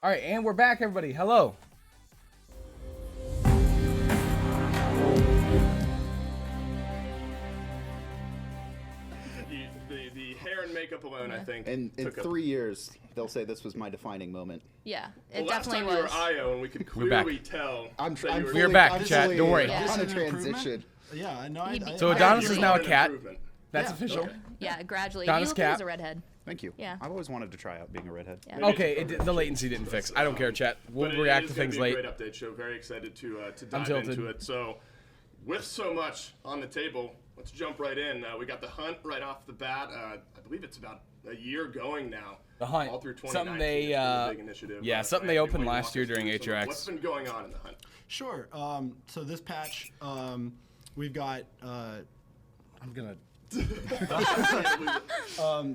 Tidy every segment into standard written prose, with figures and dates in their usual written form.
All right, and we're back, everybody. Hello. The hair and makeup alone, I think. In 3 years, they'll say this was my defining moment. Yeah, it last definitely time was. you were IO, and we could clearly tell. We're back, chat. Don't worry. On a transition. Yeah, I know. So Adonis is now a cat. That's Yeah. official. Okay. Yeah, gradually. Adonis You look cat. as a redhead. Thank you. Yeah. I've always wanted to try out being a redhead. Yeah. Okay, the latency didn't fix. I don't care, chat. We'll But react it to is gonna things be late. a great update show. Very excited to dive tilted. into it. So, with so much on the table, let's jump right in. We got the hunt right off the bat. I believe it's about a year going now. The hunt. All through 2019. Something they, It's been a big initiative. yeah, something they Anthony, opened why don't you last walk year us during through some of HRX. What's been going on in the hunt? Sure. So this patch, we've got. I'm gonna.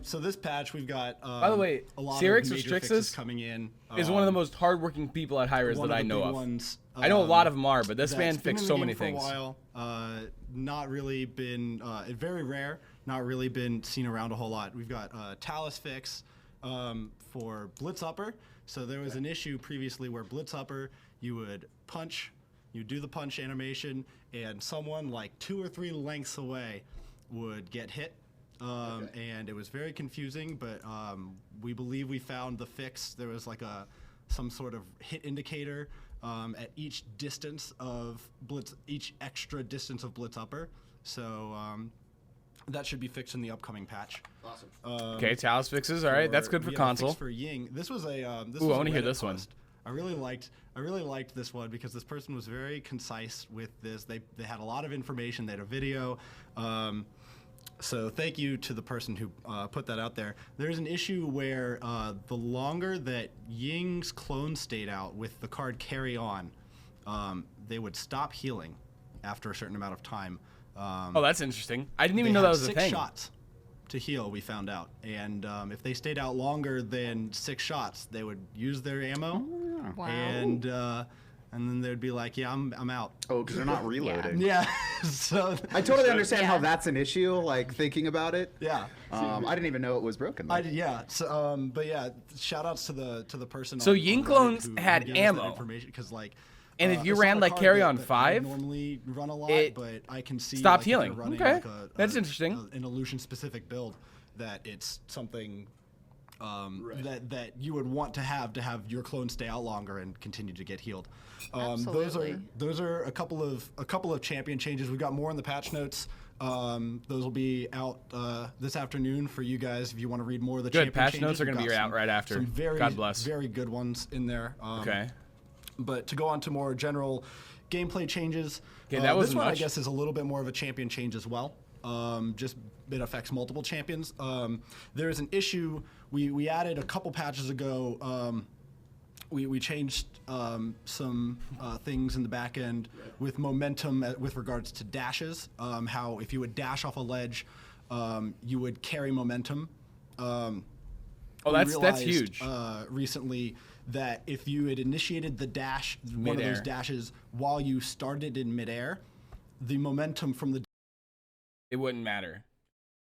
So this patch, we've got. By the way, a lot Cyrix of or major Strixus fixes coming in. Is one of the most hardworking people at hi-rez one that of I the know big of. ones, I know a lot of them are, but this that's man been fixed in so the many game for things. a while. Not really been very rare. Not really been seen around a whole lot. We've got Talus fix for Blitz Upper. So there was an issue previously where Blitz Upper, you would punch, you do the punch animation, and someone like 2 or 3 lengths away would get hit. And it was very confusing, but we believe we found the fix. There was like some sort of hit indicator at each distance of blitz, each extra distance of Blitz Upper. So that should be fixed in the upcoming patch. Awesome. Okay, Talus fixes. All right, that's good for we had a fix console. For Ying, this was a. This Ooh, was I a wanna hear Reddit this one. post. I really liked this one because this person was very concise with this. They had a lot of information. They had a video. So thank you to the person who put that out there. There's an issue where the longer that Ying's clone stayed out with the card Carry On, they would stop healing after a certain amount of time. Oh, that's interesting. I didn't even They know that had was a 6 thing. shots to heal, we found out. And if they stayed out longer than 6 shots, they would use their ammo. Wow. And then they'd be like, yeah, I'm out. Oh, because they're not reloading. Yeah. So I totally understand how Yeah. that's an issue, like thinking about it. yeah. I didn't even know it was broken. Though. Yeah. So, but yeah, shout outs to the person. So on Ying Reddit clones who had gave us that ammo. information, because like. And if you it's not ran, a like, card Carry On that I 5, normally run a lot, it but I can see stopped like, if they're healing. running, Okay. like, That's interesting. an illusion specific build that it's something that you would want to have your clone stay out longer and continue to get healed. Absolutely. Those are a couple of champion changes. We've got more in the patch notes. Those will be out this afternoon for you guys if you want to read more of the Good. champion Patch changes. notes are We've going to got be out right after. Some very, God bless. very good ones in there. Okay. But to go on to more general gameplay changes, Okay, that this wasn't one I much. guess is a little bit more of a champion change as well. Just it affects multiple champions. There's an issue we added a couple patches ago. We changed some things in the back end with momentum with regards to dashes. How if you would dash off a ledge, you would carry momentum. Oh, We that's realized, huge. Recently, that if you had initiated the dash, one of Midair. those dashes, while you started in midair, the momentum from the It wouldn't matter.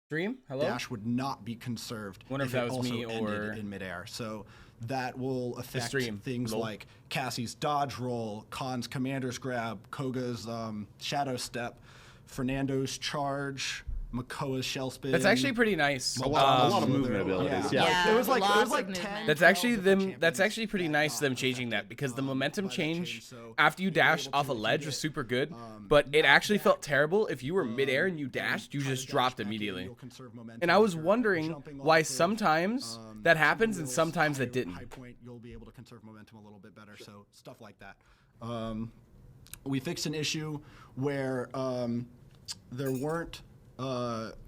Stream? Hello? dash would not be conserved. Wonder if it that was also me ended or in midair. So that will affect stream. things Lol. like Cassie's dodge roll, Khan's commander's grab, Koga's shadow step, Fernando's charge, Makoa's shell spin. That's actually pretty nice. a lot of some movement other- abilities. Yeah. Yeah. It was like lots of 10. movement. That's actually 12 them. different That's champions actually pretty that nice them were changing that because the momentum by the change so after you you'll be dashed able off to a ledge get, was super good, but it actually felt terrible if you were midair and you dashed, you try to just dash dropped back in, immediately. you'll conserve momentum. And I was If you're wondering jumping off why of, sometimes that happens and wheels, sometimes high- it didn't. High point, you'll be able to conserve momentum a little bit better. So stuff like that. We fixed an issue where there weren't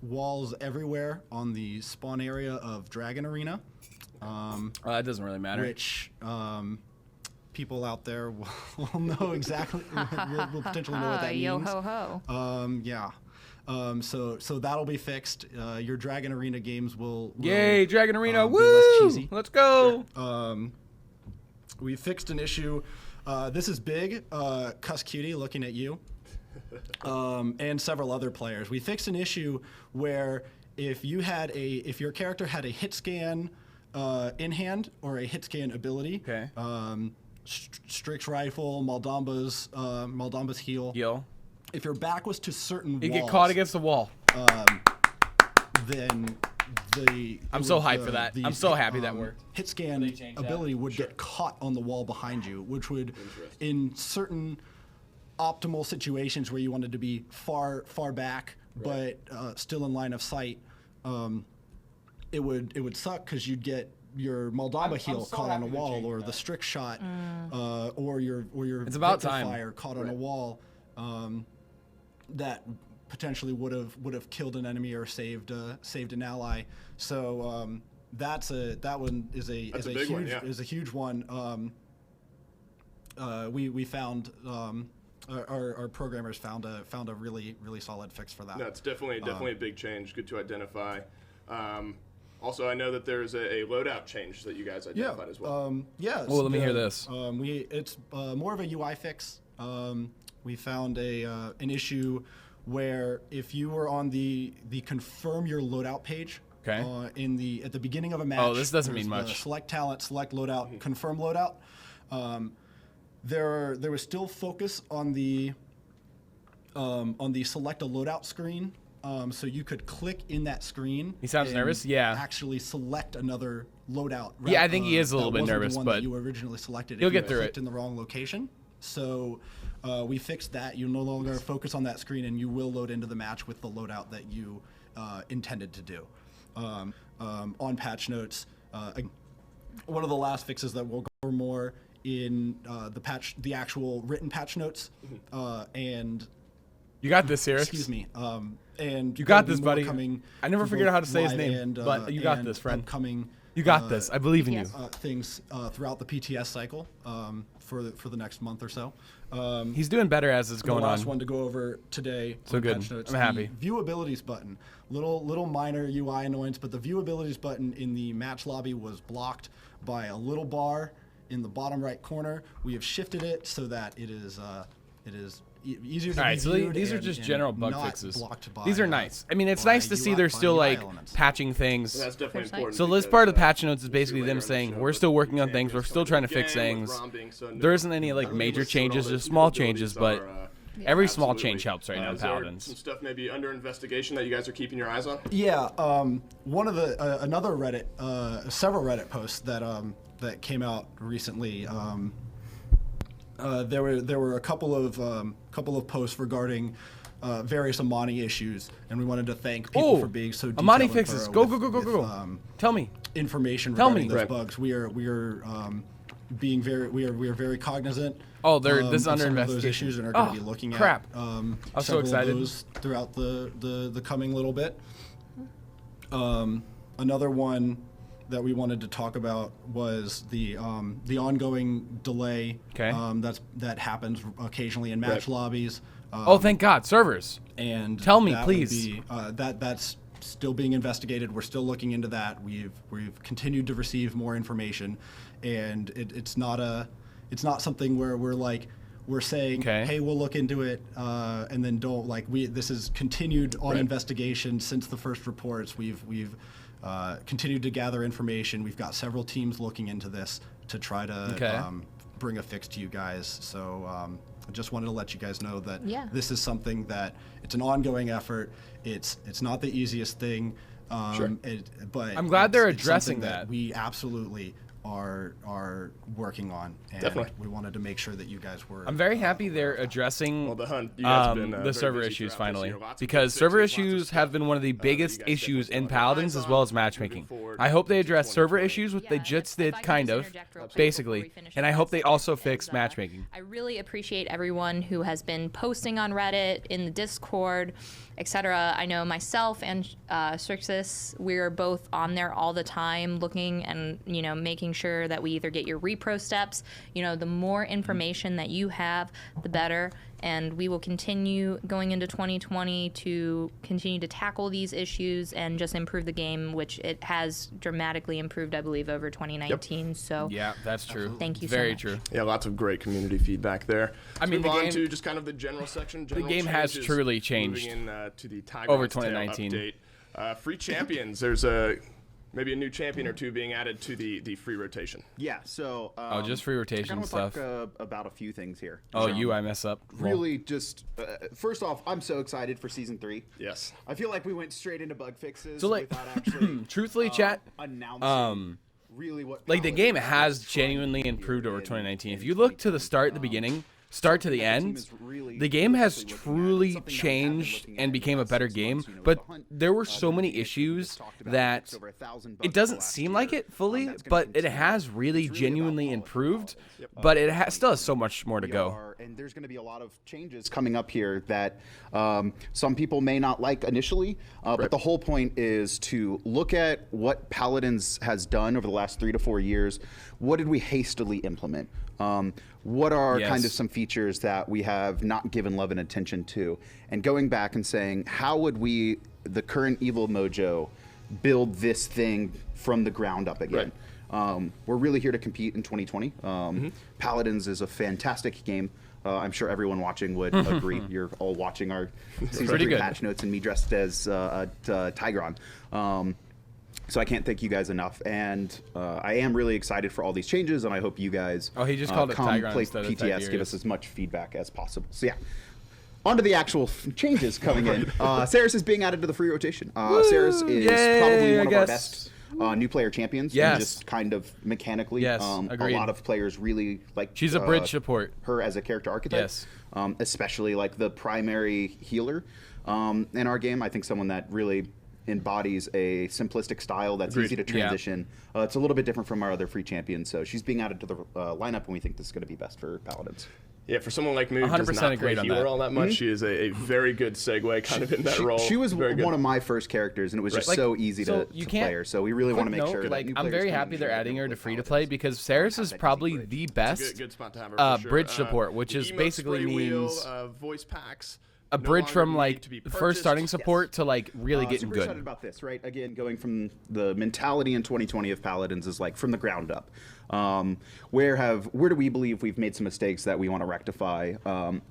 walls everywhere on the spawn area of Dragon Arena, Well, that doesn't really matter. which people out there will know exactly, will potentially know what that Yo means. ho ho. Yeah. So that'll be fixed. Your Dragon Arena games will Yay, Dragon Arena! be less Woo! cheesy. Let's go! We fixed an issue. This is big. Cuss Cutie looking at you. And several other players. We fixed an issue where if your character had a hit scan in hand or a hit scan ability. Okay. Strix rifle, Maldamba's heal. If your back was to certain You walls, get caught against the wall. then I'm so hyped for that. I'm so happy that worked. Hit scan ability would get caught on the wall behind you, which would, in certain optimal situations where you wanted to be far back, but still in line of sight, it would suck because you'd get your Maldamba heal caught on a wall, or the Strix shot, or your It's about Victor time. fire caught on a wall, that potentially would have killed an enemy or saved an ally. So that one is a huge one. We found our programmers found a really solid fix for that. That's definitely a big change. Good to identify. Also, I know that there's a loadout change that you guys identified as well. Well, let me hear this. It's more of a UI fix. We found an issue where if you were on the confirm your loadout page, okay, at the beginning of a match. Oh, this doesn't mean much. Select talent, select loadout, confirm loadout. There was still focus on the select a loadout screen. So you could click in that screen. He sounds nervous. Yeah. Actually select another loadout. Yeah, I think he is a little bit nervous, the one but that you originally selected. he'll if you get through clicked it. in the wrong location. So we fixed that. You no longer focus on that screen, and you will load into the match with the loadout that you intended to do. On patch notes, one of the last fixes that we'll go over more in the actual written patch notes, and you got this, Cyrus. excuse me. And you got there'll this, be more buddy. coming I never for figured out how to both say his live name, and, but you got and this, friend. upcoming, You got this. I believe in yes. you. things throughout the PTS cycle for the next month or so. He's doing better as it's going the last on. one to go over today. So on good. patch notes, I'm happy. The view abilities button, little minor UI annoyance, but the view abilities button in the match lobby was blocked by a little bar in the bottom right corner. We have shifted it so that it is easier to All right, be so viewed these are and- just and general bug not fixes. blocked by, These are nice. I mean, it's by nice to see UI they're still like elements. patching things. That's definitely First night. important. So this because, part of the patch notes is we'll see basically later them on the saying show, we're but still the working on things. We're champions still trying to coming fix in the game, things. with Rom being so There isn't new. any like Really major listed all changes, those just small capabilities changes, but are, every small absolutely. change helps right now in Is there Paladins. some stuff maybe under investigation that you guys are keeping your eyes on? Yeah, one of the another Reddit, several Reddit posts that came out recently. There were a couple of posts regarding various Amani issues, and we wanted to thank people for being so detailed Amani and fixes. thorough Go, with, go. Tell me. Information Tell regarding me. those Right. bugs. We are very cognizant. Oh, this is of under some of those investigation. issues and are going Oh, to be looking crap. at I'm so several excited. of those throughout the coming little bit. Another one that we wanted to talk about was the ongoing delay. Okay. That happens occasionally in match Right. lobbies. Oh, thank God, servers. And Tell me, that would please. be, that's still being investigated. We're still looking into that. We've continued to receive more information, and it's not something where we're saying, Okay. hey, we'll look into it, and then don't this is continued on Right. investigation since the first reports. We've continued to gather information. We've got several teams looking into this to try to Okay. bring a fix to you guys. So I just wanted to let you guys know that Yeah. this is something that it's an ongoing effort. It's not the easiest thing, Sure. but I'm glad they're it's addressing something that. we absolutely are working on, and Definitely. we wanted to make sure that you guys were. I'm very happy they're addressing Well, the hunt, you guys have been, the very server busy issues throughout this finally, year. Lots of because good server fixes, lots of issues stuff, have been one of the that you biggest guys issues definitely in still have your Paladins eyes as well on as matchmaking. moving forward I hope they into address server 2020. issues, which Yeah, they if- just if I did, could kind just of, interject real quick basically, before we finish and up I hope that they also segment, fix is, matchmaking. I really appreciate everyone who has been posting on Reddit, in the Discord, etc. I know myself and Strixus, we're both on there all the time looking and, making sure that we either get your repro steps. The more information that you have, the better. And we will continue going into 2020 to continue to tackle these issues and just improve the game, which it has dramatically improved, I believe, over 2019. So Yeah, that's true. Thank you so Very much. true. Yeah, lots of great community feedback there. I mean, Let's move the on game- to just kind of the general section. the General game has changes. truly changed Moving in to the Tiger over Tail 2019. update. Free champions. There's a maybe a new champion or two being added to the free rotation. Yeah, so just free rotation I want to stuff. talk about a few things here. Oh, I mess up. Really, just first off, I'm so excited for season 3. Yes. I feel like we went straight into bug fixes So, like, without actually, truthfully, chat, announcing really what. like the Paladins game is has trying genuinely to do improved over in 2019. If you look to the start, the beginning, start to the end, the game has truly changed and became a better game. But there were so many issues that it doesn't seem like it fully, but it has really genuinely improved. But it still has so much more to go. And there's going to be a lot of changes coming up here that some people may not like initially, but the whole point is to look at what Paladins has done over the last 3 to 4 years. What did we hastily implement? What are kind of some features that we have not given love and attention to? And going back and saying, how would we, the current Evil Mojo, build this thing from the ground up again? We're really here to compete in 2020. Paladins is a fantastic game. I'm sure everyone watching would agree. You're all watching our season 3 patch notes and me dressed as Tigron. So I can't thank you guys enough, and I am really excited for all these changes, and I hope you guys he just called it come Tigron play instead of PTS, Tiberius. give us as much feedback as possible. So yeah, on to the actual changes coming in. Saris is being added to the free rotation. Saris is probably one of our best new player champions. And just kind of mechanically, a lot of players really like. She's a bridge support. Her as a character archetype, especially like the primary healer in our game. I think someone that really embodies a simplistic style that's easy to transition. It's a little bit different from our other free champions, so she's being added to the lineup, and we think this is going to be best for Paladins. Yeah, for someone like me who does not play healer all that much, she is a very good segue kind of in that role. She was one of my first characters, and it was just so easy to play her, so we really want to make sure that new I'm very happy they're adding her to free-to-play, because Saris is probably the best good spot to have her, for sure. bridge support, which is basically means voice packs. a bridge from like first starting support to like really getting super good. Excited about this, right? Again, going from the mentality in 2020 of Paladins is like from the ground up. Where do we believe we've made some mistakes that we want to rectify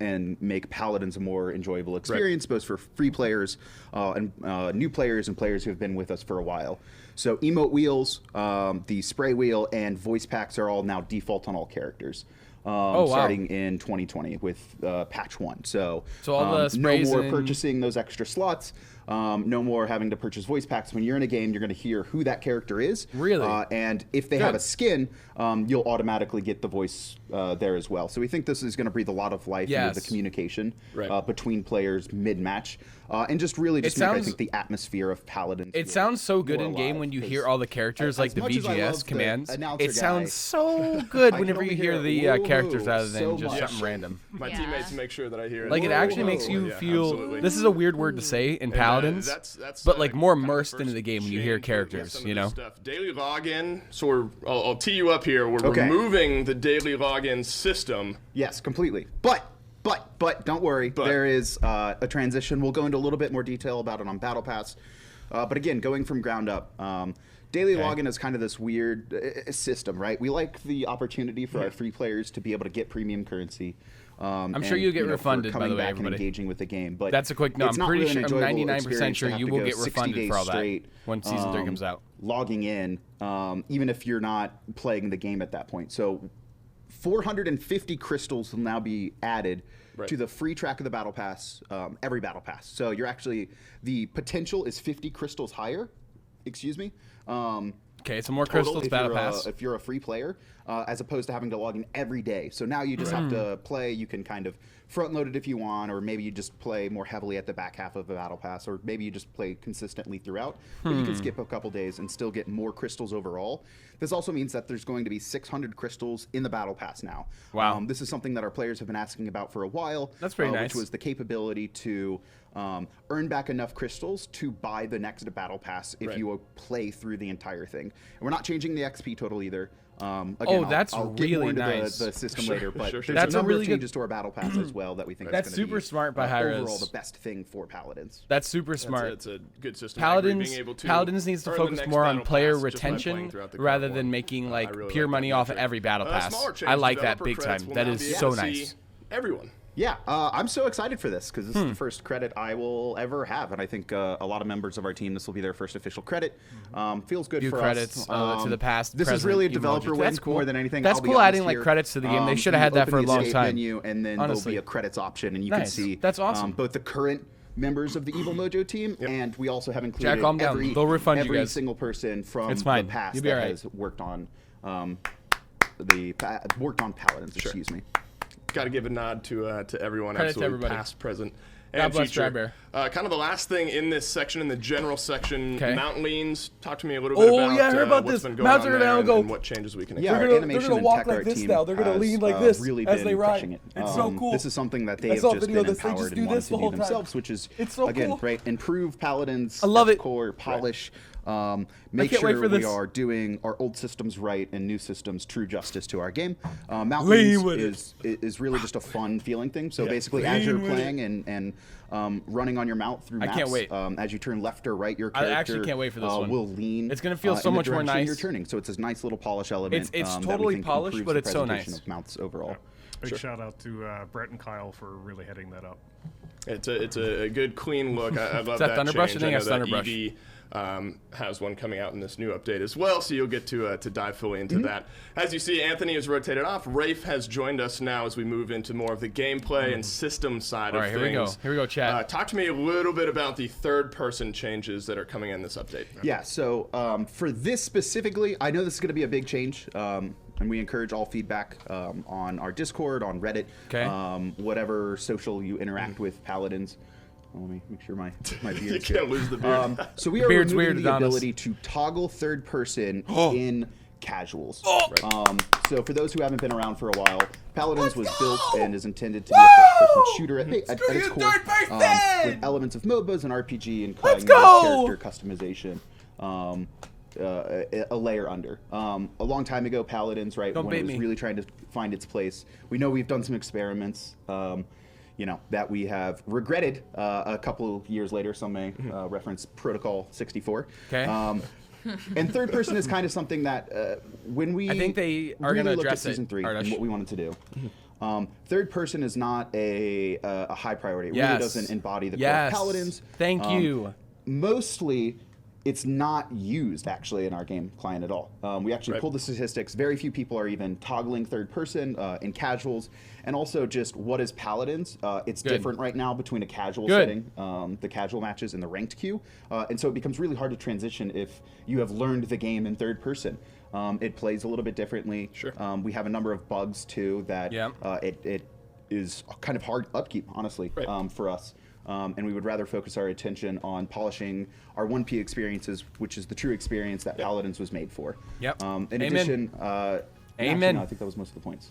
and make Paladins a more enjoyable experience, both for free players and new players and players who have been with us for a while. So emote wheels, the spray wheel, and voice packs are all now default on all characters. Starting in 2020 with patch 1. So all the sprays no more purchasing those extra slots. No more having to purchase voice packs. When you're in a game, you're going to hear who that character is. Really? And if they have a skin, you'll automatically get the voice there as well. So we think this is going to breathe a lot of life into the communication between players mid-match. And just really make, I think, the atmosphere of Paladins. It sounds so good in game when you hear all the characters, like the VGS commands. It sounds so good whenever you hear the characters rather than just something random. My teammates make sure that I hear it. Like, it actually makes you feel, this is a weird word to say in Paladins, but like more immersed into the game when you hear characters, you know? Daily login, so I'll tee you up here. We're removing the daily login system. Yes, completely. But don't worry, there is a transition. We'll go into a little bit more detail about it on Battle Pass. But again, going from ground up, daily login is kind of this weird system, right? We like the opportunity for our free players to be able to get premium currency. I'm sure you'll get refunded, by the way, everybody. Engaging with the game, but that's a quick no. I'm pretty sure, I'm 99% sure you will get refunded for all that when Season 3 comes out. Logging in, even if you're not playing the game at that point. So 450 crystals will now be added to the free track of the Battle Pass, every Battle Pass. So you're actually, the potential is 50 crystals higher, excuse me. Okay, so more crystals, Battle Pass. If you're a free player, as opposed to having to log in every day. So now you just have to play. You can kind of front load it if you want, or maybe you just play more heavily at the back half of the Battle Pass, or maybe you just play consistently throughout. But you can skip a couple days and still get more crystals overall. This also means that there's going to be 600 crystals in the Battle Pass now. Wow. This is something that our players have been asking about for a while. That's pretty nice. Which was the capability to earn back enough crystals to buy the next Battle Pass if you play through the entire thing. And we're not changing the XP total either. Again, that's I'll really get more into nice. the system later, but there's That's a number really of changes to our Battle Pass as well that we think that's is gonna super be, smart by hi-rez. Overall, the best thing for Paladins. That's super smart. It's a good system. Paladins needs to focus more on player retention rather than making like pure money off of every Battle Pass. I like that big time. That is so nice. Everyone. Yeah, I'm so excited for this because this is the first credit I will ever have, and I think a lot of members of our team, this will be their first official credit. Feels good Few for credits us. to the past. This is present, really a Evo developer Mojito. win That's cool. more than anything. That's I'll be cool. honest Adding like here. credits to the game. They should have You had that open for a the long escape time. Menu, and then Honestly. there'll be a credits option, and you Nice. can see That's awesome. both the current members of the Evil Mojo team, and we also have included Jack, calm down. every, They'll refund you every guys. single person from It's the fine. past You'll be that all right. has worked on worked on Paladins. Sure. Excuse me. Got to give a nod to everyone, Credit to absolutely everybody. past, present, God and bless future. Dry Kind of the last thing in this section, in the general section, Okay. mount leans. Talk to me a little bit Oh, about, yeah, I heard about what's this. been going Mounts on are there gonna and, go- and what changes we can Yeah, expect. our they're animation gonna and walk tech like art this team now. They're gonna has, lean like this really as been they ride. crushing it. It's so cool. This is something that I they've saw a just video been of this. They empowered just and do wanted this to the do whole time. themselves, which is It's so again cool. right. Improve Paladins. I love it. Core polish. Make can't wait sure for we this. are doing our old systems right and new systems true justice to our game. Mount Lean leans with is really just a fun feeling thing. So basically, as Lean you're with playing and running on your mount through I maps, can't wait. as you turn left or right, your I character actually can't wait for this one. will lean. It's gonna feel so in the much more direction nice. You're turning, so it's a nice little polish element. It's that we totally think polished, improves but the it's so presentation nice. of mounts overall. Big shout out to Brett and Kyle for really heading that up. It's a good clean look. I love that that Thunderbrush? change. I think know it's that Thunderbrush. Evie has one coming out in this new update as well, so you'll get to dive fully into that. As you see, Anthony has rotated off. Rafe has joined us now as we move into more of the gameplay and system side All of right, things. here we go, chat. Talk to me a little bit about the third-person changes that are coming in this update. Yeah, so for this specifically, I know this is going to be a big change, and we encourage all feedback on our Discord, on Reddit, Okay. whatever social you interact with Paladins. Let me make sure my beard's You here. can't lose the beard. So we are beard's removing weird, the Adonis. ability to toggle third person in casuals. So for those who haven't been around for a while, Paladins was built and is intended to be a first-person shooter at its core, with elements of MOBAs and RPG and character customization. A layer under. A long time ago, Paladins, right, Don't when it bait was me. really trying to find its place. We know we've done some experiments, that we have regretted a couple of years later. Some may reference Protocol 64. Okay. And third person is kind of something that when we I think they are really gonna looked at address it, season 3 Ardash. and what we wanted to do. Third person is not a high priority. It Yes. really doesn't embody the core Yes. of Paladins. Thank you. Mostly, it's not used actually in our game client at all. We actually Right. pulled the statistics. Very few people are even toggling third person in casuals, and also just what is Paladins. It's Good. different right now between a casual Good. setting, the casual matches, and the ranked queue, and so it becomes really hard to transition if you have learned the game in third person. It plays a little bit differently. Sure. We have a number of bugs too that Yeah. it is kind of hard upkeep, honestly, Right. for us. And we would rather focus our attention on polishing our 1P experiences, which is the true experience that Paladins was made for. Yep. In Amen. addition, actually, Amen. no, I think that was most of the points.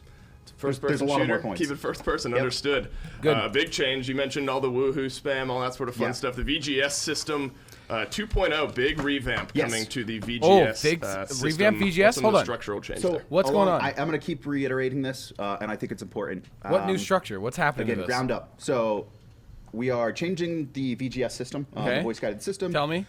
First There's person a lot of shooter, more points. keep it first person, understood. Good. Big change. You mentioned all the woohoo spam, all that sort of fun Yeah. stuff. The VGS system 2.0, big revamp Yes. coming to the VGS. big system. revamp VGS? What's some of Hold the on. structural change So there? What's going on? I'm going to keep reiterating this, and I think it's important. What new structure? What's happening Again, to this? ground up. So we are changing the VGS system, Okay. the voice-guided system. Tell me.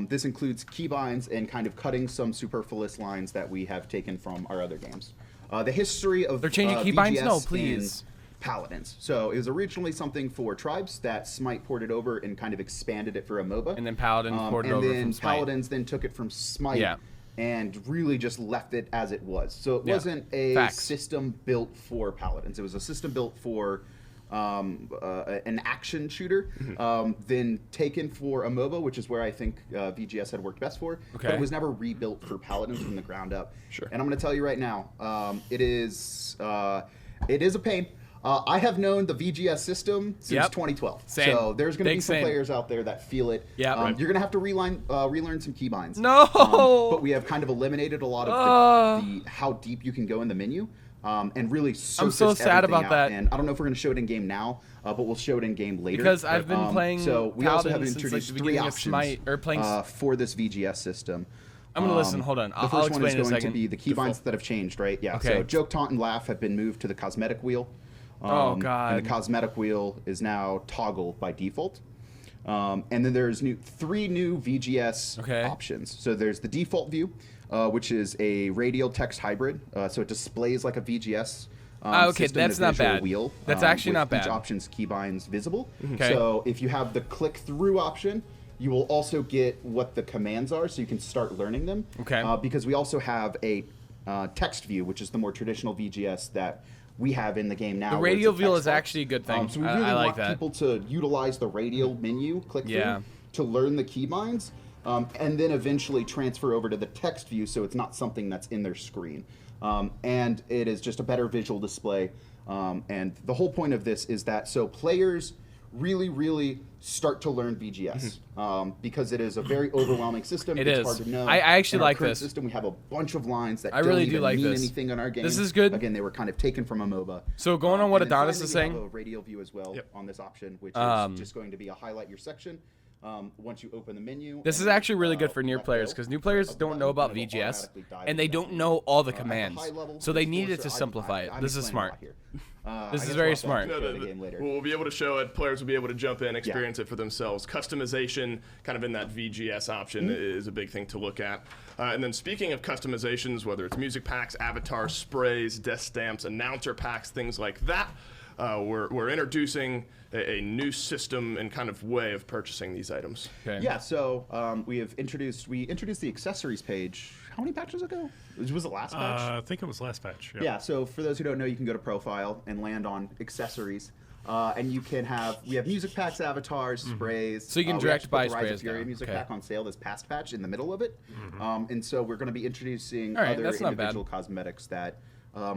This includes keybinds and kind of cutting some superfluous lines that we have taken from our other games. The history of They're changing keybinds? VGS No, in please. Paladins. So it was originally something for tribes that Smite ported over and kind of expanded it for a MOBA. And then Paladins ported and over then from Smite. Paladins then took it from Smite Yeah. and really just left it as it was. So it Yeah. wasn't a Facts. system built for Paladins. It was a system built for an action shooter, then taken for a MOBA, which is where I think VGS had worked best for. But Okay. it was never rebuilt for Paladins from the ground up. Sure. And I'm going to tell you right now, it is a pain. I have known the VGS system since Yep. 2012. Same. So there's going to Big be some same. players out there that feel it. Yep. Right. You're going to have to relearn some keybinds. No! But we have kind of eliminated a lot of the how deep you can go in the menu. And really surface so sad everything about out. that. And I don't know if we're going to show it in game now, but we'll show it in game later. Because I've been playing So we also have Paladins since, like, introduced the three beginning of options Smite, or playing for this VGS system. I'm gonna listen. Hold on. The I'll first one explain is in a going to second. be the keybinds that have changed, right? Yeah. Okay. So joke, taunt, and laugh have been moved to the cosmetic wheel. Oh, God. And the cosmetic wheel is now toggle by default. And then there's three new VGS Okay. options. So there's the default view, which is a radial text hybrid. So it displays like a VGS Okay, system that's to not visual bad. wheel. That's actually with not bad. Each option's keybinds visible. Okay. So if you have the click through option, you will also get what the commands are, so you can start learning them. Okay. Because we also have a text view, which is the more traditional VGS that we have in the game now. The where it's radial a view text is box. actually a good thing. So we really I like want that. people to utilize the radial menu click Yeah. through to learn the keybinds, and then eventually transfer over to the text view, so it's not something that's in their screen. And it is just a better visual display. And the whole point of this is that so players really start to learn VGS because it is a very overwhelming system. It it's is. hard to know. I actually In our like current this. system, we have a bunch of lines that I really don't do even like mean this. anything on our game. This is good. Again, they were kind of taken from a MOBA. So going on what And then Adonis finally, is we have saying, a radial view as well Yep. on this option, which is just going to be a highlight your section. Once you open the menu. this is and, actually really good for new let players go because new players of the don't button, know about and it'll VGS automatically dive and they into that don't menu. know all the At the commands. high level, So they this needed illustrator- to simplify it. I'm This is explaining a smart. lot here. This I is guess very we'll have to smart. show the game later. We'll be able to show it. Players will be able to jump in, experience it for themselves. Customization, kind of in that VGS option, is a big thing to look at. And then speaking of customizations, whether it's music packs, avatars, sprays, death stamps, announcer packs, things like that, we're introducing a new system and kind of way of purchasing these items. Okay. Yeah, so we introduced the accessories page. How many patches ago? Was it last patch? I think it was last patch. Yeah, so for those who don't know, you can go to profile and land on accessories. And you can we have music packs, avatars, sprays. So you can we direct actually buy put the Rise of sprays Fury now. music Okay. pack on sale this past patch in the middle of it. And so we're going to be introducing All right, other that's not bad. individual cosmetics that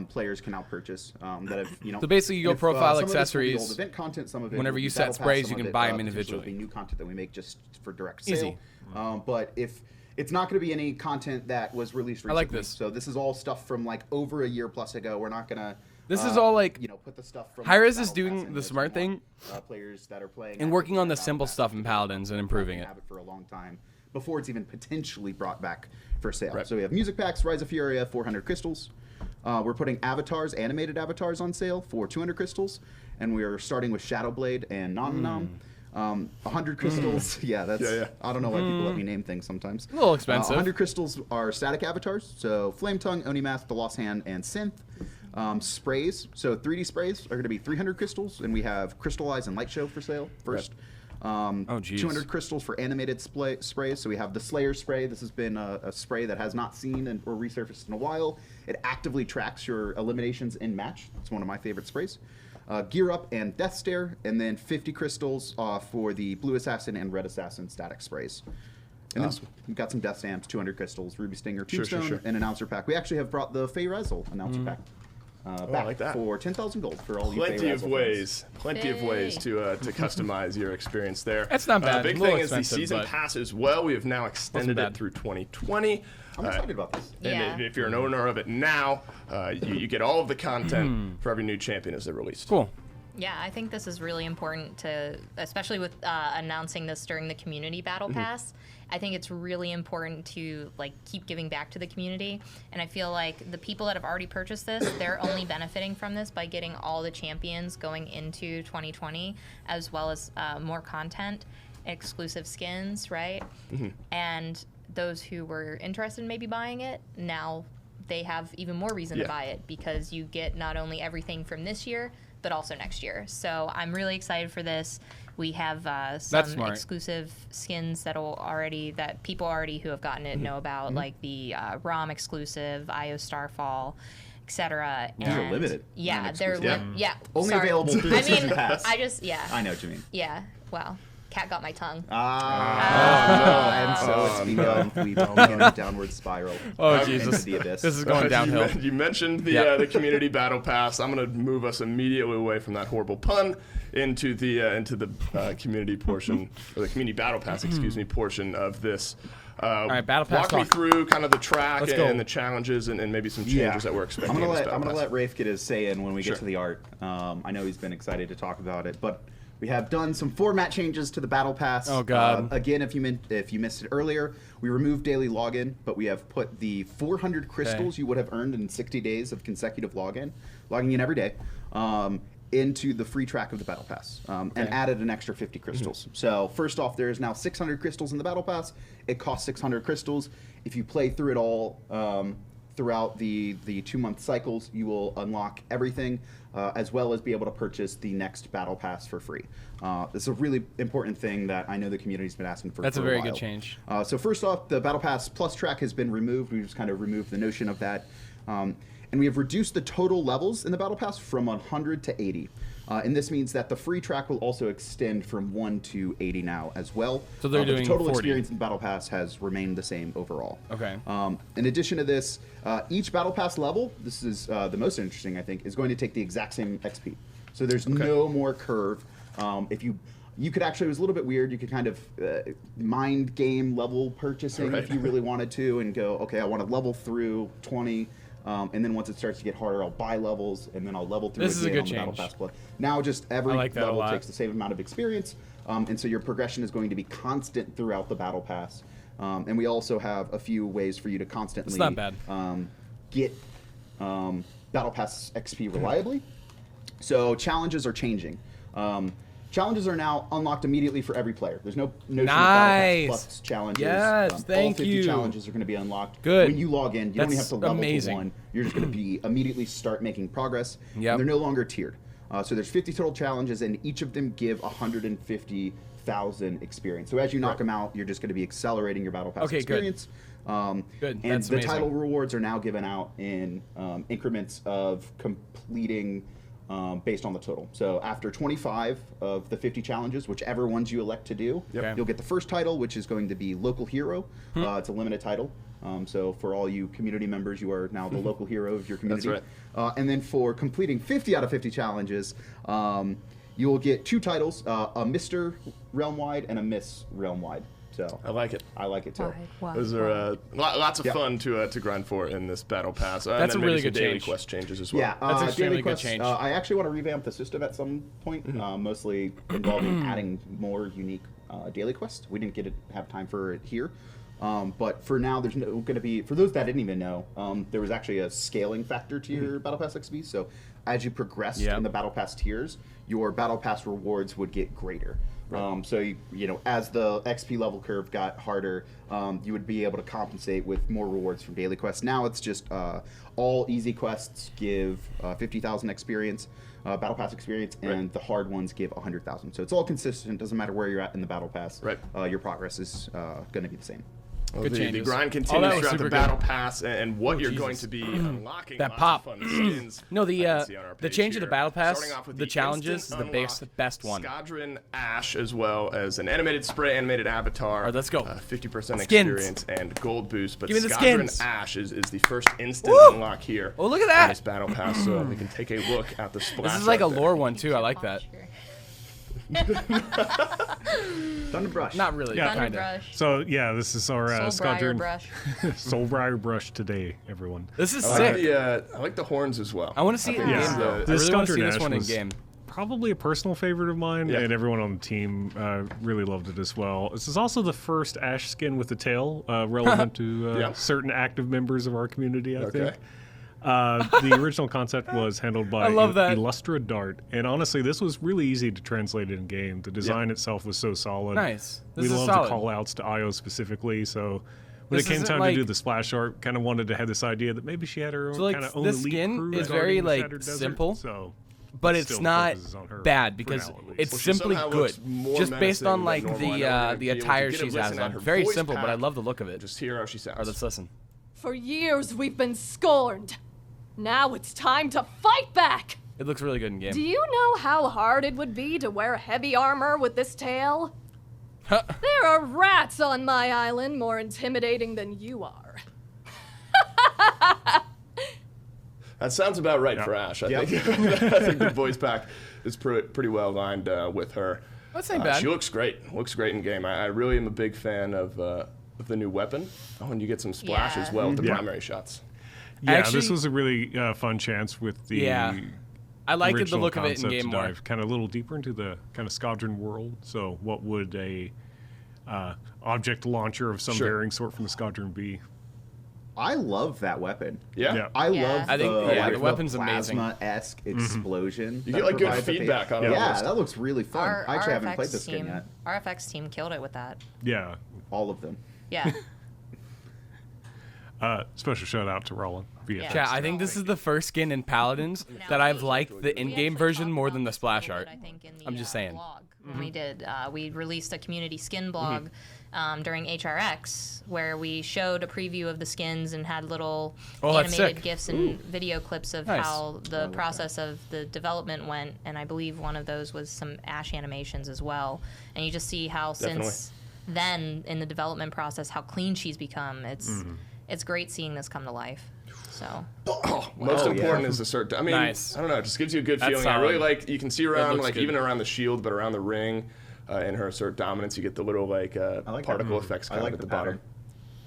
players can now purchase that have, So basically you go and profile some of this will be accessories. old event content, some of it Whenever will be you set battle pass, sprays, some you of can it, buy 'em potentially individually. will be new content that we make just for direct Easy. sale. But if it's not going to be any content that was released recently. I like this. So this is all stuff from like over a year plus ago. We're not going to. This is all like put the stuff from hi-rez is Battle Pass doing in the as smart we want, thing players that are playing and working on the Battle simple Pass stuff in to Paladins and improving it. have it for a long time before it's even potentially brought back for sale. Right. So we have music packs, Rise of Fury, 400 crystals. We're putting avatars, animated avatars on sale for 200 crystals, and we're starting with Shadowblade and Nom Nom. 100 crystals. Yeah, that's. Yeah. I don't know why people let me name things sometimes. A little expensive. 100 crystals are static avatars, so Flame Tongue, Onimath, the Lost Hand, and Synth. Sprays, so 3D sprays are going to be 300 crystals, and we have Crystallize and Light Show for sale first. geez. 200 crystals for animated sprays. So we have the Slayer spray. This has been a spray that has not seen or resurfaced in a while. It actively tracks your eliminations in match. It's one of my favorite sprays. Gear Up and Death Stare, and then 50 crystals for the Blue Assassin and Red Assassin static sprays. And then we've got some Death Stamps, 200 crystals, Ruby Stinger, Tombstone, and Announcer Pack. We actually have brought the Fey-Rez Announcer Pack back like that. for 10,000 gold for all you Plenty Fey-Rez of ways to customize your experience there. That's not bad. Big A little thing is the expensive, season but pass as well. We have now extended it bad. through 2020. I'm excited about this. Yeah. And if you're an owner of it now, you get all of the content for every new champion as they're released. Cool. Yeah, I think this is really important to, especially with announcing this during the community battle pass. I think it's really important to keep giving back to the community, and I feel like the people that have already purchased this, they're only benefiting from this by getting all the champions going into 2020, as well as more content, exclusive skins, right? And those who were interested in maybe buying it, now they have even more reason to buy it because you get not only everything from this year, but also next year. So I'm really excited for this. We have some smart. exclusive skins that people already who have gotten it know about, like the ROM exclusive, IO Starfall, etc. These are limited, Yeah, not they're exclusive. yeah. Only sorry. available through the I season mean, pass. I know what you mean. yeah. Wow, cat got my tongue. And so it's begun. We begin a downward spiral. Oh, into Jesus. the abyss. This is going downhill. You mentioned the community battle pass. I'm going to move us immediately away from that horrible pun into the community portion, or the community battle pass, portion of this. All right, battle pass Walk me talk. through kind of the track Let's go. and the challenges and maybe some changes that we're expecting. I'm in this gonna battle pass. let Rafe get his say in when we Sure. get to the art. I know he's been excited to talk about it, but we have done some format changes to the battle pass. Oh, God. Again, if you missed it earlier, we removed daily login, but we have put the 400 crystals you would have earned in 60 days of consecutive logging in every day, into the free track of the battle pass, and added an extra 50 crystals. So first off, there is now 600 crystals in the battle pass. It costs 600 crystals. If you play through it all throughout the 2-month cycles, you will unlock everything, as well as be able to purchase the next battle pass for free. This is a really important thing that I know the community's been asking for. That's for a very while. good change. So first off, the battle pass plus track has been removed. We just kind of removed the notion of that, and we have reduced the total levels in the battle pass from 100 to 80. And this means that the free track will also extend from 1 to 80 now as well. So they're but doing the total 40. experience in the Battle Pass has remained the same overall. Okay. In addition to this, each Battle Pass level, this is the most interesting, I think, is going to take the exact same XP. So there's no more curve. If you could actually, it was a little bit weird, you could kind of mind game level purchasing if you really wanted to and go, okay, I want to level through 20. And then once it starts to get harder, I'll buy levels, and then I'll level through This is a again good on the change. Battle Pass Plus. Now just every I like that a level lot. takes the same amount of experience, and so your progression is going to be constant throughout the Battle Pass. And we also have a few ways for you to constantly It's not bad. Get Battle Pass XP reliably. So challenges are changing. Challenges are now unlocked immediately for every player. There's no notion of Battle Pass Plus challenges. Yes, all thank 50 you. challenges are going to be unlocked. Good. When you log in, you don't even have That's to level amazing. to 1. You're just going to be immediately start making progress. Yep. And they're no longer tiered. So there's 50 total challenges, and each of them give 150,000 experience. So as you knock them out, you're just going to be accelerating your Battle Pass Okay, good. experience. Good. And That's the amazing. title rewards are now given out in increments of completing based on the total. So after 25 of the 50 challenges, whichever ones you elect to do, Okay. you'll get the first title, which is going to be Local Hero. It's a limited title. So for all you community members, you are now the local hero of your community. That's And then for completing 50 out of 50 challenges, you will get 2 titles, a Mr. Realm-wide and a Miss Realm-wide. So I like it. I like it too. Those are lots of fun to grind for in this battle pass. And That's then a really maybe some good daily change. quest changes as well. Yeah, That's extremely daily good quests, change. I actually want to revamp the system at some point, mostly involving adding more unique daily quests. We didn't have time for it here. But for now, there's no going to be, for those that didn't even know, there was actually a scaling factor to your Battle Pass XP. So as you progressed in the Battle Pass tiers, your Battle Pass rewards would get greater. So you know, as the XP level curve got harder, you would be able to compensate with more rewards from daily quests. Now it's just all easy quests give 50,000 experience, Battle Pass experience, and the hard ones give 100,000. So it's all consistent. Doesn't matter where you're at in the Battle Pass. Your progress is going to be the same. Well, Good the changes. grind Oh, continues that was throughout super the good. battle pass, and what you're Jesus. going to be unlocking. That lots pop. of fun skins. No, I can see on our the page change of the here. battle pass, Starting off with the challenges instant is the unlock best one. Squadron Ash, as well as an animated spray, animated avatar. All right, let's go. 50% Skins. experience and gold boost. But Give me the Squadron skins. Ash is the first instant Woo! unlock here. Oh, look at in that. this battle pass, so we can take a look at the splash. This is like a art there. lore one too. I like that. Thunder Brush. Not really. Yeah. Thunder Kind of. brush. So yeah, this is our Soulbriar Squadron brush. Soulbriar brush today, everyone. This is I like, sick. I like the horns as well. I want to see it in think game this is though. a- I This really want to see Squadron this Ash one in was game. Probably a personal favorite of mine, Yeah. and everyone on the team really loved it as well. This is also the first Ash skin with a tail, relevant to Yeah. certain active members of our community, I Okay. think. The original concept was handled by I love that. Illustra Dart, and honestly, this was really easy to translate in game. The design itself was so solid. Nice. This We is love solid. the call outs to IO specifically, so when This it came isn't time like- to do the splash art, kind of wanted to have this idea that maybe she had her own So, like, kind of own this elite skin crew is guarding very, the like, Shattered Desert, simple, so But it it's still not focuses on her, bad for because now, at least. it's Well, she simply somehow good. looks more Just based menacing on than like normal. I know we're the gonna be able to attire get a she listen has at on. her Very voice simple, but I pack. love the look of it. Just hear how she sounds. Or let's listen. For years we've been scorned. Now it's time to fight back! It looks really good in Do game. you know how hard it would be to wear heavy armor with this tail? Huh. There are rats on my island more intimidating than you are. That sounds about right for Ash. I think I think the voice pack is pretty well aligned with her. That's not bad. She looks great. Looks great in game. I really am a big fan of the new weapon. Oh, and you get some splash as well with the Yeah. primary shots. Yeah, Actually- this was a really fun chance with the Yeah. I like the original look of it in concept game to more. dive kind of a little deeper into the kind of Squadron world. So what would a object launcher of some Sure. varying sort from the Squadron be? I love that weapon. Yeah. Yeah. I Yeah. love I think, the, yeah, like, the weapon's amazing. plasma-esque explosion. You that get like good provides a feedback on it. Yeah, almost. that looks really fun. Our I actually haven't RFX played this game team, yet. RFX team killed it with that. Yeah. All of them. Yeah. Special shout out to Roland. VFX. Chat, I think this is the first skin in Paladins that I've liked the in-game version more than the splash art. I'm just saying. Blog when we did, we released a community skin blog during HRX where we showed a preview of the skins and had little animated GIFs and video clips of how the process of the development went. And I believe one of those was some Ash animations as well. And you just see how since then in the development process, how clean she's become. It's great seeing this come to life. So most important is the cert. I mean, I don't know. It just gives you a good feeling. I really like. You can see around, like even around the shield, but around the ring, in her assert dominance, you get the little particle effects kind of at the bottom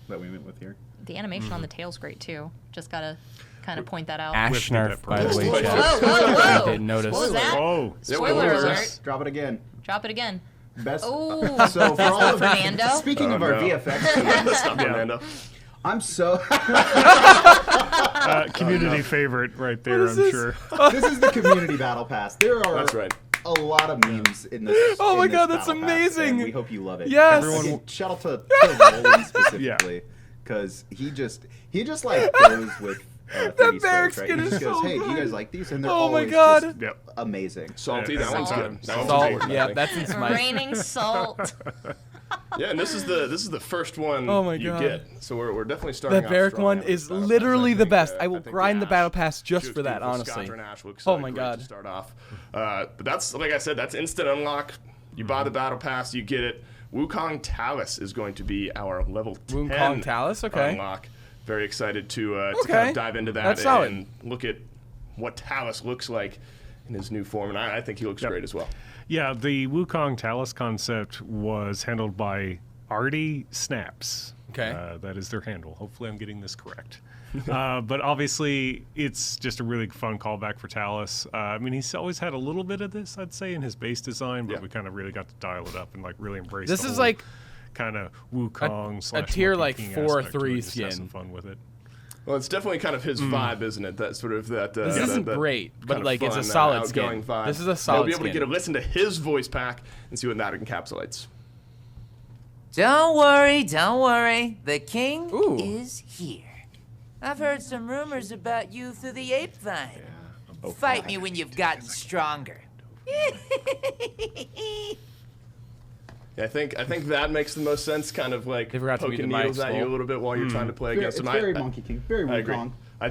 that we went with here. The animation on the tail's great too. Just gotta kind of point that out. Ash nerf, by the way. Whoa. I didn't notice. What was that? Oh, Spoiler alert. Drop it again. Drop it again. Best. Oh, So for all of Fernando. Speaking of our VFX team, That's not Fernando. I'm so. community favorite right there, I'm sure. This is the community battle pass. There are That's right. a lot of memes in this. Oh my in this God, that's battle pass, amazing. and we hope you love it. Yes. Again, shout out to Roland specifically, because he just like goes with. That barrack right? skin He is just goes, so hey, do you good. guys like these? And they're Oh my always God. just amazing. Salty. Yeah, That one's salt. good. That one's Salt. important, I Yeah, think. that's in Smite. Raining salt. Yeah, and this is the first one Oh my you God. get. So we're definitely starting. That off barrack strong one on this is battle pass. literally the think, best. I I will think grind the Ash battle pass just She was for that, beautiful. honestly. Scotch and Ash looks Oh my great God. to start off. But that's, like I said, that's instant unlock. You buy the battle pass, you get it. Wukong Talus is going to be our level 10 Wukong Talus, okay. unlock. Very excited to kind of dive into that That's solid. and look at what Talus looks like in his new form, and I think he looks great as well. Yeah, the Wukong Talus concept was handled by Artie Snaps. Okay. That is their handle. Hopefully I'm getting this correct. But obviously, it's just a really fun callback for Talus. I mean, he's always had a little bit of this, I'd say, in his base design, but we kind of really got to dial it up and like really embrace This the is whole like kind of Wukong slash tier, Monkey like, King 4 or aspect to 3 it, just have some skin. fun with it. Well, it's definitely kind of his vibe, isn't it? That sort of that. This isn't great, but kind of like it's a fun, solid outgoing skin. vibe. This is a You'll solid be able to skin. get a listen to his voice pack and see what that encapsulates. Don't worry, don't worry. The king Ooh. is here. I've heard some rumors about you through the ape vine. Fight me when you've gotten stronger. Yeah, I think that makes the most sense. Kind of like They forgot to poking mute the mics, needles at you a Cole. little bit while you're trying to play against It's him. very Monkey King, very I agree. Wukong. I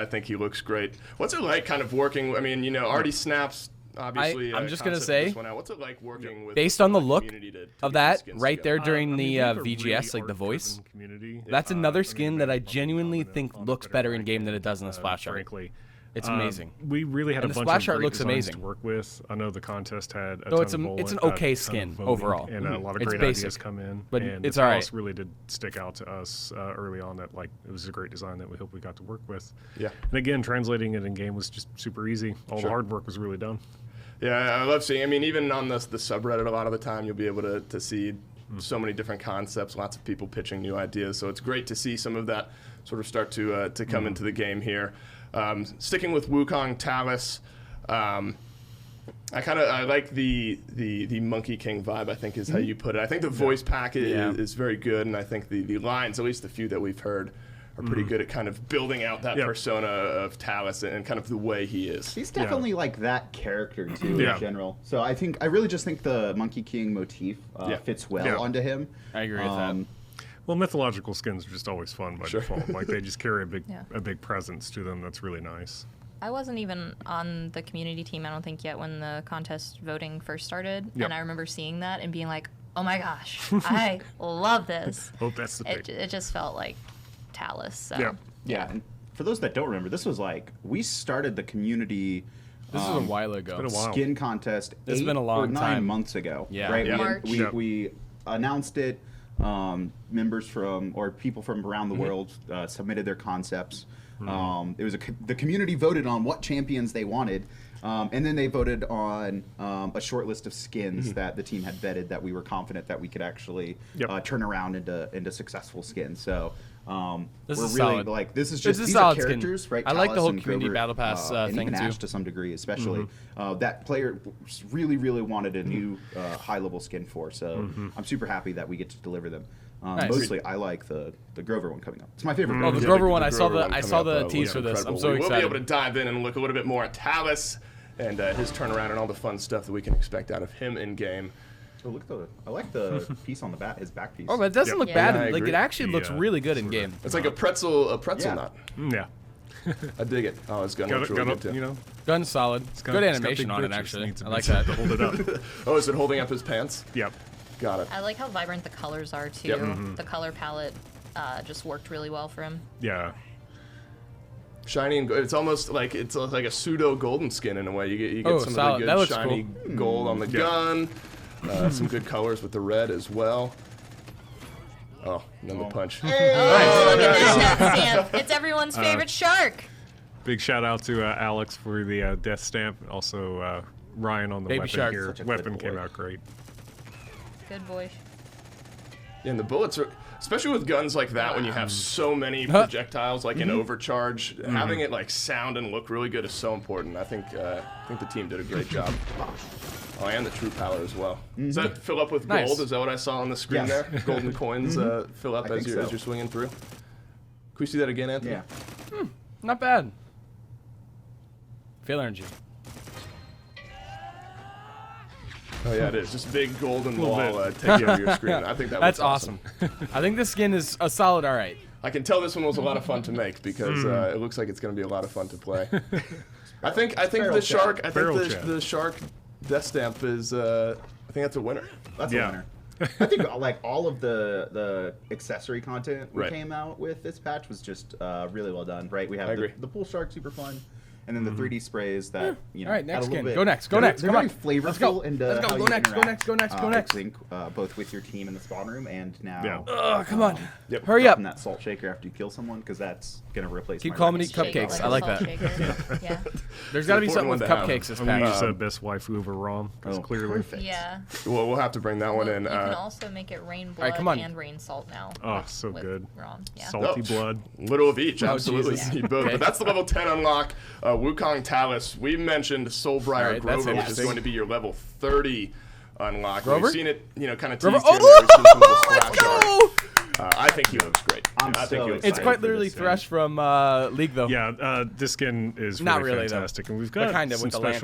think he looks great. What's it like, kind of working? I mean, Artie Snaps. Obviously, I'm just gonna concept say, this one out. What's it like working with based on the look community to of get these that skins right together? there during I mean, the we have a VGS, really like the art-driven voice. community. That's I another mean, skin we that I have a genuinely lot of think fun looks with better it, in game than it does in the splash art. Frankly. It's amazing. We really had And a the bunch splash of art great looks designs amazing. to work with. I know the contest had a Though ton it's of an- it's an voting- okay ton of skin voting, overall. and a lot of It's great basic, ideas come in. but and it's the all right. Talus really did stick out to us early on. That like it was a great design that we hope we got to work with. Yeah. And again, translating it in game was just super easy. All the hard work was really done. Yeah, I love seeing. I mean, even on the subreddit, a lot of the time you'll be able to see so many different concepts, lots of people pitching new ideas. So it's great to see some of that sort of start to come into the game here. Sticking with Wukong Talus, I like the Monkey King vibe. I think is how you put it. I think the voice pack is very good, and I think the lines, at least the few that we've heard, are pretty good at kind of building out that persona of Talus and kind of the way he is. He's definitely like that character too Yeah. in general. So I really just think the Monkey King motif fits well onto him. I agree with that. Well, mythological skins are just always fun by default. Like they just carry Yeah. a big presence to them. That's really nice. I wasn't even on the community team, I don't think, yet when the contest voting first started. Yep. And I remember seeing that and being like, oh my gosh, I love this. Hope that's the pick. It just felt like Talus. So. Yeah. Yeah, and for those that don't remember, this was like we started the community This is a while ago. been a while. skin contest It's 8 been a or long 9 time. months ago. Yeah. Right. Yeah. March. We announced it. Members from or people from around the world submitted their concepts. It was the community voted on what champions they wanted, and then they voted on a short list of skins that the team had vetted that we were confident that we could actually turn around into successful skins. So This we're is really solid. like this is It's just a these solid are skin. characters, right? I like the Talus whole and community Gobert, battle pass and thing even too. Ash to some degree, especially that player really wanted a new high level skin for. So I'm super happy that we get to deliver them. Nice. Mostly, I like the Grover one coming up. It's my favorite. Oh, the Grover. Grover one. I saw Grover the coming up, tease looks for this. I'm incredible. so We'll be able to excited. dive in and look a little bit more at Talus and his turnaround and all the fun stuff that we can expect out of him in game. Oh, look at I like the piece on the back, his back piece. Oh, but it doesn't Yep. look Yeah. bad. Yeah, I Like agree. it actually looks Yeah. really good in game. It's like a pretzel Yeah. nut. Yeah. I dig it. Oh, his gun looks really good too. You know, Gun's solid. got- Good it's got animation big on it britches. actually. Needs a I like bit that. to hold it up. Oh, is it holding up his pants? Yep. Got it. I like how vibrant the colors are too. Yep. The color palette just worked really well for him. Yeah. Shiny and it's almost like it's like a pseudo golden skin in a way. You get Oh, some solid. of That the good looks shiny gold on the gun. Some good colors with the red as well. Oh, another punch. Oh, look at that death stamp. It's everyone's favorite shark. Big shout out to Alex for the death stamp. Also, Ryan on the Baby weapon shark. here. Such a Weapon good came boy. out great. Good boy. Yeah, and the bullets are, especially with guns like that, when you have so many projectiles, like an overcharge, having it like sound and look really good is so important. I think the team did a great job. Oh, and the true power as well. Does that fill up with Nice. gold? Is that what I saw on the screen Yeah. there? Golden coins fill up I as think you're so. swinging through. Can we see that again, Anthony? Yeah. Not bad. Feel energy. Oh yeah, it is. Just big golden Little wall bit. taking over your screen. I think that That's was awesome. I think this skin is a solid all right. I can tell this one was a lot of fun to make because it looks like it's going to be a lot of fun to play. I think Barrel the chat. shark. I think Barrel the, chat. the shark death stamp is. I think that's a winner. That's Yeah. a winner. I think like all of the accessory content we Right. came out with this patch was just really well done. Right, we have I agree. the pool shark, super fun, and then the 3D sprays that you know. All right, add next a little skin. bit. Go next, go They're- next, They're come very on. Let's go. flavorful into Let's go, how go you next, go interact, next, go next, go next. I think both with your team in the spawn room and now. Yeah. Oh, come on. Yep. Hurry up. dropping that salt shaker after you kill someone because that's gonna replace. Keep my calling me regular cupcakes. salt I like shaker. that. Yeah. There's got to be an something important with one to have. cupcakes this I'm gonna pack. use the best waifu over Rom because Oh, clearly. perfect. Yeah. Well, we'll have to bring that one Well, in. you can also make it rain blood right, come on. and rain salt now. Oh, with- so with good. Rom. Yeah. Salty Oh. blood. Little of each, absolutely. Jesus. Need both. Okay. But that's the level 10 unlock. Wukong Talus. We mentioned Soulbriar All right, that's Grover, which is interesting. going to be your level 30 unlock. Grover? We've seen it, kind of Grover? teased here and there. We've seen some of the Oh, let's splash art. go! I think he looks great. I'm I think so he looks It's excited quite for literally this thing. Thresh from League, though. Yeah, this skin is Not really really, though. fantastic, and we've But got kinda some with the lantern.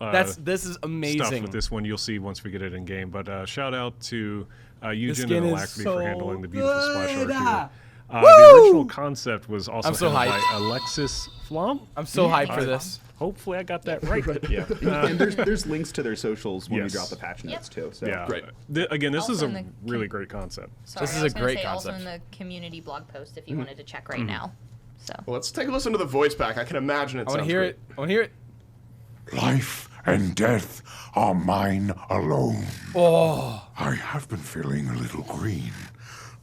special This is stuff amazing. with this one. You'll see once we get it in game. But shout out to Eugen skin and is Alacrity so for handling the beautiful splash art good. here. Woo! The original concept was also I'm so handled hyped. by Alexis Flom. I'm so hyped for this. Hopefully, I got that right. Yeah, and there's links to their socials when Yes. we drop the patch notes too. So Yeah. Great. Again, this is Also a in the really great concept. Sorry, This is I was a gonna great say concept. Also in the community blog post if you wanted to check right now. So. Well, let's take a listen to the voice back. I can imagine it I want to sounds hear great. it. I want to hear it. Life and death are mine alone. Oh, I have been feeling a little green.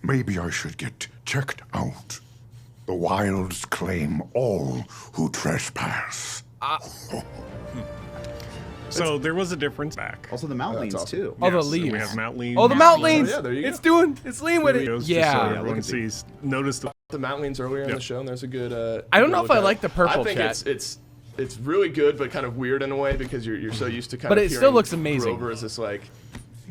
Maybe I should get checked out. The wilds claim all who trespass. So there was a difference back. also the mountains awesome. too. oh, the Yes, leaves. We have Mount Lean. Oh, the Mount Leans. Oh, yeah, there you It's go. doing. It's lean with it. Just so Yeah. everyone sees. Notice the. The Mountlings earlier in Yep. the show, and there's a good. I don't know good if I look at like it. the purple I think chat. it's really good, but kind of weird in a way because you're so used to kind But of. it still hearing looks amazing. Grover as this like.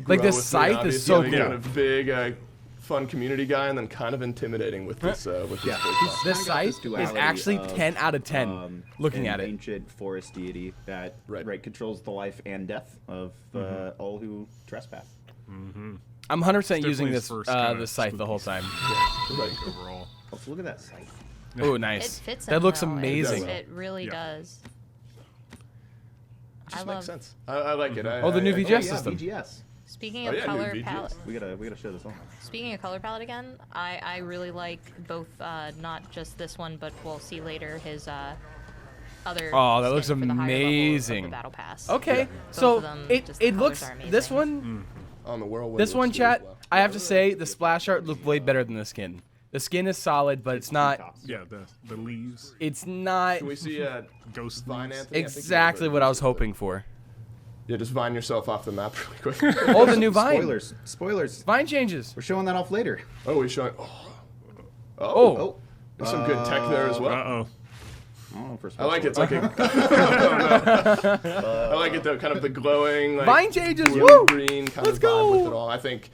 Like, this grow with me, scythe is obviously, so like, cool. Kind of big, fun community guy, and then kind of intimidating with this. With Yeah, this voice he's- box. This Kinda got site this is duality actually of, 10 out of 10. Looking an at it. ancient forest deity that Right. controls the life and death of all who trespass. I'm 100% It's using definitely this his first kinda the scythe the whole spooky time. Right. Overall. Also, look at that scythe. Oh, It nice. fits That him looks well. amazing. It really Yeah. does. Just I makes love. sense. I like it. Oh, the new I- VGS yeah, system. VGS. Speaking Oh, of yeah, new color VGS. palette, We gotta show this on. speaking of color palette again, I really like both. Not just this one, but we'll see later his other. Oh, that skin looks for the higher level of amazing. the battle pass. Okay, Both so of them, just the it colors looks. are This amazing. one, On the whirlwind. this one, looks good as chat. well. I have to say the splash art looked way better than the skin. The skin is solid, but it's not. Yeah, the leaves, It's not Can we see ghost Vine, leaves. Anthony? I think you exactly have what I was hoping for. it. Yeah, just vine yourself off the map really quick. Oh, the new Vine. Spoilers. Vine changes. We're showing that off later. Oh, he's showing. Oh, Oh, There's some good tech there as well. Uh-oh. I don't know for I like it. It's like I like it though, kind of the glowing, like, Vine changes, really woo! green kind Let's of vibe with go! it all. I think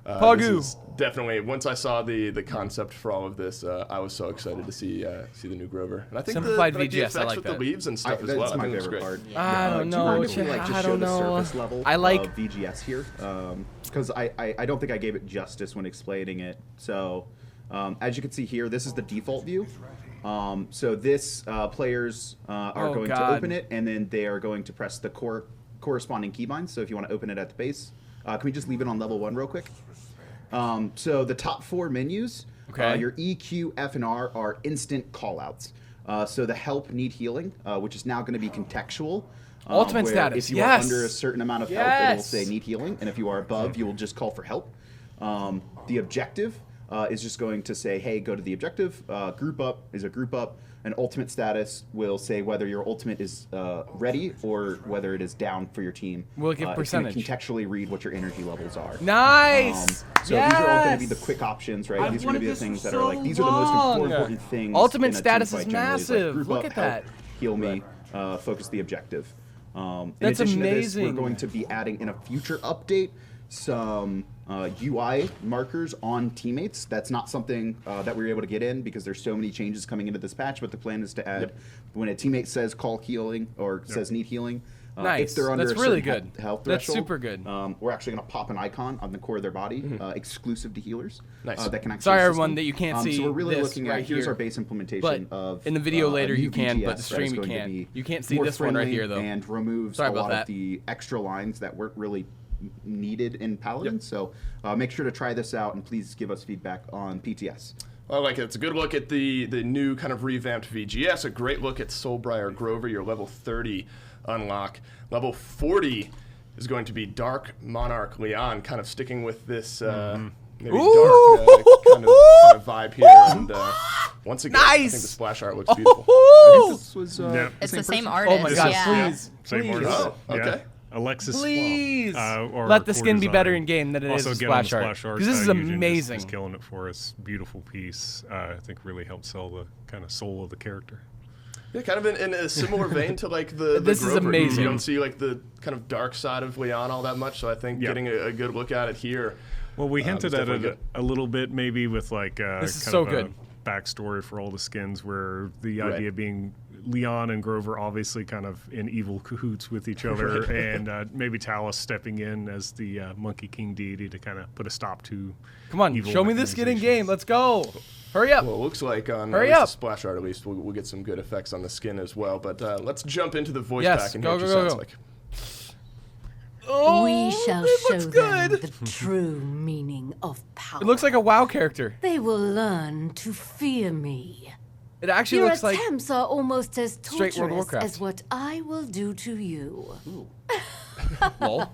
Pagu. this is definitely, once I saw the concept for all of this, I was so excited to see the new Grover. And I think Simplified the VGS, I effects like with that. the leaves and stuff as well. That's I my think it's favorite great. part. I don't Do you know. mind if we like just I show don't the know. surface level I like- of VGS here? Because I don't think I gave it justice when explaining it. So as you can see here, this is the default view. So this players are going to open it, and then they are going to press the corresponding keybinds. So if you want to open it at the base, can we just leave it on level 1 real quick? So the top 4 menus, your E, Q, F, and R are instant callouts. So the help need healing, which is now going to be contextual. Ultimate where status, if you yes. are under a certain amount of health, it will say need healing, and if you are above, you will just call for help. The objective is just going to say, hey, go to the objective. Group up is a group up. An ultimate status will say whether your ultimate is ready or whether it is down for your team. Will it give percentage? It's going to contextually read what your energy levels are. Nice. So these are all going to be the quick options, right? These are going to be the things that are like, these are the most important things. Ultimate in a status team is fight generally, is like, massive. group Look up, at help, that. Heal me, focus the objective. In That's addition to this, we're amazing. going to be adding in a future update some UI markers on teammates. That's not something that we were able to get in because there's so many changes coming into this patch, but the plan is to add when a teammate says call healing or says need healing, Nice. if they're under That's a really certain good. health That's threshold, super good. we're actually going to pop an icon on the core of their body, exclusive to healers. Nice. That can actually Sorry, assist everyone, them. that you can't see So we're really this looking right at here's here. our base implementation But of in the video a later new you can, but the VGS that stream is you going to can't. be You can't see more this one right friendly here, though. and removes Sorry a about lot that. of the extra lines that weren't really needed in Paladins. So make sure to try this out and please give us feedback on PTS. I like it. It's a good look at the new kind of revamped VGS. A great look at Soulbriar Grover, your level 30 unlock. Level 40 is going to be Dark Monarch Leon, kind of sticking with this maybe dark kind of vibe here. And once again, I think the splash art looks beautiful. This was, It's the same person? artist. Oh my gosh, yeah. please. Same Please. artist. Oh, okay. Yeah. Alexis Please. or Let the core skin be design. better in game than it is also in again on the splash art. splash art. 'Cause this is Eugen amazing. Just killing it for us. Beautiful piece. I think really helped sell the kind of soul of the character. Yeah, kind of in a similar vein to like the This is Grover. amazing. You don't see like the kind of dark side of Leon all that much, so I think getting a good look at it here. Well, we hinted was at definitely it a little bit, maybe with like This is kind so of good. a backstory for all the skins, where the idea being Leon and Grover obviously kind of in evil cahoots with each other, and maybe Talus stepping in as the Monkey King deity to kind of put a stop to. Come on, evil show me this skin in mechanizations. game. Let's go. Hurry up. Well, it looks like on Hurry at least up. the splash art, at least we'll get some good effects on the skin as well. But let's jump into the voice Yes, pack and go, hear what go, it go, sounds go. like. Oh, We shall it show looks them good. the true meaning of power. It looks like a WoW character. They will learn to fear me. It actually Your looks like attempts are almost as straight World of torturous Warcraft. as what I will do to you. lol.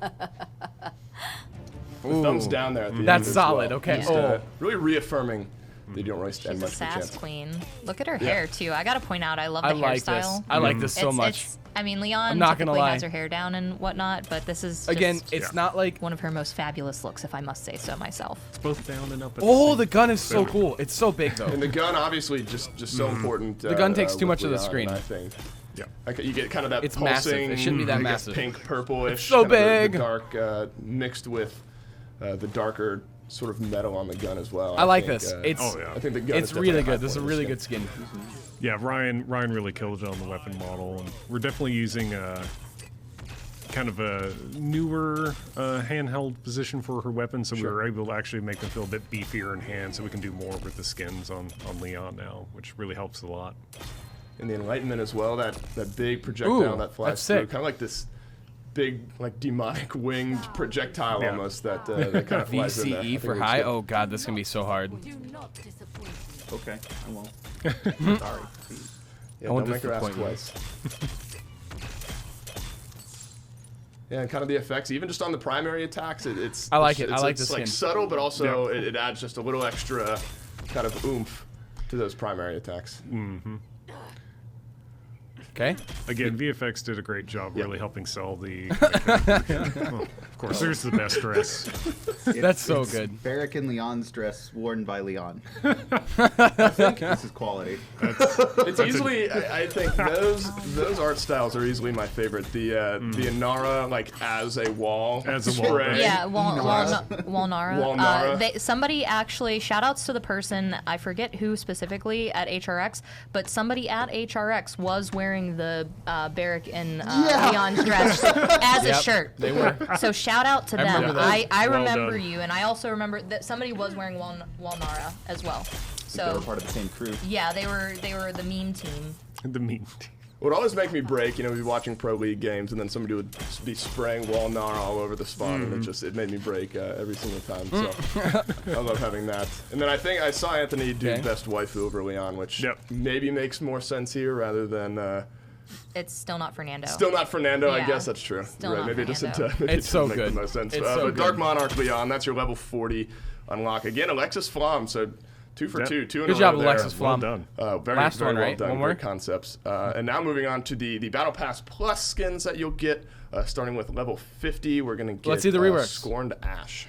The thumbs down there at the end That's as solid, well. okay. Just, Oh. Really reaffirming that you don't really stand She's a much of a sass chance. queen. Look at her hair too. I gotta point out, I love the I like hairstyle. this. I like this so much. I mean, Leon I'm not gonna typically lie. has her hair down and whatnot, but this is Again, just it's not like one of her most fabulous looks, if I must say so myself. It's both down and up. At oh, the the gun is so cool. It's so big though. And the gun, obviously, just so important. The gun takes too with much of the Leon, screen. I think. Yeah. Like, you get kind of that It's massive. pulsing, It shouldn't be that I guess, massive. pink purplish. It's so kind of big. The dark mixed with the darker sort of metal on the gun as well. I like think, this. It's I think the gun it's is really definitely a high good. This is a point of really the good skin. Yeah, Ryan really killed it on the weapon model, and we're definitely using kind of a newer handheld position for her weapon, so we were able to actually make them feel a bit beefier in hand, so we can do more with the skins on Leon now, which really helps a lot. And the Enlightenment as well, that big projectile Ooh, that flies that's through, sick. kind of like this big, like demonic winged projectile almost that that kind of flies in there. I VCE think for it looks high. good. Oh god, this can be so hard. Do not disappoint me. Okay, I won't. Sorry. Yeah, I won't don't make her ask disappoint you. twice. Yeah, and kind of the effects, even just on the primary attacks, it's I like it. It's, I like it's the like skin. subtle, but also it adds just a little extra kind of oomph to those primary attacks. Okay. Again, VFX did a great job really helping sell the. Well, of course, there's the best dress. That's so It's good. Barrack and Leon's dress worn by Leon. I think this is quality. It's easily, I think those art styles are easily my favorite. The Inara, like as a wall. As a wall. spray. Yeah, Walnara. Walnara. Somebody actually, shout outs to the person, I forget who specifically at HRX, but somebody at HRX was wearing the Barrack and Leon's dress as a shirt. They were. So shout out to them. remember that. I Well remember done. you, and I also remember that somebody was wearing Walnara as well. They were So part of the same crew. yeah, they were the meme team. The mean. What would always make me break, we'd be watching Pro League games, and then somebody would be spraying Walnara all over the spawn, and it made me break every single time. So I love having that. And then I think I saw Anthony do Okay. best waifu over Leon, which Yep. maybe makes more sense here rather than It's still not Fernando. still not Fernando. I Yeah. guess that's true. Still right? not Maybe it doesn't. Fernando. Maybe it It's so doesn't make good. the most sense. It's so but Dark good. Monarch Leon, that's your level 40 unlock. Again, Alexis Flom, so 2 for Yep. 2 in Good a job, row there. Alexis Well Flom. done. Very, Last very one, well right? done. One more? Great concepts. And now moving on to the Battle Pass Plus skins that you'll get, starting with level 50. We're going to get Let's see the reworks. Scorned Ash.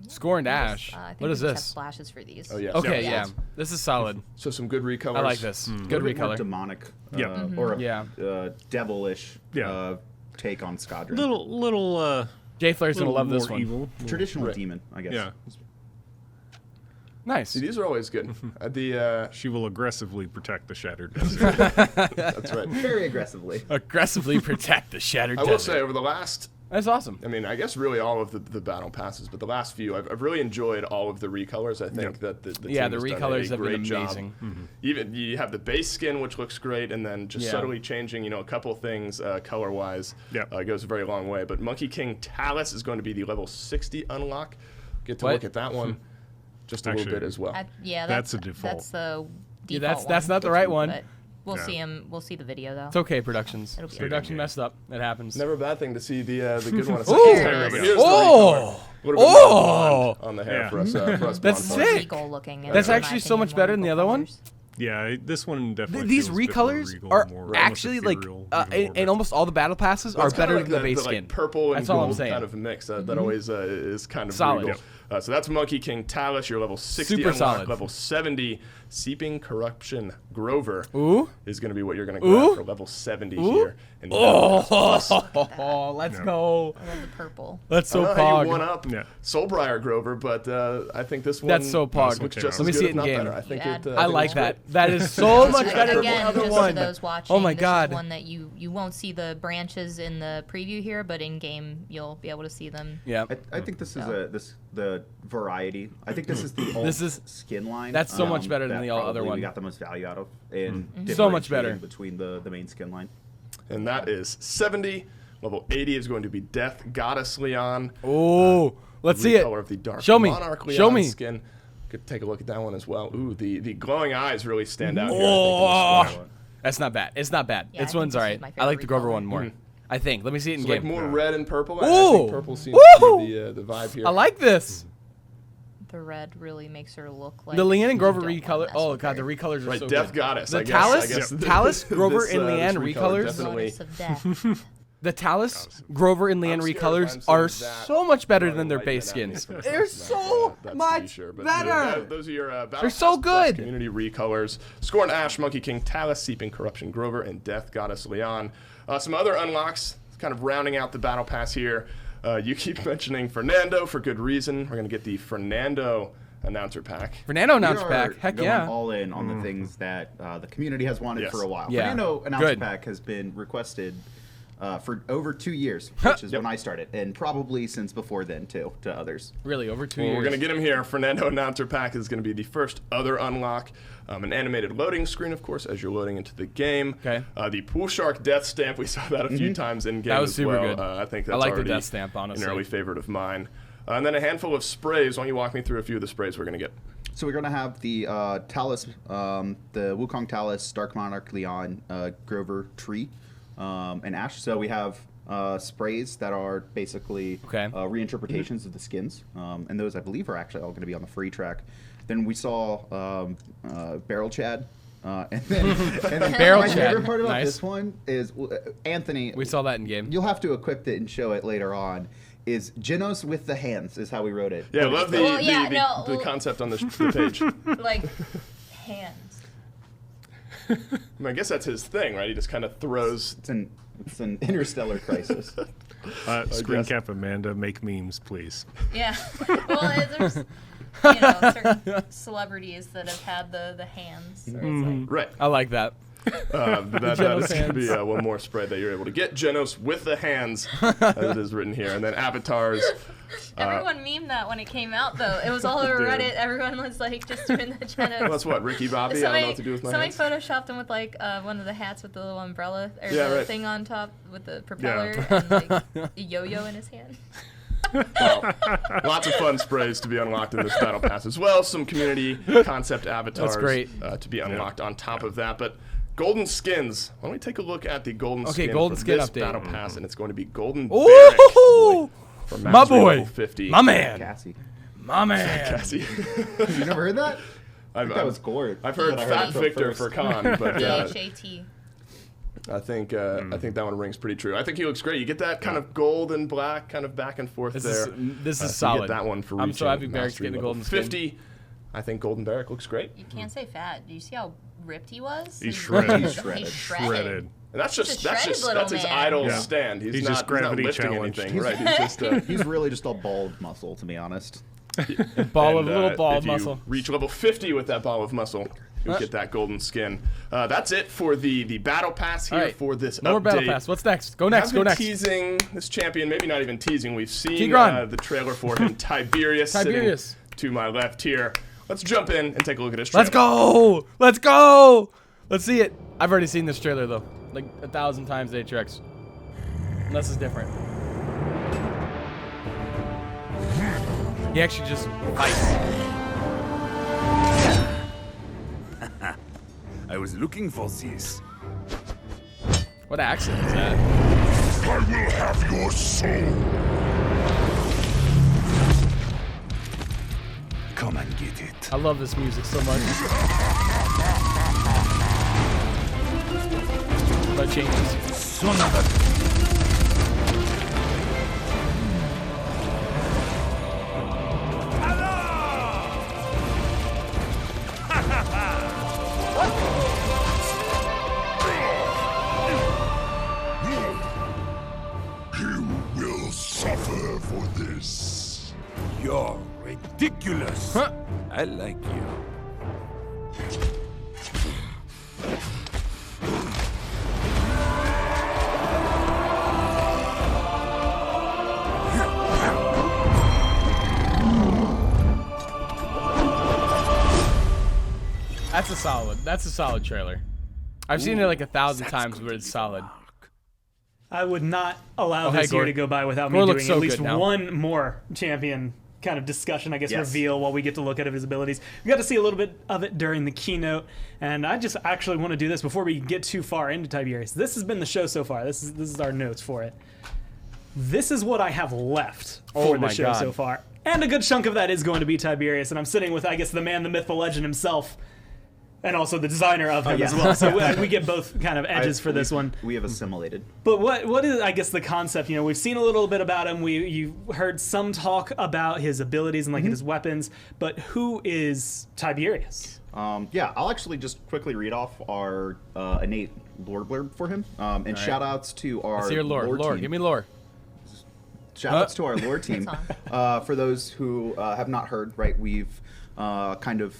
Scorned Ash. I think What is we just have this? splashes for these. Oh, yeah. Okay, Yeah. yeah. This is solid. So some good recolors. I like this. Good A bit more recolor. demonic, Yeah. or a Yeah. devilish Yeah. take on Skadron. Little Jay Flair's gonna love this more one. evil. Traditional Right. demon, I guess. Yeah. Nice. See, these are always good. She will aggressively protect the Shattered Desert. That's right. Very aggressively. Aggressively protect the shattered I will desert. say, over the last, That's awesome. I mean, I guess really all of the battle passes, but the last few, I've really enjoyed all of the recolors. I think that the Yeah, team the has done recolors a have been great job. amazing. Even you have the base skin, which looks great, and then just Yeah. subtly changing, a couple things color-wise. Yep. Goes a very long way. But Monkey King Talus is going to be the level 60 unlock. Get to What? look at that one just a little Actually, bit as well. Yeah, That's a default. That's the Yeah, default that's one, not the right one. But we'll Yeah. see him. We'll see the video though. It's okay, Productions. It'll be Production okay. messed up. It happens. Never a bad thing to see the good one. Ooh. But here's the Oh. recolor. A little bit more blonde on the hair Yeah. for us. For us That's blonde folks. sick. Regal looking. That's in my actually so opinion, much more better than the regal other one. colors. Yeah, this one definitely. These feels a bit more recolors regal, are more almost actually like, ethereal, even in, more in almost all the battle passes Well, are it's kinda better like than the base like, skin. purple and That's all I'm gold saying. kind of a mix. That always is kind of Solid. regal. So that's Monkey King Talus, your level 60 Super unlock. solid. Level 70, Seeping Corruption Grover Ooh. is going to be what you're going to Ooh. grab for level 70 here. In the Oh, let's go. I love the purple. That's I so don't know how you one pog. up Yeah. Soulbriar Grover, but I think this one That's so pog. looks Okay, just let me as see good, it in if not game. better. I think Yeah. it. I think like it's that. great. That is so much Again, better than the other just one. for those watching, Oh my this god. is one that you won't see the branches in the preview here, but in game you'll be able to see them. Yeah. I think this is the variety. I think this is the alt This is- skin line. that's so much better than that the other probably one. We got the most value out of in So much differentiating better. between the main skin line. And that is 70. Level 80 is going to be Death Goddess Leon. Oh, let's see it. Recolor of the Dark Show me. Monarch Leon Show me. skin. Could take a look at that one as well. Ooh, the glowing eyes really stand out here. Oh, I think, in this one. that's not bad. It's not bad. Yeah, this I think one's this is alright. my I like the favorite Grover recolor. one more. I think. Let me see it in So game. like more red and purple. I Ooh. think purple seems to be the vibe here. I like this. The red really makes her look like The Leanne and you Grover don't wanna recolor. mess Oh with god, her. the recolors are Right, so Death good. Goddess. The I guess. Talus, Talus, Grover, this, and this Leanne recolor recolors. definitely. Goddess of death. The Talus, Grover, and Leanne I'm scared if recolors I'm are saying that, so much better Probably than their light base that at me skins. for a They're second, so that's to be much sure. But better. Those are your Battle They're so Pass Plus good. community recolors. Scorn Ash, Monkey King Talus, Seeping Corruption Grover, and Death Goddess Leon. Some other unlocks, kind of rounding out the Battle Pass here. You keep mentioning Fernando for good reason. We're going to get the Fernando announcer pack. Fernando We announced are back. Heck going yeah. all in on the things that the community has wanted Yes. for a while. Yeah. Fernando announcer Good. pack has been requested for over 2 years, which is when I started, and probably since before then too, to others. Really, over 2 Well, years. we're going to get him here. Fernando Announcer Pack is going to be the first other unlock. An animated loading screen, of course, as you're loading into the game. Okay. The Pool Shark Death Stamp, we saw that a few times in game That was as super well. good. I think I that's like the already Death Stamp, honestly. an early favorite of mine. And then a handful of sprays. Why don't you walk me through a few of the sprays we're going to get? So we're going to have the Talus, the Wukong Talus, Dark Monarch Leon, Grover Tree, and Ash. So we have sprays that are basically reinterpretations of the skins, and those I believe are actually all going to be on the free track. Then we saw Barrel Chad And then Barrel my chat. favorite part about Nice. this one is Anthony. We saw that in game. You'll have to equip it and show it later on. Is Genos with the hands is how we wrote it. Yeah, I love the, Well, yeah, the concept on the page. Like, hands. I mean, I guess that's his thing, right? He just kind of throws. It's an interstellar crisis. Screen cap Amanda, make memes, please. Yeah. Well, there's, certain celebrities that have had the hands. So it's like, Right. I like that. That Genos is going to be hands. one more spread that you're able to get. Genos with the hands, as it is written here. And then avatars. everyone memed that when it came out, though. It was all over Dude. Reddit. Everyone was like just doing the Genos. Well, that's what, Ricky Bobby? I don't know what to do with my somebody hands. photoshopped him with like one of the hats with the little umbrella or Yeah, the right. thing on top with the propeller and like a yo-yo in his hand. Well, lots of fun sprays to be unlocked in this battle pass as well. Some community concept avatars great. To be unlocked on top of that. But golden skins. Why don't we take a look at the golden Okay, skin golden for skin this update. battle pass, and it's going to be golden Ooh, for my mastery boy, level 50. my man, Cassie. my man. Cassie. You never heard that? That was Gord. I've heard That I Fat it from Victor first. for Khan, but DHAT. I think that one rings pretty true. I think he looks great. You get that kind of gold and black kind of back and forth This there. is So solid. You get that one for I'm so reaching happy Barrick's mastery getting the level golden skin. 50. I think Golden Barrick looks great. You can't say fat. Do you see how ripped he was? He's shredded. He's shredded. He's shredded. And that's He's just a shredded little his man. idle Yeah. stand. He's just gravity lifting challenged. anything, right? He's just He's really just all bald muscle, to be honest. Ball and, of little ball if of muscle. you reach level 50 with that ball of muscle, you'll get that golden skin. That's it for the battle pass here All right. for this No more update. battle pass. What's next? Go next. I've Go been next. teasing this champion, maybe not even teasing. We've seen Tigran. the trailer for him, Tiberius, Tiberius. sitting to my left here. Let's jump in and take a look at his trailer. Let's go. Let's go. Let's see it. I've already seen this trailer though, like 1,000 times. Atrix. Unless it's different. He actually just fights. I was looking for this. What accent is that? I will have your soul. Come and get it. I love this music so much. But changes. Son of a... You will suffer for this. You're ridiculous. Huh? I like you. That's a solid trailer. I've seen it like 1,000 times, but it's solid. I would not allow Oh, hey, this year Gord. to go by without Gord me looks doing so at least good now. one more champion kind of discussion, I guess, Yes. reveal while we get to look at his abilities. We got to see a little bit of it during the keynote, and I just actually want to do this before we get too far into Tiberius. This has been the show so far. This is our notes for it. This is what I have left Oh for the my show God. so far. And a good chunk of that is going to be Tiberius, and I'm sitting with, I guess, the man, the myth, the legend himself, and also the designer of him as well. So we get both kind of edges for this one. We have assimilated. But what is, I guess, the concept? You know, we've seen a little bit about him. You heard some talk about his abilities and like his weapons. But who is Tiberius? Yeah, I'll actually just quickly read off our innate lore blurb for him. And shout outs to our Let's hear lore. team. Give me lore. Shout outs to our lore team. For those who have not heard, right, we've kind of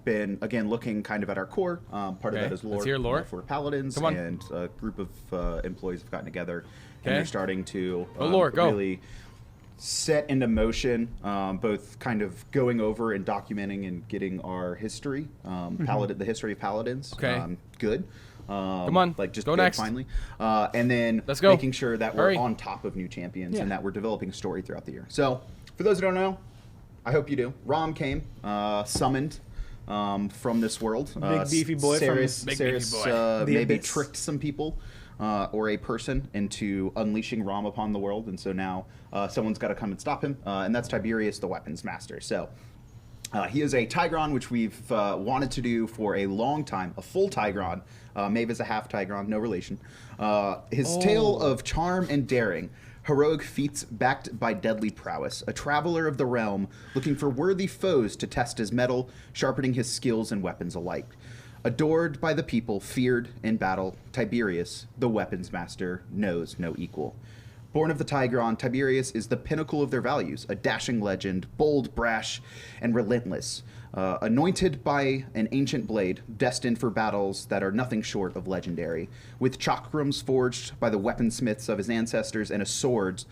been, again, looking kind of at our core. Part of that is lore, Let's hear lore. For Paladins, Come on. and a group of employees have gotten together, and Okay. they're starting to lore, go. really set into motion, both kind of going over and documenting and getting our history, the history of Paladins, Okay. good. Come on, like just go good, next. finally, and then Let's go. making sure that Hurry. we're on top of new champions Yeah. and that we're developing a story throughout the year. So, for those who don't know, I hope you do. Rom came, summoned from this world. Big beefy boy from- Ceres, Big Ceres, beefy boy. The maybe Abyss. tricked some people or a person into unleashing Rom upon the world, and so now someone's got to come and stop him, and that's Tiberius, the weapons master. So, He is a Tigron, which we've wanted to do for a long time, a full Tigron. Maeve is a half Tigron, no relation. His tale of charm and daring, heroic feats backed by deadly prowess, a traveler of the realm looking for worthy foes to test his mettle, sharpening his skills and weapons alike. Adored by the people, feared in battle, Tiberius, the weapons master, knows no equal. Born of the Tigron, Tiberius is the pinnacle of their values, a dashing legend, bold, brash, and relentless. Anointed by an ancient blade, destined for battles that are nothing short of legendary. With chakrams forged by the weaponsmiths of his ancestors and a sword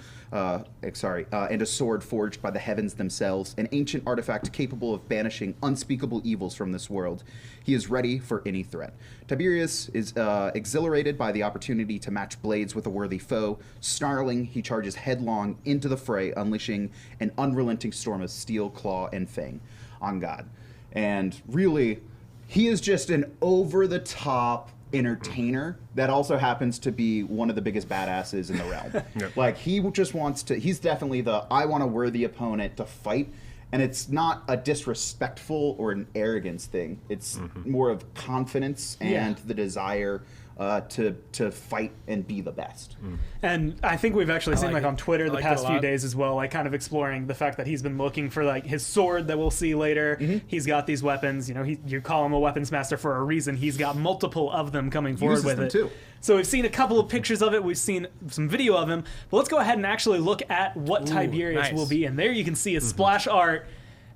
forged by the heavens themselves, an ancient artifact capable of banishing unspeakable evils from this world. He is ready for any threat. Tiberius is exhilarated by the opportunity to match blades with a worthy foe. Snarling, he charges headlong into the fray, unleashing an unrelenting storm of steel, claw, and fang on God. And really, he is just an over-the-top entertainer that also happens to be one of the biggest badasses in the realm. Like, he just wants to, he's definitely the, I want a worthy opponent to fight. And it's not a disrespectful or an arrogance thing. It's more of confidence and the desire to fight and be the best. And I think we've actually seen on Twitter the past few days as well, like kind of exploring the fact that he's been looking for like his sword that we'll see later. He's got these weapons. You know, you call him a weapons master for a reason. He's got multiple of them coming forward with it. Too. So we've seen a couple of pictures of it. We've seen some video of him. But let's go ahead and actually look at what Tiberius will be. And there you can see a splash art.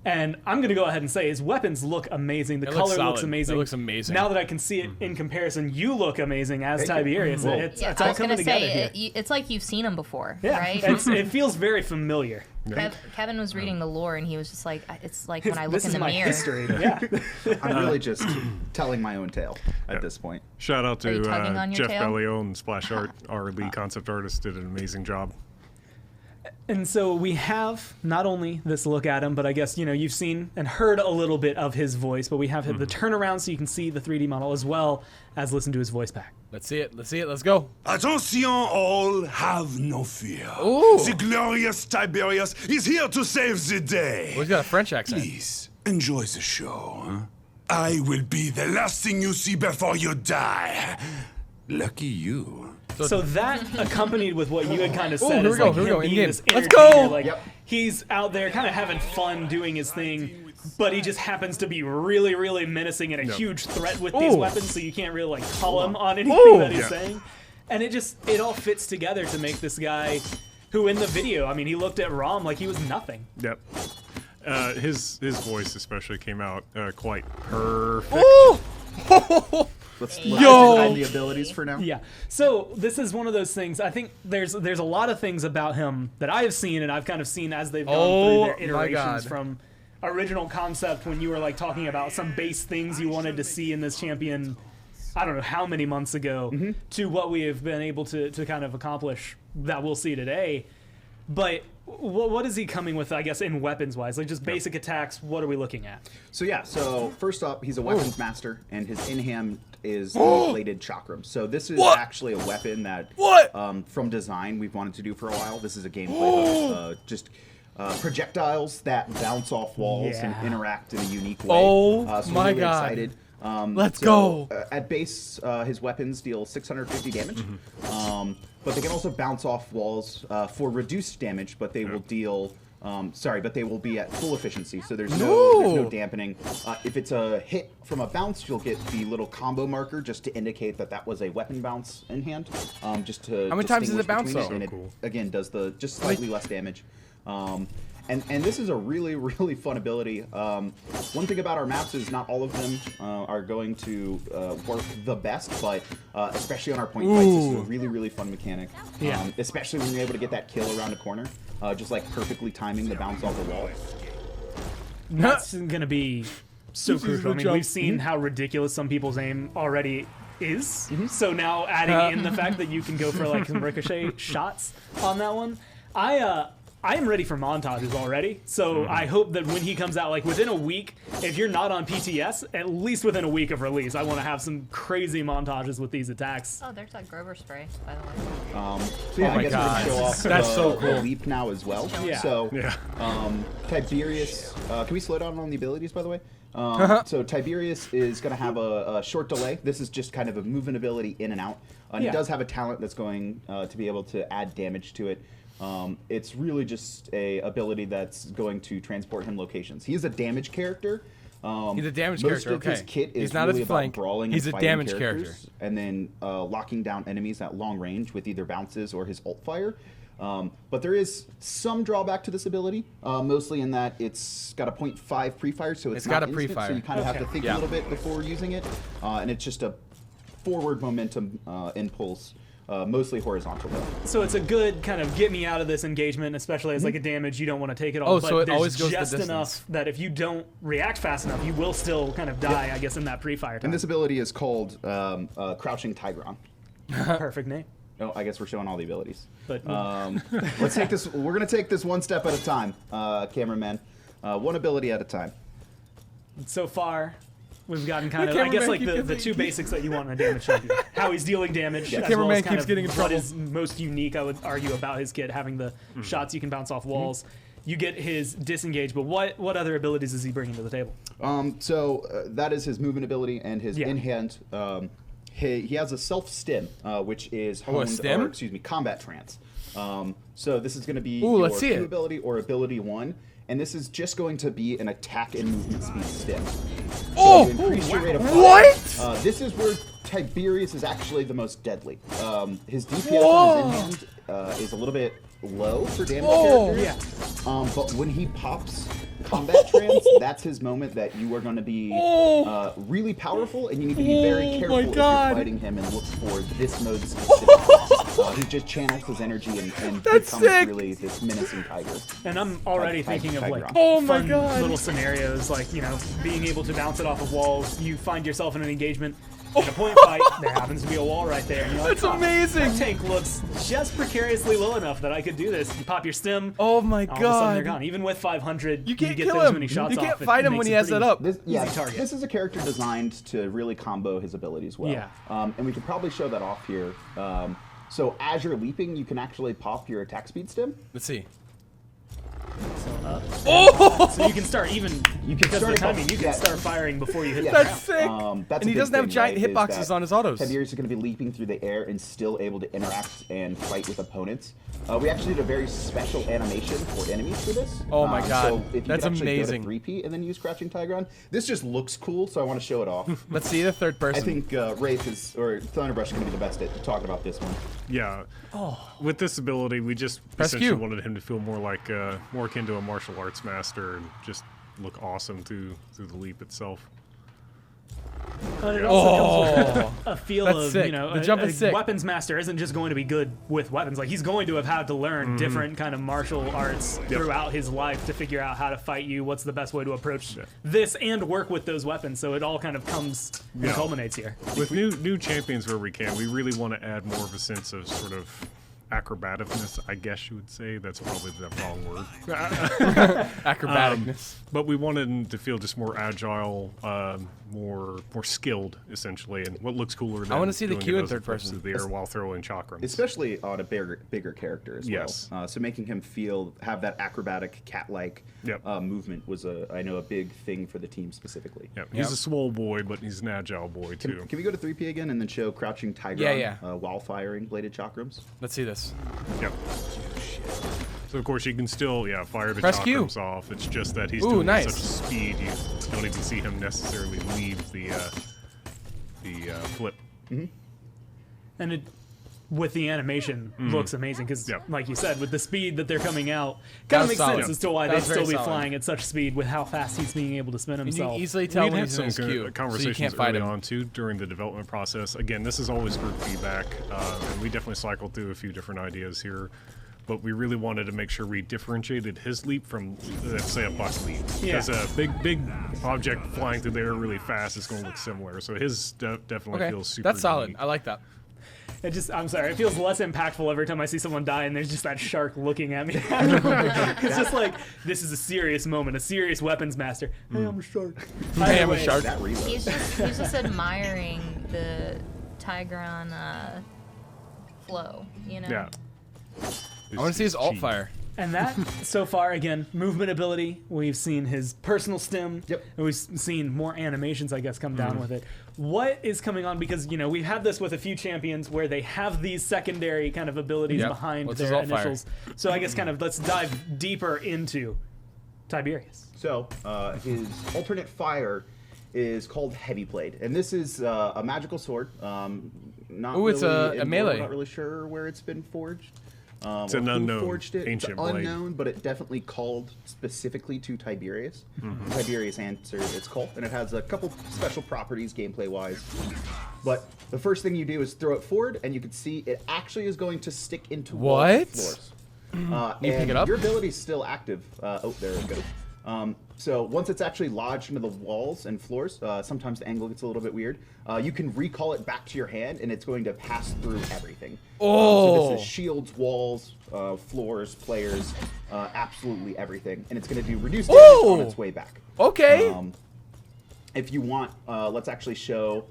And I'm going to go ahead and say his weapons look amazing. The color looks amazing. It looks amazing. Now that I can see it in comparison, you look amazing as Tiberius. It's I all was coming gonna together say, here. it's like you've seen him before, Yeah, right? it feels very familiar. Kevin was reading the lore, and he was just like, it's like when I look This in is the my mirror. history. Yeah. I'm really just telling my own tale at this point. Shout out Are you tugging to on your Jeff tail? Bellio and Splash Art, our lead concept artist, did an amazing job. And so we have not only this look at him, but I guess, you've seen and heard a little bit of his voice, but we have the turnaround so you can see the 3D model as well as listen to his voice back. Let's see it. Let's go. Attention all, have no fear. Ooh. The glorious Tiberius is here to save the day. Oh, he's got a French accent. Please, enjoy the show, huh? I will be the last thing you see before you die. Lucky you. So that accompanied with what you had kind of said is here like we go. him being In-game. this Let's entertainer, go! like he's out there kind of having fun doing his thing, but he just happens to be really, really menacing and a huge threat with these weapons, so you can't really like call him on anything that he's saying. And it all fits together to make this guy who in the video, I mean, he looked at Rom like he was nothing. Yep. His voice especially came out quite perfect. Ooh! Let's hide the abilities for now. Yeah. So this is one of those things. I think there's a lot of things about him that I have seen and I've kind of seen as they've gone through their iterations from original concept when you were like talking about some base things you wanted to see in this champion, I don't know how many months ago, to what we have been able to kind of accomplish that we'll see today. But what is he coming with, I guess, in weapons-wise? Like, just basic attacks, what are we looking at? So first up, he's a weapons master, and his in-hand is bladed chakram. So this is actually a weapon that, from design, we've wanted to do for a while. This is a gameplay just projectiles that bounce off walls and interact in a unique way. So my really God. Excited. Let's go. At base, his weapons deal 650 damage. But they can also bounce off walls for reduced damage, but they will deal... but they will be at full efficiency, so there's no dampening. If it's a hit from a bounce, you'll get the little combo marker just to indicate that was a weapon bounce in hand. Just to how many times does it bounce, though? And it, again, does just slightly less damage. And this is a really, really fun ability. One thing about our maps is not all of them are going to work the best, but especially on our point fights, this is a really, really fun mechanic. Especially when you're able to get that kill around a corner, just like perfectly timing the bounce off the wall. That's going to be so crucial. I mean, we've seen how ridiculous some people's aim already is. So now adding in the fact that you can go for like some ricochet shots on that one. I am ready for montages already, so I hope that when he comes out, like within a week, if you're not on PTS, at least within a week of release, I want to have some crazy montages with these attacks. Oh, there's that Grover spray, by the way. So yeah, I guess we're gonna show off That's so cool. the leap now as well. Yeah. So Tiberius, can we slow down on the abilities, by the way? So Tiberius is going to have a short delay. This is just kind of a movement ability in and out. And he does have a talent that's going to be able to add damage to it. It's really just a ability that's going to transport him locations. He is a damage character. He's a damage most character. of his Okay. kit is He's not really as about flank. brawling He's and a fighting damage characters, character. and then locking down enemies at long range with either bounces or his ult fire. But there is some drawback to this ability, mostly in that it's got a 0.5 pre-fire, so it's got not a instant, pre-fire. so you kind of have to think Yeah. a little bit before using it, and it's just a forward momentum impulse, mostly horizontal though. So it's a good kind of get me out of this engagement, especially as like a damage. You don't want to take it all. Oh, but so it there's always goes the just distance. enough that if you don't react fast enough, you will still kind of die, I guess, in that pre-fire time. And this ability is called Crouching Tigron. Perfect name. Oh, I guess we're showing all the abilities. But Let's take this. We're gonna take this one step at a time, cameraman. One ability at a time. so far, we've gotten kind of, I cameraman guess, like keeps the two basics that you want in a damage champion. How he's dealing damage, as well Cameraman as kind keeps of getting in what trouble. is most unique, I would argue, about his kit, having the shots you can bounce off walls. You get his disengage, but what other abilities is he bringing to the table? So that is his movement ability and his Yeah. in hand. He has a self stim, which is honed, stim? or excuse me, combat trance. So this is going to be Ooh, your let's see Q it. ability or ability 1, and this is just going to be an attack and movement speed stim. Oh, to increase your rate of fire. what? This is where Tiberius is actually the most deadly. His DPS on his in hand is a little bit low for damage characters. But when he pops combat trance, that's his moment that you are going to be really powerful, and you need to be very careful if you're fighting him and look for this mode specifically. He just channels his energy and becomes sick. really this menacing tiger. And I'm already thinking of like Tigron. fun little scenarios, like, you know, being able to bounce it off of walls. You find yourself in an engagement. In a point fight, there happens to be a wall right there. And you're like, That's amazing. That tank looks just precariously low enough that I could do this. You pop your stim. Oh my all of a sudden they're god. gone. Even with 500, You can't get kill those him. many shots You off. can't it fight him makes when he it has pretty that up. This target. This is a character designed to really combo his abilities well. Yeah. And we could probably show that off here. So as you're leaping, you can actually pop your attack speed stim. Let's see. So you can start even You can because start of the it timing. You can yeah. start firing before you hit the That's ground. sick. That's And he a big doesn't have thing, giant right, is hitboxes that on his autos. Tiberius is going to be leaping through the air and still able to interact and fight with opponents. We actually did a very special animation for enemies for this. Oh my God. So if you That's could actually amazing. Go to 3P and then use Crouching Tigron, this just looks cool, so I want to show it off. Let's see the third person. I think Wraith is, or Thunderbrush is going to be the best at talking about this one. Yeah. With this ability, we just Press essentially Q. wanted him to feel more like more akin to a martial arts master and just look awesome through the leap itself. And it also comes with Oh, a feel that's of, sick. you know, The jump a is sick. weapons master isn't just going to be good with weapons. Like, he's going to have had to learn different kind of martial arts throughout his life to figure out how to fight you, what's the best way to approach this, and work with those weapons. So it all kind of comes and culminates here. With new champions where we can, we really want to add more of a sense of sort of acrobaticness, I guess you would say. That's probably the wrong word. acrobaticness. But we wanted him to feel just more agile, more skilled, essentially. And what looks cooler than I wanna see the doing Q in those third flips person. through the air while throwing chakrams. Especially on a bigger character as Yes. well. So making him have that acrobatic, cat-like movement was I know a big thing for the team specifically. Yep. He's a swole boy, but he's an agile boy too. Can we go to 3P again and then show Crouching Tigron Yeah. while firing bladed chakrams? Let's see this. Yep. So of course you can still fire the Press Q. chakrams off. It's just that he's Ooh, doing nice. at such speed you don't even see him necessarily leave the flip. And it, with the animation, looks amazing because, like you said, with the speed that they're coming out, kind of makes solid. sense as to why That they'd was very still be solid. flying at such speed with how fast he's being able to spin And you himself. can easily tell We'd when had he's in his some queue, so you conversations can't fight early him. on too during the development process. Again, this is always group feedback, and we definitely cycled through a few different ideas here. But we really wanted to make sure we differentiated his leap from, let's say, a bus leap. Because a big object flying through the air really fast is going to look similar. So his definitely Okay, feels super that's solid. unique. I like that. I'm sorry, it feels less impactful every time I see someone die and there's just that shark looking at me. It's just like, this is a serious moment, a serious weapons master. Hey, I'm a shark. Hey, I'm a shark. He's just admiring the Tigron flow, you know? Yeah. I want to see his alt fire. And that, so far, again, movement ability. We've seen his personal stim. Yep. And we've seen more animations, I guess, come down with it. What is coming on? Because, you know, we've had this with a few champions where they have these secondary kind of abilities behind their initials. So I guess kind of let's dive deeper into Tiberius. So his alternate fire is called Heavy Blade, and this is a magical sword. Not Ooh, it's really a melee. I'm not really sure where it's been forged. It's an unknown forged it. ancient it's blade. unknown, but it definitely called specifically to Tiberius. Tiberius answered its call, and it has a couple special properties gameplay-wise. But the first thing you do is throw it forward, and you can see it actually is going to stick into walls and floors. You pick it up? Your ability is still active. Oh, there it goes. So once it's actually lodged into the walls and floors, sometimes the angle gets a little bit weird. You can recall it back to your hand, and it's going to pass through everything. So this is shields, walls, floors, players, absolutely everything, and it's going to do reduced damage on its way back. Okay. If you want, let's actually show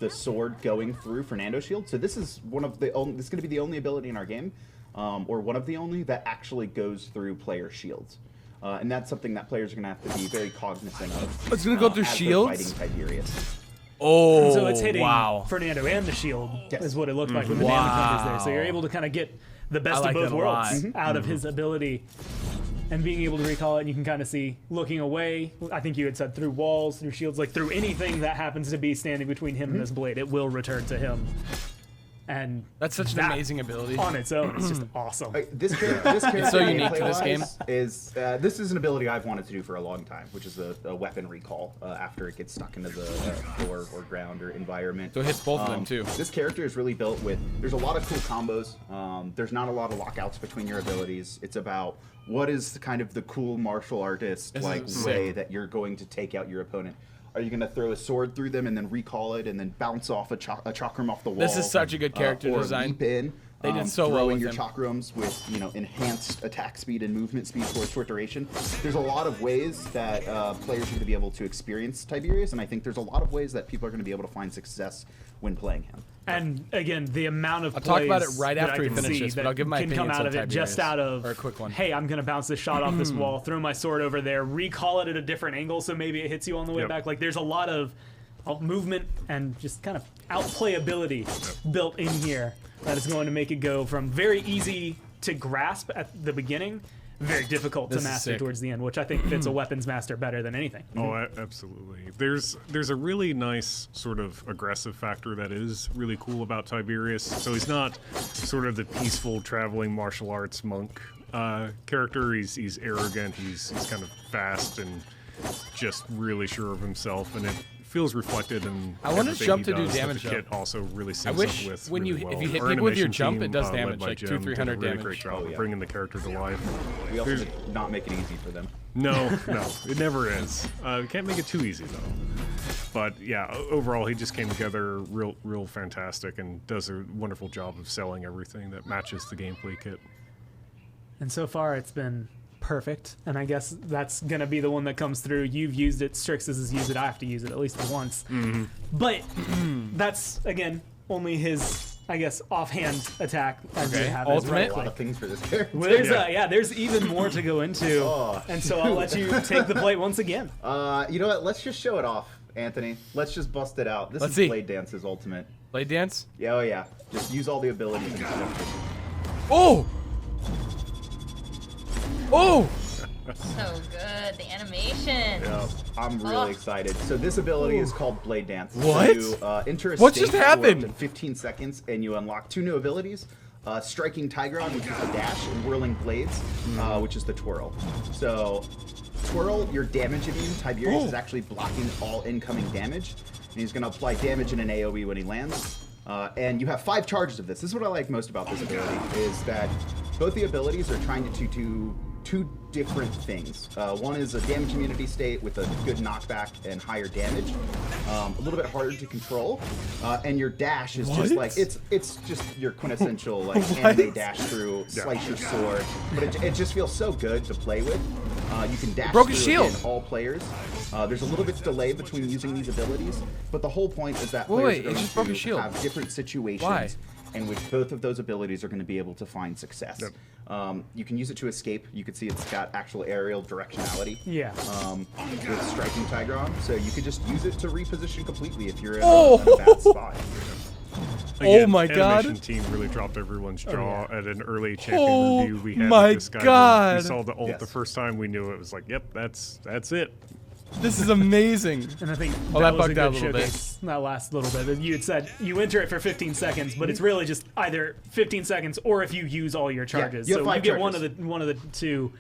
the sword going through Fernando's shield. So this is one of the only. This is going to be the only ability in our game, or one of the only that actually goes through player shields. And that's something that players are going to have to be very cognizant of. It's going to go through as they're shields? fighting Tiberius. Oh, So it's hitting wow. Fernando and the shield, Yes. is what it looked like with the mana numbers there. So you're able to kind of get the best I like of both that a worlds lot. out of his ability. And being able to recall it, and you can kind of see looking away. I think you had said through walls, through shields, like through anything that happens to be standing between him and this blade, it will return to him. And That's such an that amazing ability. on its own, it's just awesome. This character so unique to this game. This is an ability I've wanted to do for a long time, which is a weapon recall after it gets stuck into the floor or ground or environment. So it hits both of them too. This character is really built with. There's a lot of cool combos. There's not a lot of lockouts between your abilities. It's about what is the cool martial artist like way that you're going to take out your opponent. Are you going to throw a sword through them and then recall it and then bounce off a chakram off the wall? This is such a good character or design. Leap in, They did so well throwing with your him. chakrams with enhanced attack speed and movement speed for a short duration. There's a lot of ways that players are going to be able to experience Tiberius, and I think there's a lot of ways that people are going to be able to find success when playing him. And again, the amount of I'll talk about it plays right that after I we can finish see this, but that I'll give my can come opinions out on of it just Tiberius. out of Or a quick one. Hey, I'm gonna bounce this shot off this wall, throw my sword over there, recall it at a different angle, so maybe it hits you on the way back. Like there's a lot of movement and just kind of outplayability built in here that is going to make it go from very easy to grasp at the beginning, very difficult to This is master sick. towards the end, which I think fits a weapons master better than anything. Oh, absolutely. There's a really nice sort of aggressive factor that is really cool about Tiberius. So he's not sort of the peaceful traveling martial arts monk character. He's arrogant. He's kind of fast and just really sure of himself, and it feels reflected in. I want to everything jump he to do does, that damage, the kit also really I syncs wish up with when really you well. if you hit Our people with your animation jump, team, it does led damage, by like Jim, 200-300 did a really damage. great job Oh, of yeah. bringing the character to life. We also There's- did not make it easy for them. No, it never is. Can't make it too easy though. But yeah, overall he just came together real fantastic and does a wonderful job of selling everything that matches the gameplay kit. And so far, it's been perfect. And I guess that's going to be the one that comes through. You've used it. Strix has used it. I have to use it at least once. But that's, again, only his, I guess, offhand attack. As Okay. you have Ultimate? As A lot of things for this character. well, there's even more to go into. And so I'll let you take the plate once again. You know what? Let's just show it off, Anthony. Let's just bust it out. This Let's is see. Blade Dance's ultimate. Blade dance. Yeah, oh yeah. Just use all the abilities and stuff. Oh! Oh! So good. The animation. I'm really excited. So this ability is called Blade Dance. What? So you enter a What stage just for up happened? to 15 seconds, and you unlock 2 new abilities. Striking Tigron, which is the dash, and Whirling Blades, which is the twirl. So twirl, your damage immune. Tiberius is actually blocking all incoming damage, and he's going to apply damage in an AoE when he lands. And you have 5 charges of this. This is what I like most about this ability, is that both the abilities are trying to do 2 two different things. One is a damage immunity state with a good knockback and higher damage, a little bit harder to control, and your dash is just like it's just your quintessential like anime dash through, slice your sword, but it just feels so good to play with. You can dash Broke his through shield. again, all players. There's a little bit of delay between using these abilities, but the whole point is that players Wait, it just are broke going his to shield. have different situations. Why? In which both of those abilities are going to be able to find success. You can use it to escape. You can see it's got actual aerial directionality. Yeah. With striking Tigron, so you could just use it to reposition completely if you're in a bad spot. Again, my God. Animation team really dropped everyone's jaw at an early champion review we had my with this guy. God. When we saw the ult the first time, we knew it was like, yep, that's it. This is amazing. And I think that that was a bugged out good a little bit. showcase. That last little bit. You had said you enter it for 15 seconds, but it's really just either 15 seconds or if you use all your charges. you have So you 5 get charges. one of the two,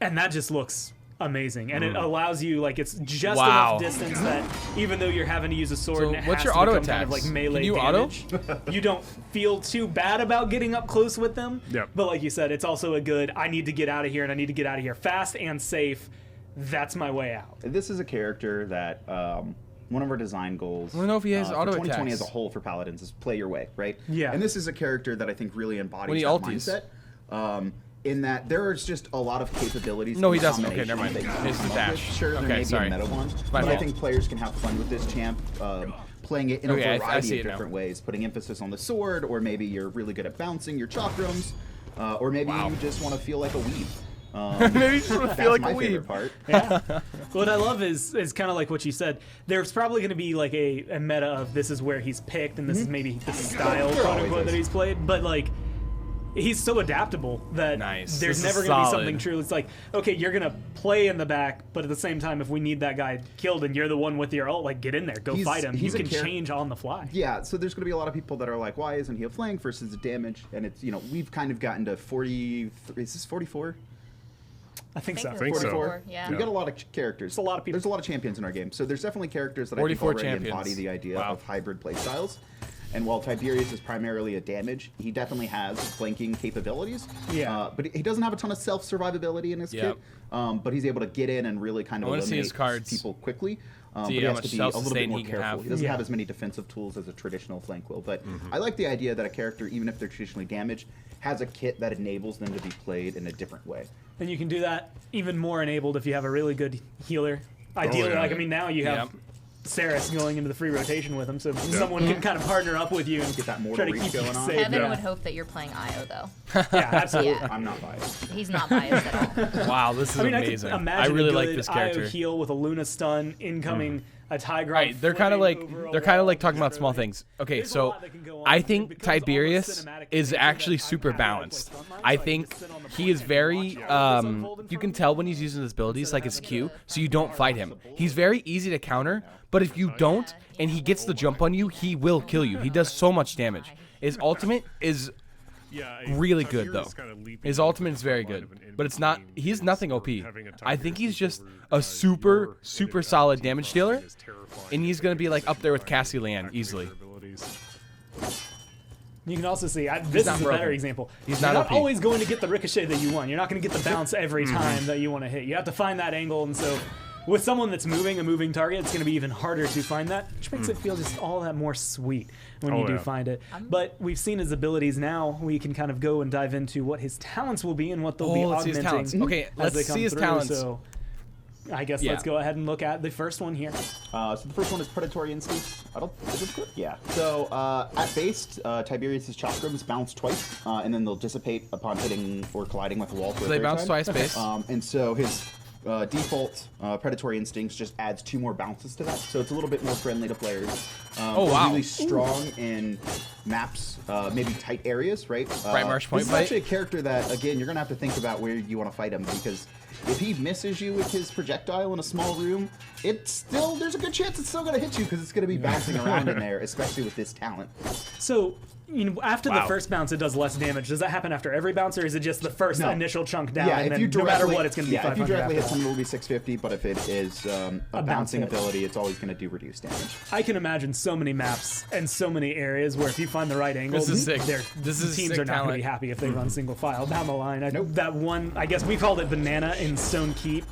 and that just looks amazing. And it allows you it's just Wow. enough distance that even though you're having to use a sword, So and it what's has your to auto become kind of attacks? like melee Can you auto? damage, you don't feel too bad about getting up close with them. Yep. But like you said, it's also a good. I need to get out of here, and I need to get out of here fast and safe. That's my way out. This is a character that one of our design goals. I don't know if he has for auto 2020 attacks. as a whole for Paladins is play your way, right? Yeah. And this is a character that I think really embodies When he that ulties. mindset. In that there's just a lot of capabilities. No, in he doesn't. Okay, combination never mind. that you can It's the come up with. dash. Sure, there Okay, may sorry. be a meta one, my but I fault. think players can have fun with this champ. Playing it in Okay, I a variety see of it now. different ways, putting emphasis on the sword, or maybe you're really good at bouncing your chakrams, or maybe you just want to feel like a weeb. Maybe you just want to feel like That's a my favorite weeb. part. What I love is kind of like what you said. There's probably going to be like a meta of this is where he's picked and this is maybe the style, There quote always unquote, is. that he's played. But like, he's so adaptable that Nice. there's This is never going to be solid. something true. It's like, okay, you're going to play in the back, but at the same time, if we need that guy killed and you're the one with your ult, like get in there, go fight him. You he's a can change on the fly. Yeah, so there's going to be a lot of people that are like, why isn't he a flank versus a damage? And it's, we've kind of gotten to 40, is this 44? I think so. I think so. 44? Yeah. We got a lot of characters. It's a lot of people. There's a lot of champions in our game. So there's definitely characters that I think 44 already champions. embody the idea Wow. of hybrid playstyles. And while Tiberius is primarily a damage, he definitely has flanking capabilities. Yeah. But he doesn't have a ton of self-survivability in his Yep. kit. But he's able to get in and really kind of I wanna see eliminate his cards. people quickly. But See he how has to much be a little bit self-sustain more he can careful. have. He doesn't Yeah. have as many defensive tools as a traditional flank will. But I like the idea that a character, even if they're traditionally damaged, has a kit that enables them to be played in a different way. And you can do that even more enabled if you have a really good healer. Ideally, yeah. like, I mean, now you have Yep. Saris going into the free rotation with him, so someone can kind of partner up with you and Get that mortal try to reach keep you going on. safe. Kevin Yeah. would hope that you're playing Io though. Yeah, absolutely. Yeah. I'm not biased. He's not biased at all. Wow, this is I mean, amazing. I could imagine really a like good this character. IO heal with a Luna stun incoming, a Tigron. Right, they're kind of like flipping over a they're kind of wall, like talking about just small really- things. Okay, There's a so lot that can go on. I It think becomes almost Tiberius cinematic is to me actually that super I'm happy I balanced. play Stuntmine, I so think can sit on the he is plane and very watch all this unfold in you front can of tell me. when he's using his abilities like his Q, so you don't fight him. He's very easy to counter, but if you don't and he gets the jump on you, he will kill you. He does so much damage. His ultimate is really good though. His ultimate is very good, but it's not. He's nothing OP. I think he's just a super solid damage dealer, and he's gonna be like up there with Cassie Land easily. You can also see, this not is a better broken. example. He's You're not not OP. always going to get the ricochet that you want. You're not going to get the bounce every time that you want to hit. You have to find that angle, and so with someone that's moving, a moving target, it's going to be even harder to find that, which makes it feel just all that more sweet when you do find it. But we've seen his abilities now. We can kind of go and dive into what his talents will be and what they'll be let's see his augmenting talents. Okay, as let's they come see his through. talents. So I guess Yeah. let's go ahead and look at the first one here. So the first one is Predatory Instincts. Is it good? Yeah. So at base, Tiberius' chakrams bounce twice, and then they'll dissipate upon hitting or colliding with a wall for a they third bounce time. twice base. And so his default Predatory Instincts just adds 2 more bounces to that, so it's a little bit more friendly to players. wow. Really strong in maps, maybe tight areas, right? Bright Marsh Point This is fight. actually a character that, again, you're going to have to think about where you want to fight him, because if he misses you with his projectile in a small room, there's a good chance it's still going to hit you, because it's going to be bouncing around in there, especially with this talent. So, after the first bounce, it does less damage. Does that happen after every bounce, or is it just the first No. initial chunk down? Yeah, and if then you no matter what, it's going to be if 500 you directly hit after that? someone, it will be 650, but if it is a bouncing hit. ability, it's always going to do reduced damage. I can imagine so many maps and so many areas where if you find the right angle, This is sick. Teams sick are not going to talent. be happy if they run single file down the line. That one, I guess we called it banana in Stone Keep.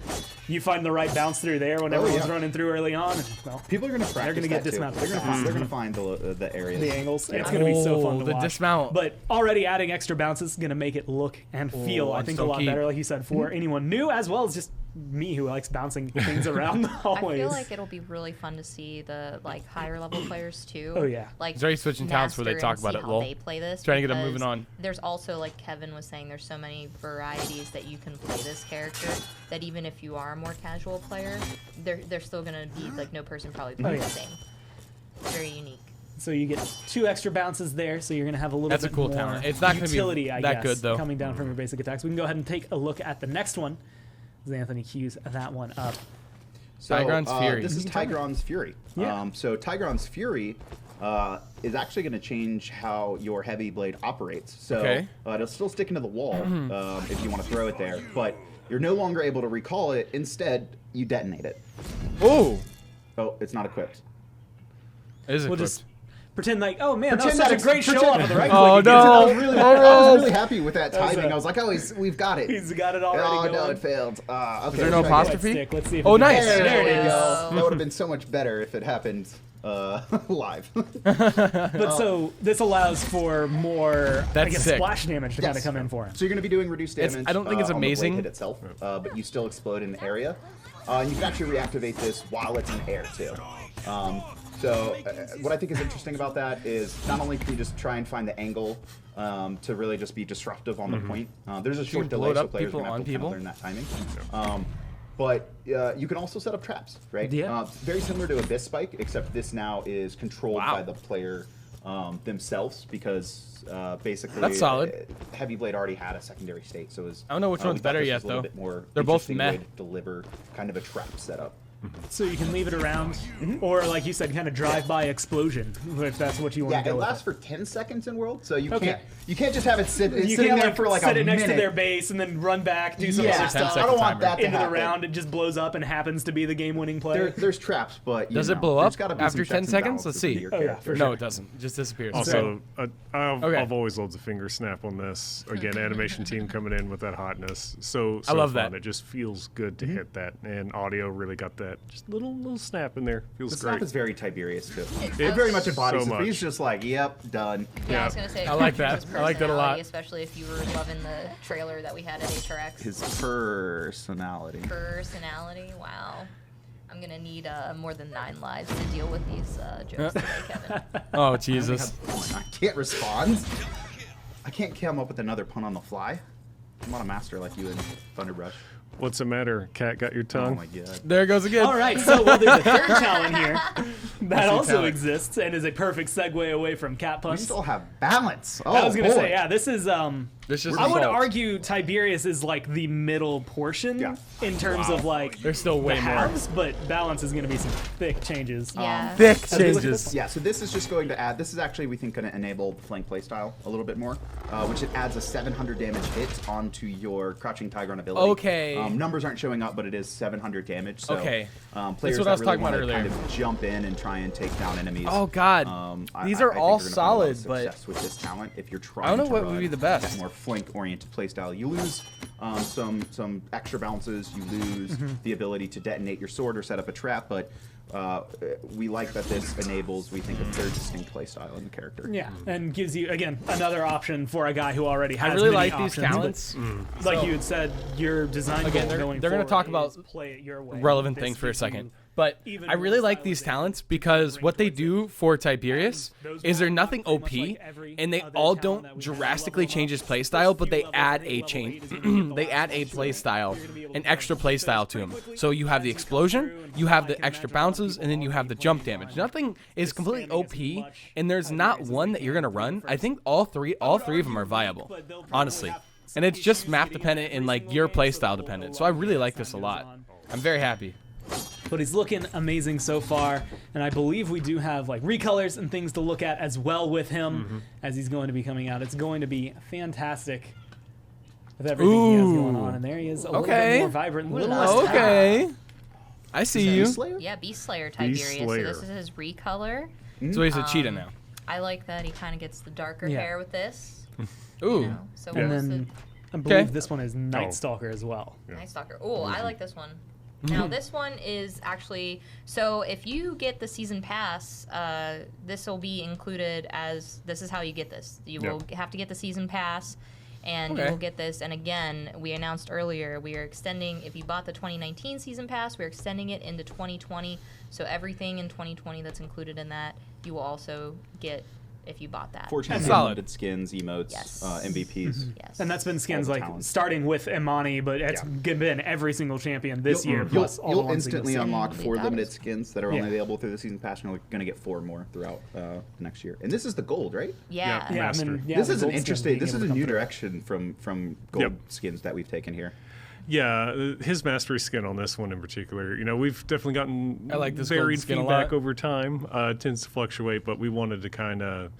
You find the right bounce through there when everyone's running through early on. And, well, people are going to practice. They're going to get that too. dismounted. They're going to find the area, the angles. It's going to be so fun to the watch. dismount. But already adding extra bounces is going to make it look and feel, I think, a lot better, like you said, for anyone new as well as just me who likes bouncing things around always. I feel like it'll be really fun to see the higher level players too. Oh yeah. Like He's already switching talents where they talk about it. How they play this. Trying to get them moving on. There's also, like Kevin was saying, there's so many varieties that you can play this character that even if you are a more casual player, they're still gonna be like no person probably playing the same. Very unique. So you get 2 extra bounces there, so you're going to have a little That's bit a cool more talent. It's not going to be utility, I that guess, good, though. coming down from your basic attacks. We can go ahead and take a look at the next one as Anthony cues that one up. So, Tigron's Fury. This is Tigron's Fury. Yeah. So Tigron's Fury is actually going to change how your heavy blade operates. So it'll still stick into the wall if you want to throw it there, but you're no longer able to recall it. Instead, you detonate it. Oh, it's not equipped. Is it? We'll just pretend like, oh man, Pretend that was such that a great pretend- show off of the right Oh, click. no. I was really happy with that timing. I was like, we've got it. He's got it already Oh going. no, it failed. Okay, Is there no let's try again. apostrophe? Let's see if Oh, it can- nice. There There it we is. go. That would have been so much better if it happened live. But so this allows for more, I That's guess, sick. splash damage to kind of Yes. come in for him. So you're going to be doing reduced It's- damage. I don't think it's on the blade amazing. hit itself, but you still explode in the area. And you can actually reactivate this while it's in air too. What I think is interesting about that is not only can you just try and find the angle to really just be disruptive on the point. There's a short can blow delay, it so up players are people going to have on to kind of people. learn that timing. But you can also set up traps, right? Yeah. Very similar to Abyss Spike, except this now is controlled Wow. by the player themselves because basically That's solid. Heavy Blade already had a secondary state, so it was, I don't know which we one's thought better this yet, was a little though. bit more They're both interesting meh. way to deliver kind of a trap setup. So you can leave it around, or like you said, kind of drive-by explosion, if that's what you want Yeah, to it go with. lasts for 10 seconds in World, so you Okay. can't just have it sitting You there can't for like sit a it minute. next to their base and then run back, do some Yeah, other stuff. I don't want that to Into the happen. round, it just blows up and happens to be the game-winning play. There's traps, but Does it blow there's up gotta be after some 10 checks and seconds? Let's balances with see. your Oh, yeah, character. for No, sure. it doesn't. It just disappears. Also, I've Okay. always loved the finger snap on this. Again, animation team coming in with that hotness. So I love fun. that. It just feels good to hit that, and audio really got that just little snap in there. Feels The great. snap is very Tiberius too. It It very much embodies So it. He's much. just like, yep, done. Yeah, I was gonna say. I like that. his I like that a lot. personality, especially if you were loving the trailer that we had at HRX. His personality. Personality. Wow. I'm gonna need more than 9 lives to deal with these jokes today, Kevin. Oh, Jesus. I can't respond. I can't come up with another pun on the fly. I'm not a master like you in Thunderbrush. What's the matter? Cat got your Oh tongue? my god. There it goes again. All right, so there's a third talent here that your also talent? exists and is a perfect segue away from cat We puns. still have balance. Oh, I was gonna boy. say, yeah, this is This is I would assault. argue Tiberius is like the middle portion Yeah. in terms of like There's still way the more. halves, but balance is gonna be some thick changes. Yeah. Thick So this- changes. Yeah, so this is just going to add, this is actually, we think, going to enable the flank playstyle a little bit more, which it adds a 700 damage hit onto your Crouching Tigron ability. Okay. Numbers aren't showing up, but it is 700 damage, so Okay. players what I was that really talking about want to kind earlier. of jump in and try and take down enemies. Oh, God. These are I think all you're gonna find a lot of solid, but success with this talent if you're trying I don't know to what run would be the best. that more flank-oriented playstyle. You lose some extra bounces. You lose Mm-hmm. the ability to detonate your sword or set up a trap, but we like that this enables, we think, a third distinct playstyle in the character. Yeah, and gives you again another option for a guy who already has. I really many like these options, talents. but Like So- you had said, your design Again, goal they're going gonna forward talk about is play it your way. relevant This things for a gives second. you But even I really more like these stylization talents to because bring what they towards do for Tiberius those is they're will nothing pretty much OP, like every and they other all talent that don't we have. drastically Level change up. his playstyle, but they Level add three, a level change. eight is gonna be the They last add a one. playstyle, You're gonna be able an to extra play playstyle to him. quickly So you have the as he comes explosion, through, and you have I the can extra imagine a lot of bounces, people and then you have already the jump playing damage. the line. Nothing is completely spamming as OP, much and there's not Tiberius as one they that you're can gonna for the run. I first think all three of them are viable, but they'll probably honestly. have And it's just issues map getting dependent every and like single your game, so playstyle they'll dependent. go So I a really lot like as this a time lot. goes on. I'm very happy. But he's looking amazing so far, and I believe we do have like recolors and things to look at as well with him as he's going to be coming out. It's going to be fantastic with everything he has going Ooh. on, and there he is, a little Okay. bit more vibrant, a little less Okay. I see you. Slayer? Yeah, Beast Slayer Tiberius. Slayer. So this is his recolor. So he's a cheetah now. I like that he kind of gets the darker Yeah. hair with this. Ooh. You know, so And what was then the I believe Okay. this one is Night Stalker as well. Night Stalker? Oh, I like this one. Now this one is actually, so if you get the season pass, this will be included as, this is how you get this. You will have to get the season pass, and you will get this. And again, we announced earlier, we are extending, if you bought the 2019 season pass, we're extending it into 2020. So everything in 2020 that's included in that, you will also get if you bought that. Fortunately, Solid. unlimited skins, emotes, MVPs. Yes. And that's been skins All the like talents. starting with Imani, but it's been every single champion this year. Plus all the You'll ones that instantly you'll see. unlock 4 That limited is- skins that are only available through the season pass, and you're going to get 4 more throughout next year. And this is the gold, right? Yeah. Yeah, Master. and then, This the is an gold skins interesting. being This able is to a come new through. direction from gold skins that we've taken here. Yeah, his mastery skin on this one in particular. You know, we've definitely gotten I like this varied gold skin a feedback lot. over time. It tends to fluctuate, but we wanted to kind of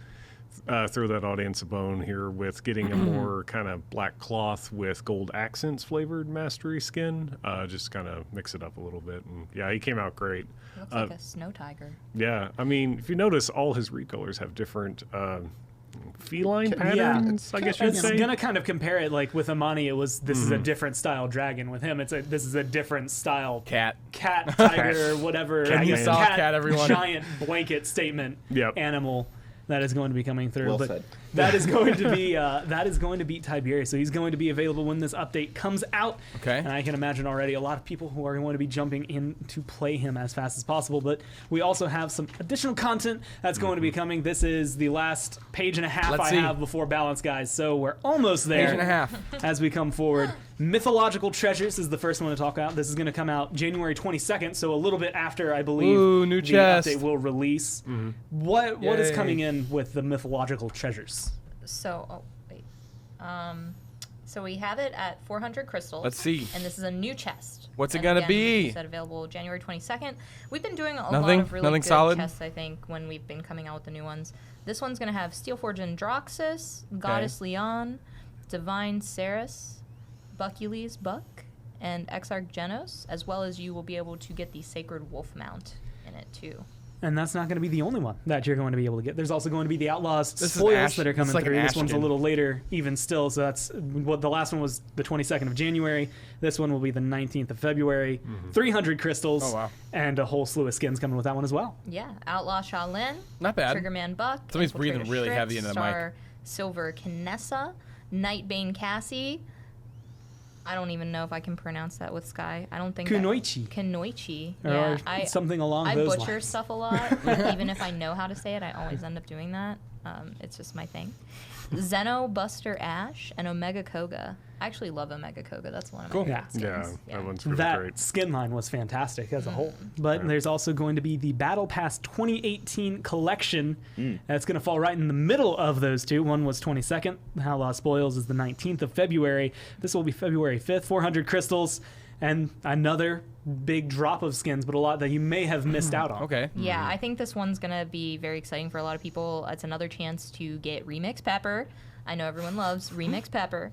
throw that audience a bone here with getting a more kind of black cloth with gold accents flavored mastery skin. Just kind of mix it up a little bit. And yeah, he came out great. Looks like a snow tiger. Yeah, I mean, if you notice, all his recolors have different feline patterns, I guess I you'd was say. gonna kind of compare it, like with Imani, it was this is a different style dragon. With him, this is a different style Cat. tiger, whatever. Cat, I you guess saw cat, everyone. Giant blanket statement animal that is going to be coming through. Well but said. that is going to be beat Tiberius. So he's going to be available when this update comes out. Okay. And I can imagine already a lot of people who are going to be jumping in to play him as fast as possible. But we also have some additional content that's going to be coming. This is the last page and a half Let's I see. have before balance, guys. So we're almost there. Page and a half. As we come forward. Mythological Treasures is the first one to talk about. This is going to come out January 22nd, so a little bit after, I believe, Ooh, new the chest. update will release. What is Yay. coming in with the Mythological Treasures? So, so we have it at 400 crystals. Let's see. And this is a new chest. What's it And gonna again, be? like you said, available January 22nd. We've been doing a lot Nothing? of really Nothing good solid? chests, I think, when we've been coming out with the new ones. This one's going to have Steelforge Androxus, Goddess Leon, Divine Ceres, Buckules Buck, and Exarch Genos, as well as you will be able to get the Sacred Wolf Mount in it, too. And that's not going to be the only one that you're going to be able to get. There's also going to be the Outlaws This is spoils Ash- that are it's coming like an through. This one's a Ashkin. little later, even still. So that's what the last one was the 22nd of January. This one will be the 19th of February. 300 crystals. Oh, wow. And a whole slew of skins coming with that one as well. Yeah, Outlaw Shaolin, Not bad. Triggerman Buck, Somebody's Infiltrator breathing really Strix, heavy into the mic. Star Silver Kinessa, Nightbane Cassie. I don't even know if I can pronounce that with Sky. I don't think Kunoichi. Kunoichi. Or Yeah, something along I those butcher lines. stuff a lot. Even if I know how to say it, I always end up doing that. It's just my thing. Zeno Buster Ash and Omega Koga. I actually love Omega Koga. That's one of my Cool. favorite Yeah, skins. that one's really That great. skin line was fantastic as a whole. But there's also going to be the Battle Pass 2018 collection. That's going to fall right in the middle of those two. One was 22nd. The Outlaw Spoils is the 19th of February. This will be February 5th. 400 crystals and another big drop of skins, but a lot that you may have missed out on. Okay. Yeah, I think this one's going to be very exciting for a lot of people. It's another chance to get Remix Pepper. I know everyone loves Remix Pepper.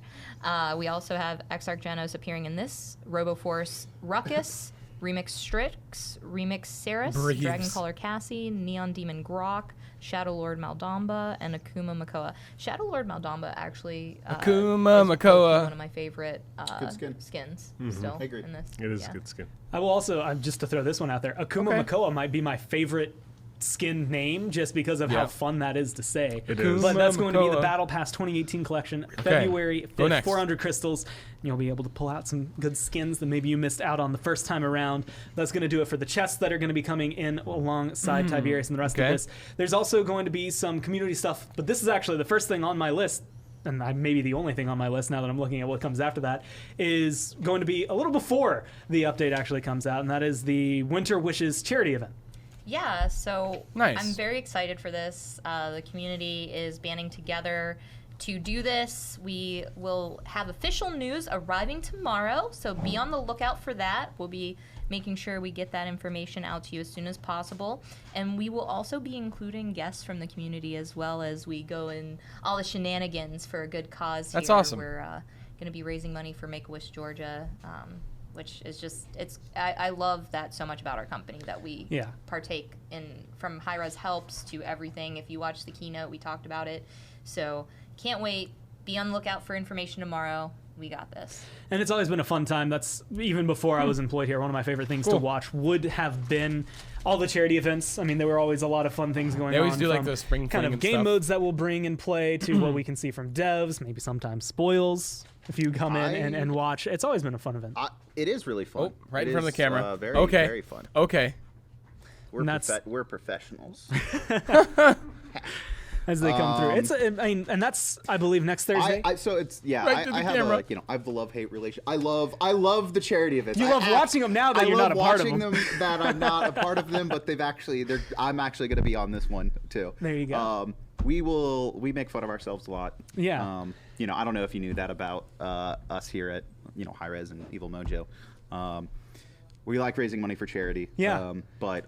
We also have Exarch Genos appearing in this, Roboforce Ruckus, Remix Strix, Remix Ceres, Breathes. Dragon Caller Cassie, Neon Demon Grok, Shadow Lord Maldamba, and Akuma Makoa. Shadow Lord Maldamba actually Akuma is Makoa. one of my favorite good skin. skins still I agree. in this. It is Yeah. a good skin. I will also, just to throw this one out there, Akuma Makoa might be my favorite skin name just because of Yeah. how fun that is to say. It is. But that's going to be the Makoa. Battle Pass 2018 collection, February Go 5th, next. 400 crystals. And you'll be able to pull out some good skins that maybe you missed out on the first time around. That's going to do it for the chests that are going to be coming in alongside Tiberius and the rest of Okay. this. There's also going to be some community stuff, but this is actually the first thing on my list. And maybe the only thing on my list now that I'm looking at what comes after that is going to be a little before the update actually comes out, and that is the Winter Wishes charity event. Yeah, so Nice. I'm very excited for this. The community is banding together to do this. We will have official news arriving tomorrow, so be on the lookout for that. We'll be making sure we get that information out to you as soon as possible. And we will also be including guests from the community as well as we go in all the shenanigans for a good cause That's here. awesome. We're going to be raising money for Make-A-Wish Georgia. which is just I love that so much about our company that we Yeah. partake in, from hi-rez helps to everything. If you watch the keynote, we talked about it. So can't wait. Be on the lookout for information tomorrow. We got this. And it's always been a fun time. That's even before I was employed here. One of my favorite things to watch would have been all the charity events. I mean, there were always a lot of fun things going on. They always do like from those spring kind fling of and game stuff. modes that we'll bring and play to what we can see from devs. Maybe sometimes spoils if you come in and watch. It's always been a fun event. It is really fun. Oh, right It in front of is, the camera. very, Okay. very fun. Okay. We're professionals. As they come through, it's and that's I believe next Thursday. So it's Right to the I have camera. I have the love-hate relation. I love the charity events. You love watching them now that you're not a part of them. I love watching them that I'm not a part of them, but I'm actually going to be on this one too. There you go. We make fun of ourselves a lot. Yeah. I don't know if you knew that about us here at hi-rez and Evil Mojo. We like raising money for charity. Yeah. But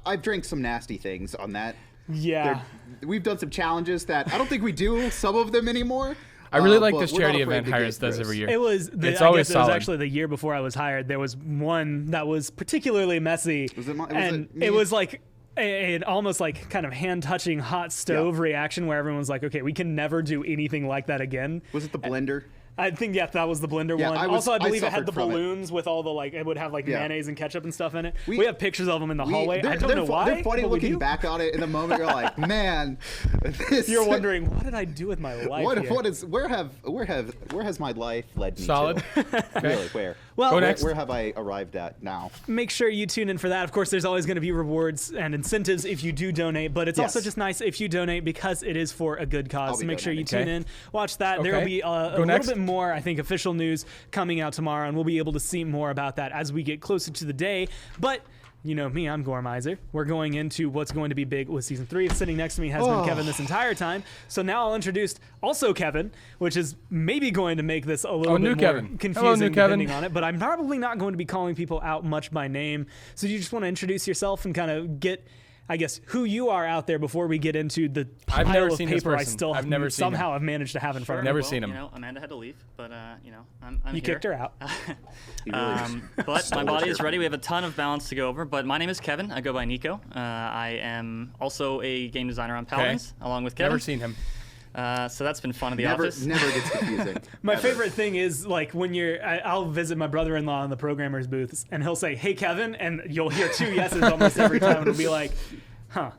I've drank some nasty things on that. Yeah. We've done some challenges that I don't think we do some of them anymore. I really like but this we're not charity afraid event to get hi-rez does gross. every year. It was. It's I always guess it was solid. actually the year before I was hired. There was one that was particularly messy, and me? it was like an almost like kind of hand-touching hot stove reaction where everyone was like, "Okay, we can never do anything like that again." Was it the blender? I think that was the blender one. I believe it had suffered the from it. balloons with all the it would have Yeah. mayonnaise and ketchup and stuff in it. We have pictures of them in the hallway. They're- I don't they're know fu- why. They're funny but we looking do. back on it. In the moment, you're like, man, You're wondering, what did I do with my life? here? where has my life led me Solid. to? Really, where? Well, Go where, next. where have I arrived at now? Make sure you tune in for that. Of course, there's always going to be rewards and incentives if you do donate, but it's Yes. also just nice if you donate because it is for a good cause. I'll So be make sure you donating. tune in, watch that. There will Okay. be a Go little next. bit more, I think, official news coming out tomorrow, and we'll be able to see more about that as we get closer to the day. But you know me, I'm Gormizer. We're going into what's going to be big with Season 3. Sitting next to me has been Kevin this entire time. So now I'll introduce also Kevin, which is maybe going to make this a little new bit more Kevin. confusing Hello, new Kevin. depending on it. But I'm probably not going to be calling people out much by name. So do you just want to introduce yourself and kind of get, I guess, who you are out there before we get into the I've pile never of seen this paper I person. still I've never seen him. somehow have managed to have in front of me? Never seen him. Amanda had to leave, but I'm You here. kicked her out. But my body is ready. We have a ton of balance to go over. But my name is Kevin. I go by Nico. I am also a game designer on Paladins, along with Kevin. Never seen him. So that's been fun at the Never office. gets confusing. My Ever. favorite thing is like when I'll visit my brother-in-law in the programmer's booths, and he'll say, "Hey, Kevin," and you'll hear two yeses almost every time, and it'll be like, "Huh,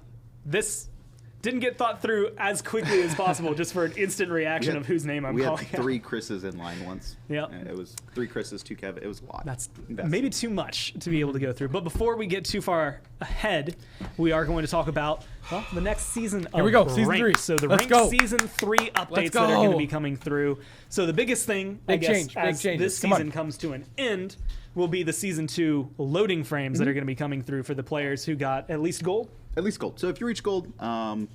this didn't get thought through as quickly as possible, just for an instant reaction of whose name I'm we calling." had 3 Chris's in line once. Yep. And it was 3 Chris's, 2 Kevin. It was a lot. That's Invested. maybe too much to be able to go through. But before we get too far ahead, we are going to talk about the next season of Here we go, season Ranked. 3. So the Let's Ranked go. season 3 updates Let's that are going to go. be coming through. So the biggest thing, Big I guess, change, big as changes. this Come on. season comes to an end, will be the season 2 loading frames Mm-hmm. that are going to be coming through for the players who got at least gold. At least gold. So if you reach gold, at least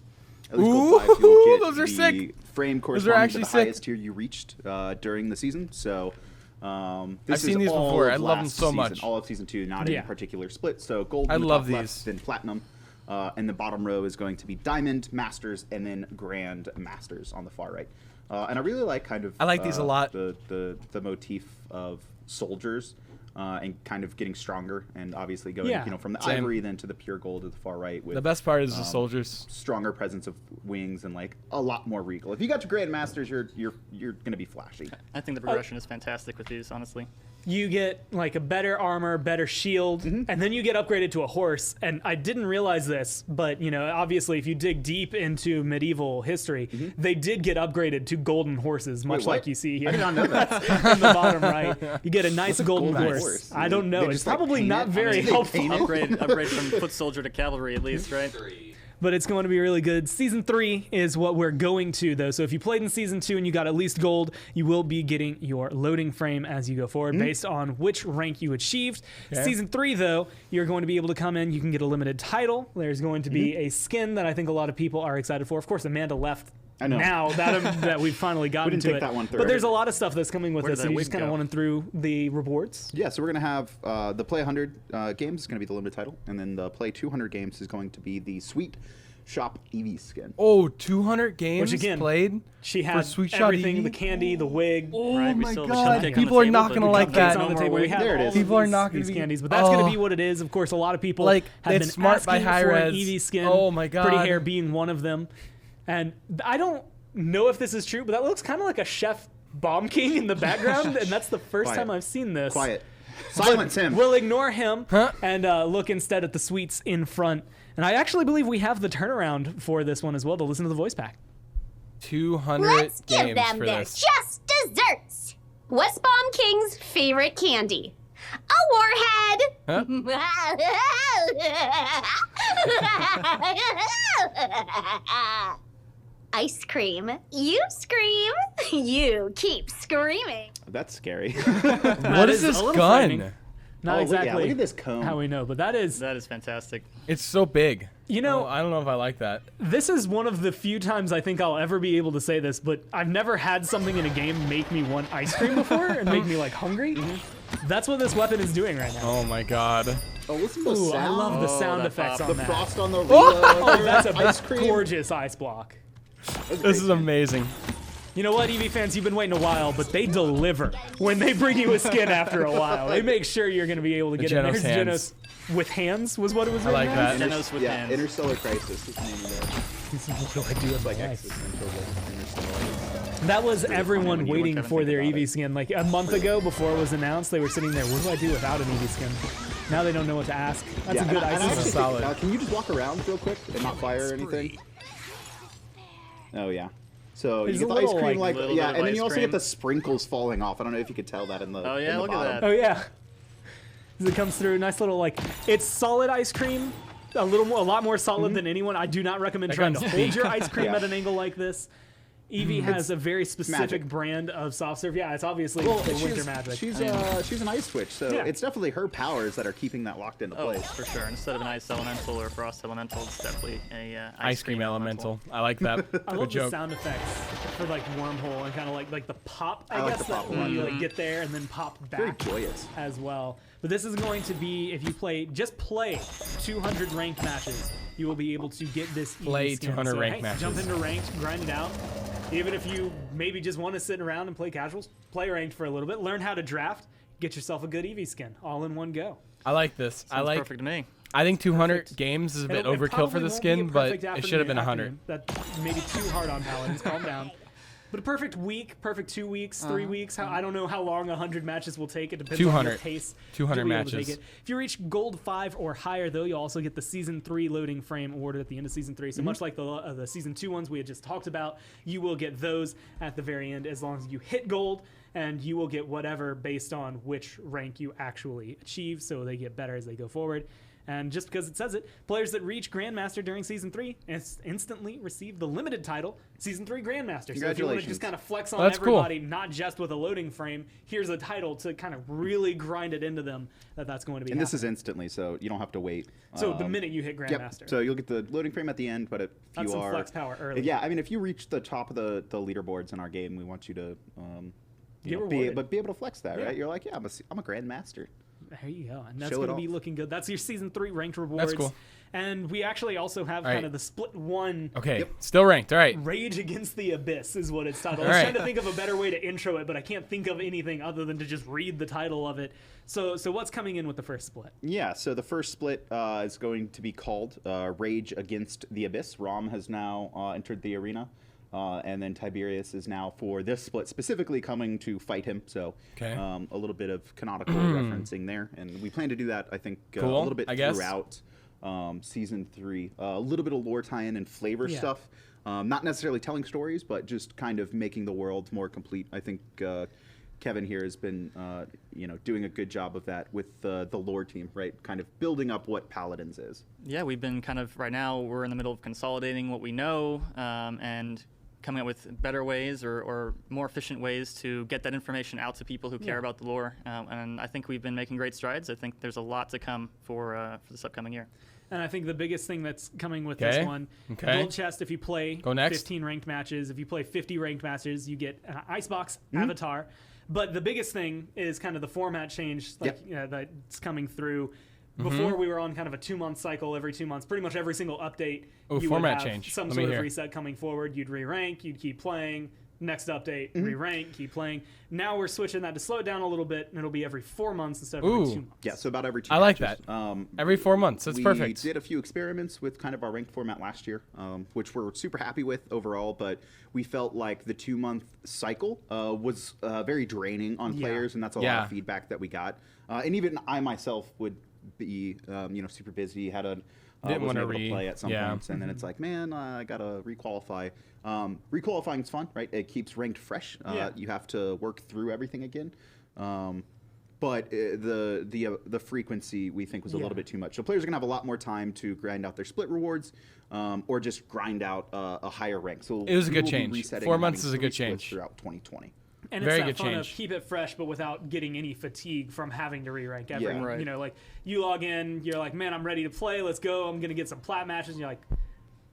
Ooh, gold 5, you'll get those are the sick. frame Those are corresponding actually to the sick. highest tier you reached during the season. So this I've seen is these all before. of I love them last so season, much. All of season 2, not Yeah. in a particular split. So gold I in the love top these. left, then platinum. And the bottom row is going to be diamond, masters, and then grand masters on the far right. And I really like kind of I like these a lot. The motif of soldiers and kind of getting stronger and obviously going Yeah. from the Same. ivory then to the pure gold at the far right. With The best part is the soldiers. stronger presence of wings and like a lot more regal. If you got your grand masters, you're gonna be flashy. I think the progression is fantastic with these, honestly. You get like a better armor, better shield, and then you get upgraded to a horse. And I didn't realize this, but obviously, if you dig deep into medieval history, they did get upgraded to golden horses, much what? like you see here. I did not know that. in the bottom right, you get a nice What's a golden golden horse. horse? I don't know. They It's just, like, probably paint not it? very They helpful. paint it? Upgrade from foot soldier to cavalry, at least, right? But it's going to be really good. Season 3 is what we're going to, though. So if you played in Season 2 and you got at least gold, you will be getting your loading frame as you go forward based on which rank you achieved. Okay. Season 3, though, you're going to be able to come in. You can get a limited title. There's going to be a skin that I think a lot of people are excited for. Of course, Amanda left. I know. Now that we've finally gotten didn't to take it. that one But there's a through. lot of stuff that's coming with Where this. did So that you wig just kind of go? running through the rewards. Yeah, so we're gonna have the Play 100 games is gonna be the limited title, and then the Play 200 games is going to be the Sweet shop Evie Skin. Oh, 200 games Which again, played she for had Sweet Shot everything, Evie? the candy, the wig. Oh Right, we my still have a god, cupcake on people the are table, not but gonna the like cupcake's that. On the table. We have There it all is. of People are these- not gonna these be- candies, but that's going to be Oh. what it is. Of course, a lot of people Like, have it's been Smart by asking for hi-rez. Evie Skin. Oh my god. Pretty Hair being one of them. And I don't know if this is true, but that looks kind of like a Chef Bomb King in the background, and that's the first Quiet. time I've seen this. Quiet. Silence him. We'll ignore him Huh? and look instead at the sweets in front. And I actually believe we have the turnaround for this one as well to listen to the voice pack. 200 Let's give games them for their this. just desserts. What's Bomb King's favorite candy? A warhead. Ice cream. You scream. You keep screaming. That's scary. What is is a this little gun? frightening. Not Oh, exactly look at this cone. how we know, but that is, fantastic. It's so big. you know, I don't know if I like that. this is one of the few times I think I'll ever be able to say this, but I've never had something in a game make me want ice cream before and make me like hungry. That's what this weapon is doing right now. Oh my god. Oh, listen to the Ooh, I sound. love the sound that effects pop. on The that. frost on the Oh, that's a ice cream. gorgeous ice block. This is amazing. You know what, Evie fans, you've been waiting a while, but they deliver when they bring you a skin after a while. They make sure you're going to be able to get it. Genos There's hands. Genos with hands was what it was. I like written as? that. Genos with Yeah, hands. Interstellar Crisis is the name of What do I do with my that. Like life? existential, like, Interstellar. That was everyone when you waiting kind of for think their about Evie it. skin. Like a month ago, before it was announced, they were sitting there. What do I do without an Evie skin? Now they don't know what to ask. That's a good and I ice actually cream. think, Solid. can you just walk around real quick and not fire or anything? Oh yeah. So There's you get a the ice little, cream, like, little yeah, bit of and then ice you also cream. get the sprinkles falling off. I don't know if you could tell that in the. Oh, yeah, in the look at bottom. that. Oh yeah. As it comes through, nice little like it's solid ice cream. A lot more solid than anyone. I do not recommend That trying to gun's hold big. your ice cream Yeah. at an angle like this. Evie has a very specific magic. brand of soft serve. Yeah, it's obviously Well, the winter she's, magic. she's an ice switch, so Yeah. it's definitely her powers that are keeping that locked into Oh, place. for sure. Instead of an ice elemental or a frost elemental, it's definitely a Ice cream elemental. I like that. I Good love the joke. sound effects for like wormhole and kind of like the pop. I like guess the pop that when you one. like get there and then pop Very back joyous. as well. But this is going to be if you play 200 ranked matches, you will be able to get this. Play Evie skin. 200 So, ranked hey, matches. Jump into ranked, grind it out. Even if you maybe just want to sit around and play casuals, play ranked for a little bit, learn how to draft, get yourself a good Evie skin, all in one go. I like this. I Sounds like. perfect to me. I think 200 Perfect. games is a bit It overkill for probably the won't be a skin, but perfect it should have been 100. afternoon. That's maybe too hard on Paladins. Calm down. But a perfect week, perfect 2 weeks, 3 weeks. I don't know how long 100 matches will take. It depends on your 200. pace. 200 to be able to matches. take it. If you reach gold 5 or higher, though, you'll also get the season 3 loading frame awarded at the end of season 3. So much like the season 2 ones we had just talked about, you will get those at the very end as long as you hit gold, and you will get whatever based on which rank you actually achieve. So they get better as they go forward. And just because it says it, players that reach Grandmaster during Season 3 instantly receive the limited title, Season 3 Grandmaster. So if you want to just kind of flex on That's cool. everybody, not just with a loading frame, here's a title to kind of really grind it into them that's going to be And this is happening. instantly, so you don't have to wait. So the minute you hit Grandmaster. Yep. So you'll get the loading frame at the end, but if That's you some are flex power early. Yeah, I mean, if you reach the top of the leaderboards in our game, we want you to Get be rewarded. able to flex that, Yeah. right? You're like, yeah, I'm a Grandmaster. There you go. And that's Show it going to be off. looking good. That's your Season 3 ranked rewards. cool. And we actually also have All right. kind of the split one. Okay, still ranked. All right. Rage Against the Abyss is what it's titled. All I was right. trying to think of a better way to intro it, but I can't think of anything other than to just read the title of it. So what's coming in with the first split? Yeah, so the first split is going to be called Rage Against the Abyss. Rom has now entered the arena, and then Tiberius is now, for this split, specifically coming to fight him. So Okay. a little bit of canonical referencing there. And we plan to do that, I think, a Cool, little bit I guess. throughout Season 3. A little bit of lore tie-in and flavor Yeah. stuff. Not necessarily telling stories, but just kind of making the world more complete. I think Kevin here has been, doing a good job of that with the lore team, right? Kind of building up what Paladins is. Yeah, we've been kind of, right now, we're in the middle of consolidating what we know and coming up with better ways or more efficient ways to get that information out to people who care about the lore. And I think we've been making great strides. I think there's a lot to come for this upcoming year. And I think the biggest thing that's coming with Okay. this one, Okay. gold chest if you play Go next. 15 ranked matches. If you play 50 ranked matches, you get an icebox avatar. But the biggest thing is kind of the format change that's coming through. Before we were on kind of a 2-month cycle every 2 months. Pretty much every single update, Oh, you format would have change. some Let me sort of hear. reset coming forward. You'd re-rank, you'd keep playing. Next update, re-rank, keep playing. Now we're switching that to slow it down a little bit, and it'll be every 4 months instead of every 2 months. Yeah, so about every 2 I like patches. that. Every 4 months. That's perfect. We did a few experiments with kind of our ranked format last year, which we're super happy with overall, but we felt like the 2-month cycle was very draining on players, and that's a lot of feedback that we got. And even I myself would be, super busy, had a... wasn't able to play at some points, and then it's like, man, I gotta requalify. Requalifying is fun, right? It keeps ranked fresh. You have to work through everything again, but the frequency we think was a little bit too much. So players are gonna have a lot more time to grind out their split rewards, or just grind out a higher rank. So it was a we good will be change. resetting 4 and months having is a good 3 splits change throughout 2020. And Very it's that good fun change. of keep it fresh, but without getting any fatigue from having to re-rank every. Yeah. Right. You know, like you log in, you're like, man, I'm ready to play. Let's go. I'm gonna get some plat matches. And you're like,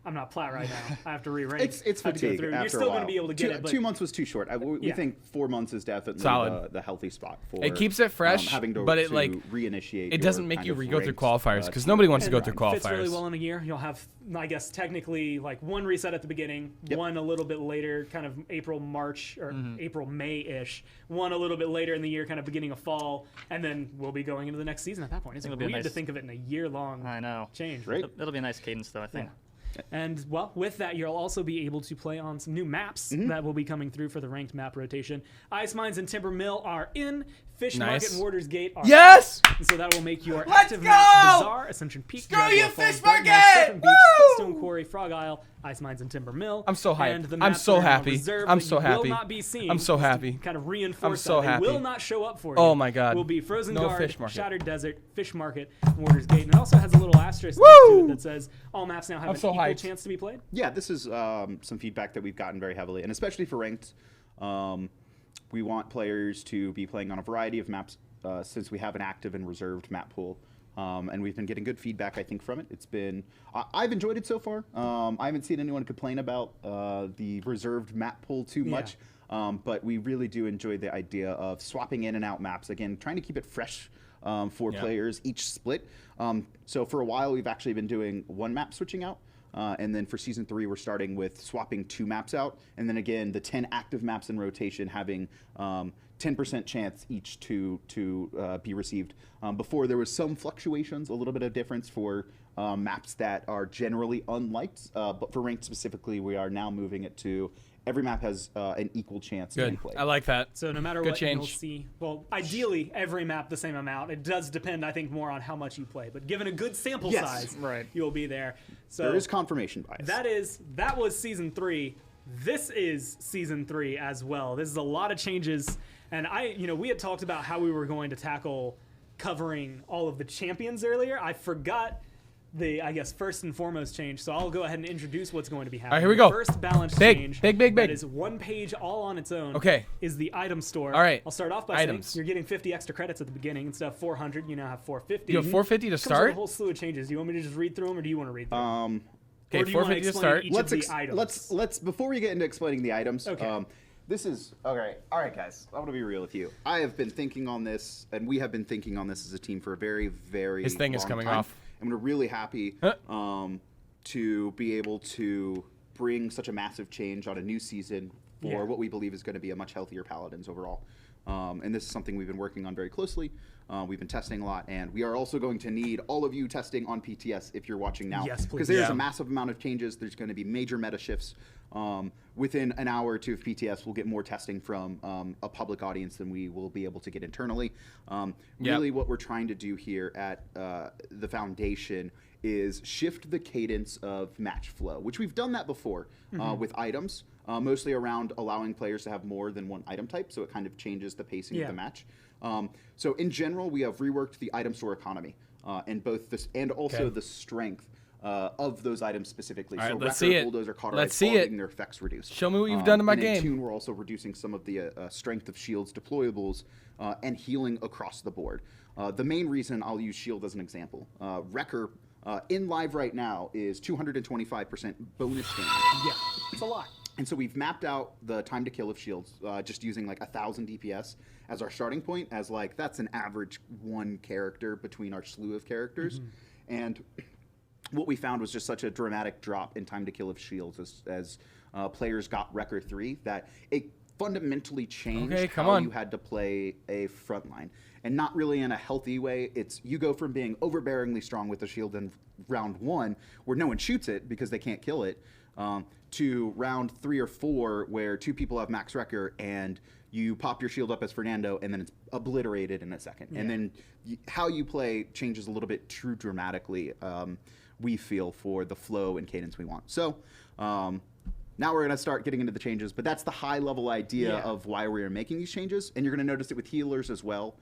I'm not plat right now. I have to re-rank. It's I have to go fatigue through. after You're still a while. going to be able to get it. But 2 months was too short. We Yeah. think 4 months is definitely Solid. the healthy spot for It keeps it fresh, having to, but it to like reinitiate. it doesn't your make kind you of re-go through ranked, qualifiers because nobody wants to go through fits really qualifiers. well in a year. You'll have, I guess, technically like one reset at the beginning, one a little bit later, kind of April, March, or April, May-ish. One a little bit later in the year, kind of beginning of fall, and then we'll be going into the next season at that point. It's It'll be a weird to nice- think of it in a year-long I know. change. Right. It'll be a nice cadence, though, I think. And, well, with that, you'll also be able to play on some new maps that will be coming through for the ranked map rotation. Ice Mines and Timber Mill are in. Fish Market and Warder's Gate are Yes! out. And so that will make your Let's active go! map Bazaar, Ascension Peak, Screw Jaguar you, Falls, Fish Burton Hills, Market! Stephen Beach, Woo! Stone Quarry, Frog Isle, Ice Mines and Timber Mill. I'm so hyped. And the I'm maps so that are on happy. reserve I'm that so you happy. Will not be seen, I'm so just to happy. kind of reinforce I'm so that. happy. They will not show up for you. Oh my God. Will be Frozen No Guard, Fish Market. Shattered Desert, Fish Market, Warder's Gate, and it also has a little asterisk next to it that says all maps now have I'm an so equal hyped. chance to be played. Yeah, this is some feedback that we've gotten very heavily, and especially for ranked. We want players to be playing on a variety of maps since we have an active and reserved map pool. And we've been getting good feedback, I think, from it. It's been, I've enjoyed it so far. I haven't seen anyone complain about the reserved map pool too much, but we really do enjoy the idea of swapping in and out maps. Again, trying to keep it fresh for players each split. So for a while, we've actually been doing one map switching out. And then for Season 3, we're starting with swapping 2 maps out. And then again, the 10 active maps in rotation having 10% chance each to be received. Before, there was some fluctuations, a little bit of difference for maps that are generally unliked. But for ranked specifically, we are now moving it to every map has an equal chance to be Good. played. I like that. So no matter Good what, change. you'll see. Well, ideally, every map the same amount. It does depend, I think, more on how much you play. But given a good sample size, you'll be there. So there is confirmation bias. That was Season 3. This is Season 3 as well. This is a lot of changes. And we had talked about how we were going to tackle covering all of the champions earlier. I forgot the, I guess, first and foremost change. So I'll go ahead and introduce what's going to be happening. All right, here we go. First balance Big, change. big. That is one page all on its own. Okay. Is the item store. All right. I'll start off by Items. saying you're getting 50 extra credits at the beginning. Instead of 400, you now have 450. You have 450 to Comes with start? a whole slew of changes. Do you want me to just read through them, or do you want to read through them? Okay, or do you want 450 to explain start. each of the items? Let's before we get into explaining the items. Okay. This is okay. All right, guys. I'm gonna be real with you. I have been thinking on this, and we have been thinking on this as a team for a very, very His thing is long coming time. off. I'm really happy to be able to bring such a massive change on a new season for what we believe is going to be a much healthier Paladins overall. And this is something we've been working on very closely. We've been testing a lot, and we are also going to need all of you testing on PTS if you're watching now. Yes, please. Because there's a massive amount of changes. There's going to be major meta shifts. Within an hour or two of PTS, we'll get more testing from a public audience than we will be able to get internally. Really, what we're trying to do here at the Foundation is shift the cadence of match flow, which we've done that before with items, mostly around allowing players to have more than one item type, so it kind of changes the pacing of the match. So in general, we have reworked the item store economy and both this and also the strength of those items specifically. All right, so let's Wrecker, see it. Bulldozer, Cauterize, Let's see all it. getting their effects reduced. Show me what you've done to my and game. In tune, we're also reducing some of the strength of shields, deployables, and healing across the board. The main reason I'll use shield as an example, Wrecker in live right now is 225% bonus damage. Yeah, it's a lot. And so we've mapped out the time to kill of shields, just using like 1,000 DPS as our starting point, as like that's an average one character between our slew of characters. And what we found was just such a dramatic drop in time to kill of shields as players got Wrecker 3 that it fundamentally changed how you had to play a frontline. And not really in a healthy way. It's you go from being overbearingly strong with the shield in round 1, where no one shoots it because they can't kill it, to round 3 or 4, where 2 people have max Wrecker and you pop your shield up as Fernando, and then it's obliterated in a second. And then how you play changes a little bit too dramatically, we feel, for the flow and cadence we want. So now we're going to start getting into the changes, but that's the high-level idea of why we're making these changes. And you're going to notice it with healers as well.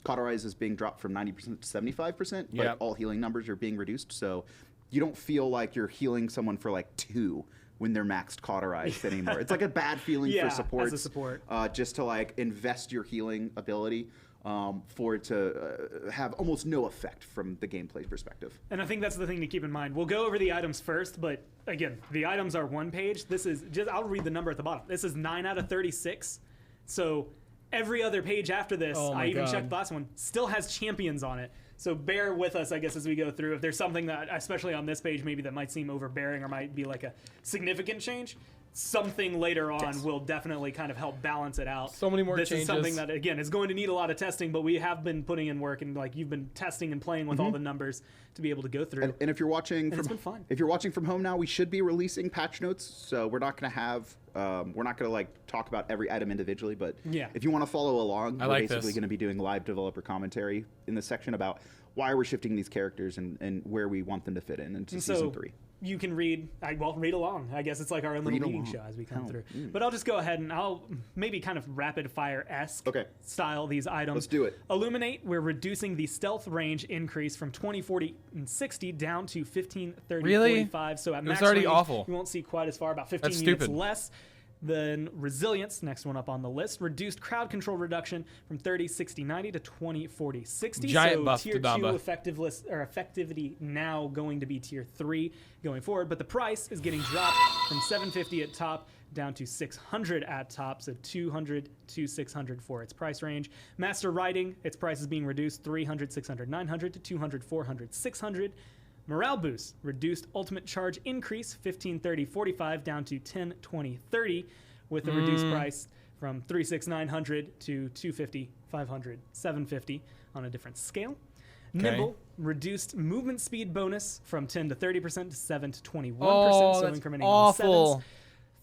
Cauterize is being dropped from 90% to 75%, but all healing numbers are being reduced. So you don't feel like you're healing someone for like 2 when they're maxed cauterized anymore. It's like a bad feeling for support. As a support. Just to like invest your healing ability for it to have almost no effect from the gameplay perspective. And I think that's the thing to keep in mind. We'll go over the items first, but again, the items are 1 page. This is just, I'll read the number at the bottom. This is 9 out of 36. So every other page after this, I even checked the last one, still has champions on it. So bear with us, I guess, as we go through. If there's something that, especially on this page, maybe that might seem overbearing or might be like a significant change, something later on will definitely kind of help balance it out. So many more changes. This is something that, again, is going to need a lot of testing, but we have been putting in work, and like you've been testing and playing with all the numbers to be able to go through. And if you're watching it's been fun. If you're watching from home now, we should be releasing patch notes. So we're not going to have we're not going to like talk about every item individually, but if you want to follow along, we're basically going to be doing live developer commentary in this section about why we're shifting these characters and where we want them to fit into season 3. You can read along. I guess it's like our own little reading show as we come through. But I'll just go ahead and I'll maybe kind of rapid fire-esque style these items. Let's do it. Illuminate, we're reducing the stealth range increase from 20, 40, and 60 down to 15, 30, 45. So at max range, awful. You won't see quite as far, about 15 units less. Then resilience, next one up on the list, reduced crowd control reduction from 30, 60, 90 to 20, 40, 60. Giant buff tier to 2 Bamba. effectivity now going to be tier 3 going forward, but the price is getting dropped from 750 at top down to 600 at top, so 200 to 600 for its price range. Master Riding, its price is being reduced 300, 600, 900 to 200, 400, 600. Morale boost, reduced ultimate charge increase 15, 30, 45 down to 10, 20, 30 with a reduced price from 3, 900 to 250, 500, 750 on a different scale. Nimble, reduced movement speed bonus from 10 to 30% to 7 to 21%, so incrementing awful. on 7s.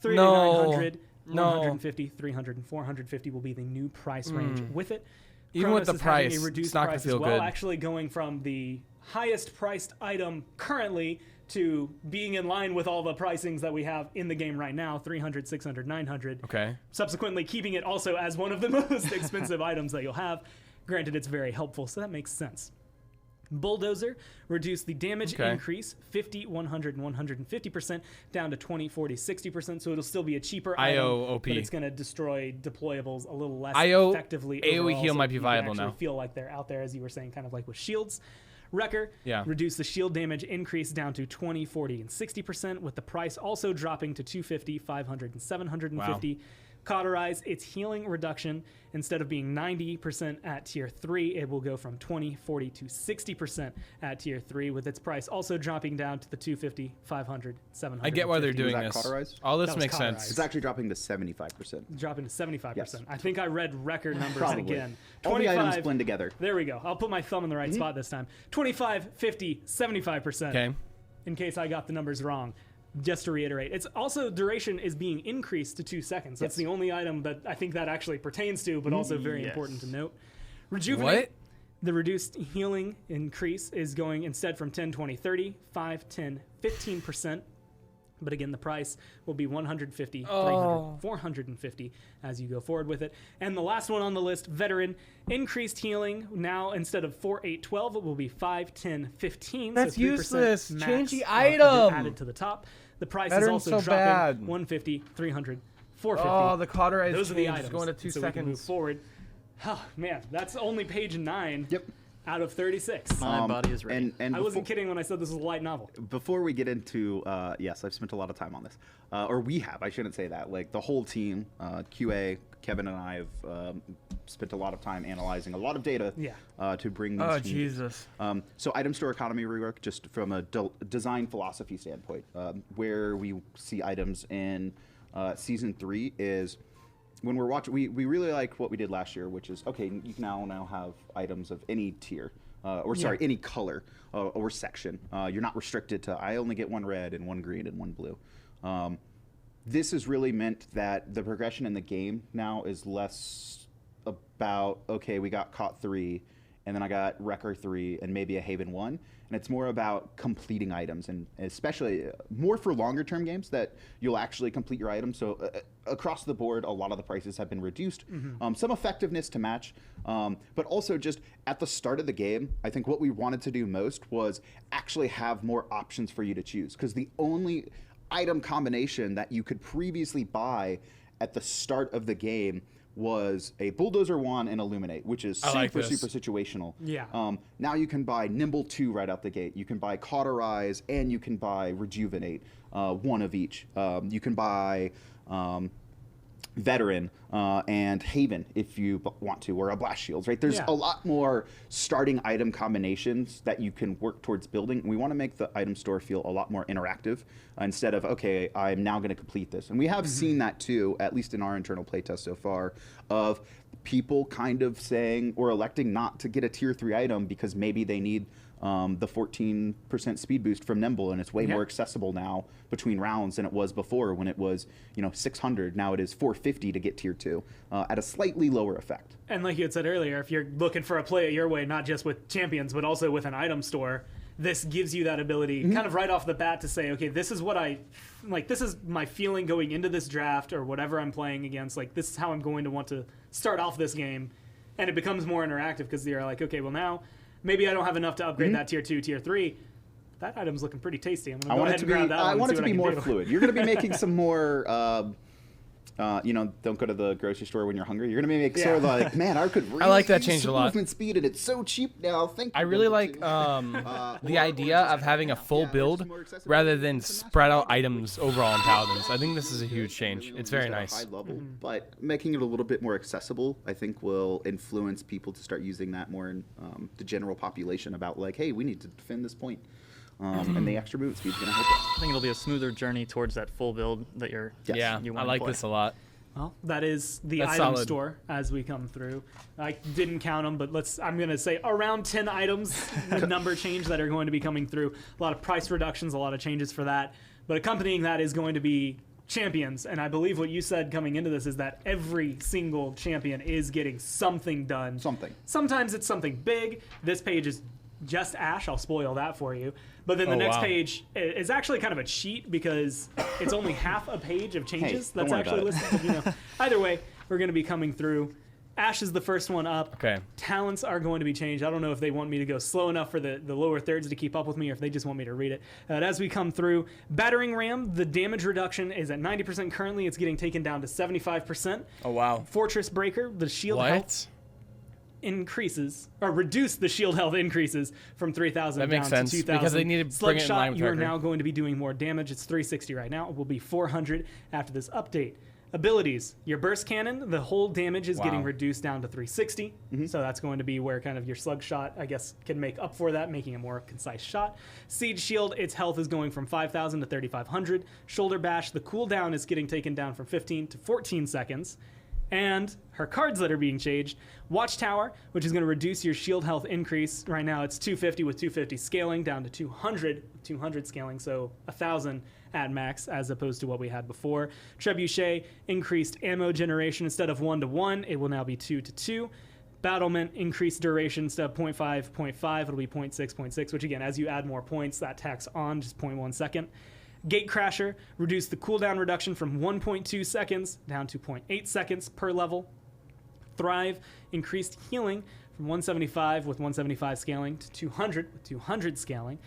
3 to 900, 150, 300, and 450 will be the new price range with it. Even Chronos with the is having price, a reduced it's not going price to feel as well, good. actually going from the highest priced item currently to being in line with all the pricings that we have in the game right now, 300, 600, 900. Okay. Subsequently keeping it also as one of the most expensive items that you'll have. Granted, it's very helpful, so that makes sense. Bulldozer, reduce the damage increase 50, 100, and 150% down to 20, 40, 60%, so it'll still be a cheaper item, but it's going to destroy deployables a little less effectively AoE overall, heal so might be you viable can now. feel like they're out there, as you were saying, kind of like with shields. Wrecker, reduce the shield damage increase down to 20, 40, and 60%, with the price also dropping to 250, 500, and 750. Wow. Cauterize, its healing reduction, instead of being 90% at tier 3, it will go from 20, 40 to 60% at tier 3, with its price also dropping down to the 250, 500, 700. I get why they're doing this. Cauterized? All this makes sense. It's actually dropping to 75%. Dropping to 75%. Yes. I think I read record numbers again. All the items blend together. There we go. I'll put my thumb in the right spot this time. 25, 50, 75%. Okay. In case I got the numbers wrong. Just to reiterate, it's also duration is being increased to 2 seconds. That's the only item that I think that actually pertains to, but also very important to note. Rejuvenate. The reduced healing increase is going instead from 10, 20, 30, 5, 10, 15%. But again, the price will be 150, 300, 450 as you go forward with it. And the last one on the list, Veteran, increased healing. Now, instead of 4, 8, 12, it will be 5, 10, 15. That's so 3% useless. max, Change the item. added to the top. The price Veteran's is also so dropping bad. 150, 300, 450. Oh, the cauterized Those are the change is items. going to 2 so seconds. We can move forward. Oh, man, that's only page 9. Yep. out of 36. My body is ready. And I wasn't kidding when I said this was a light novel. Before we get into, yes, I've spent a lot of time on this. Or we have, I shouldn't say that. Like the whole team, QA, Kevin and I have spent a lot of time analyzing a lot of data to bring these changes. Jesus. So item store economy rework, just from a design philosophy standpoint, where we see items in Season 3 is when we're watching, we really like what we did last year, which is, okay, you can now have items of any tier, any color or section. You're not restricted to, I only get one red and one green and one blue. This has really meant that the progression in the game now is less about, okay, we got Caught 3, and then I got Wrecker 3, and maybe a Haven 1. And it's more about completing items, and especially more for longer term games that you'll actually complete your items. So across the board, a lot of the prices have been reduced. Some effectiveness to match, but also just at the start of the game, I think what we wanted to do most was actually have more options for you to choose. Because the only item combination that you could previously buy at the start of the game was a Bulldozer 1 and Illuminate, which is super situational. Yeah. Now you can buy Nimble 2 right out the gate. You can buy Cauterize, and you can buy Rejuvenate, one of each. You can buy Veteran and Haven if you want to, or a Blast Shields, right? There's a lot more starting item combinations that you can work towards building. We want to make the item store feel a lot more interactive instead of, okay, I'm now going to complete this. And we have seen that too, at least in our internal playtest so far, of people kind of saying or electing not to get a tier 3 item because maybe they need the 14% speed boost from Nimble, and it's way more accessible now between rounds than it was before when it was, 600. Now it is 450 to get tier 2 at a slightly lower effect. And like you had said earlier, if you're looking for a play it your way, not just with champions, but also with an item store, this gives you that ability kind of right off the bat to say, okay, this is what this is my feeling going into this draft or whatever I'm playing against. Like, this is how I'm going to want to start off this game. And it becomes more interactive because you're like, okay, well now, maybe I don't have enough to upgrade that tier 2, tier 3. That item's looking pretty tasty. I'm going to go ahead and grab that one. I want it to be more do. fluid. You're going to be making some more, don't go to the grocery store when you're hungry. You're going to be making sort of like, man, I could really I like that use change a some lot. movement speed, and it's so cheap now. Thank you. I really like the idea of having a full build rather than spread out items overall in Paladins. I think this is a huge change. It's very nice. High level, but making it a little bit more accessible, I think, will influence people to start using that more in the general population about like, hey, we need to defend this point. And the extra movement speed is going to help us. I think it'll be a smoother journey towards that full build that you I want like to play. this a lot. Well, that is the That's item solid. store as we come through. I didn't count them, but I'm going to say around 10 items, the number change that are going to be coming through. A lot of price reductions, a lot of changes for that. But accompanying that is going to be champions. And I believe what you said coming into this is that every single champion is getting something done. Sometimes it's something big. This page is just Ashe. I'll spoil that for you. But then the next page is actually kind of a cheat because it's only half a page of changes that's actually listed. Either way, we're going to be coming through. Ashe is the first one up. Okay. Talents are going to be changed. I don't know if they want me to go slow enough for the lower thirds to keep up with me or if they just want me to read it. As we come through, Battering Ram, the damage reduction is at 90% currently. It's getting taken down to 75%. Oh, wow. Fortress Breaker, the shield health increases, or reduce the shield health increases from 3,000 down to 2,000. Because they need to bring it in line with you are Wrecker. now going to be doing more damage. It's 360 right now. It will be 400 after this update. Abilities. Your burst cannon, the whole damage is getting reduced down to 360. So that's going to be where kind of your slug shot, I guess, can make up for that, making a more concise shot. Siege shield, its health is going from 5,000 to 3,500. Shoulder bash, the cooldown is getting taken down from 15 to 14 seconds. And her cards that are being changed. Watchtower, which is going to reduce your shield health increase. Right now it's 250 with 250 scaling down to 200 with 200 scaling, so 1,000 at max as opposed to what we had before. Trebuchet, increased ammo generation. Instead of 1-to-1, it will now be 2-to-2. Battlement, increased duration. Instead of 0.5, 0.5, it'll be 0.6, 0.6, which again, as you add more points, that tacks on just 0.1 second. Gatecrasher, reduced the cooldown reduction from 1.2 seconds down to 0.8 seconds per level. Thrive, increased healing from 175 with 175 scaling to 200 with 200 scaling.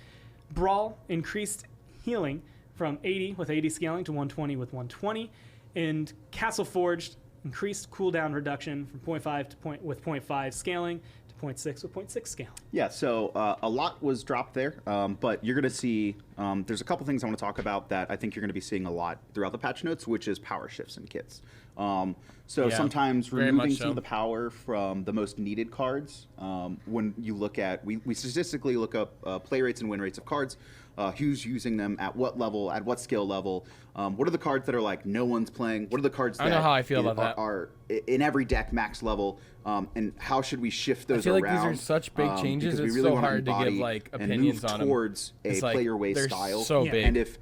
Brawl, increased healing from 80 with 80 scaling to 120 with 120. And Castle Forged, increased cooldown reduction from 0.5 to with 0.5 scaling to 0.6 with 0.6 scale. Yeah, so a lot was dropped there, but you're going to see there's a couple things I want to talk about that I think you're going to be seeing a lot throughout the patch notes, which is power shifts in kits. Sometimes removing some of the power from the most needed cards, when you look at, we statistically look up play rates and win rates of cards, who's using them at what level, at what skill level, what are the cards that are like no one's playing, what are the cards that I know how I feel about that. are in every deck max level, and how should we shift those I feel around? like these are such big changes, because we it's really so wanna hard to give embody like and opinions move on them. towards a It's like, player-way they're style. so big. And if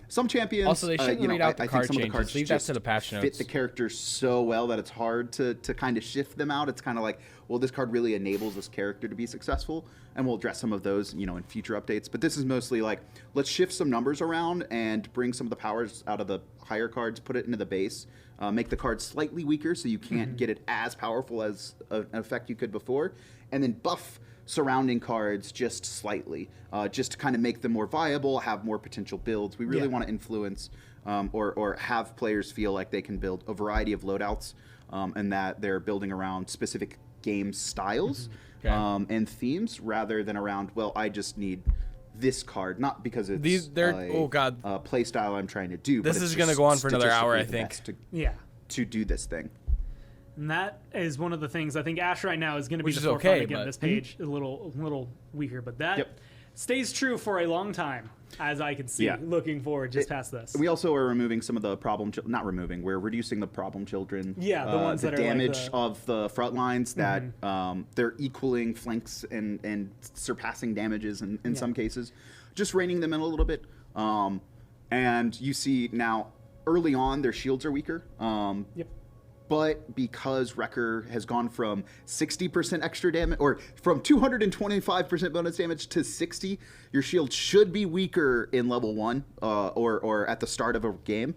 some champions, Also, they shouldn't read out the I card think some of the changes. cards Leave that just to the patch fit notes. the characters so well that it's hard to kind of shift them out. It's kind of like, well, this card really enables this character to be successful, and we'll address some of those, in future updates. But this is mostly like, let's shift some numbers around and bring some of the powers out of the higher cards, put it into the base, make the card slightly weaker so you can't get it as powerful as an effect you could before, and then buff surrounding cards just slightly, just to kind of make them more viable, have more potential builds. We really want to influence or have players feel like they can build a variety of loadouts, and that they're building around specific game styles and themes rather than around, well, I just need this card, not because it's a play style I'm trying to do. This but is it's going to just go on for another hour, I statistically the think. best to do this thing. And that is one of the things I think Ash right now is going to be Which the is forefront. okay, Again, but- this page a little weaker, but that stays true for a long time, as I can see. Looking forward just past this. We also are removing some of the not removing. We're reducing the problem children. Yeah, the ones that are damage like the, of the front lines that they're equaling flanks and surpassing damages in some cases, just reining them in a little bit. And you see now early on their shields are weaker. But because Wrecker has gone from 60% extra damage, or from 225% bonus damage to 60, your shield should be weaker in level 1 or at the start of a game.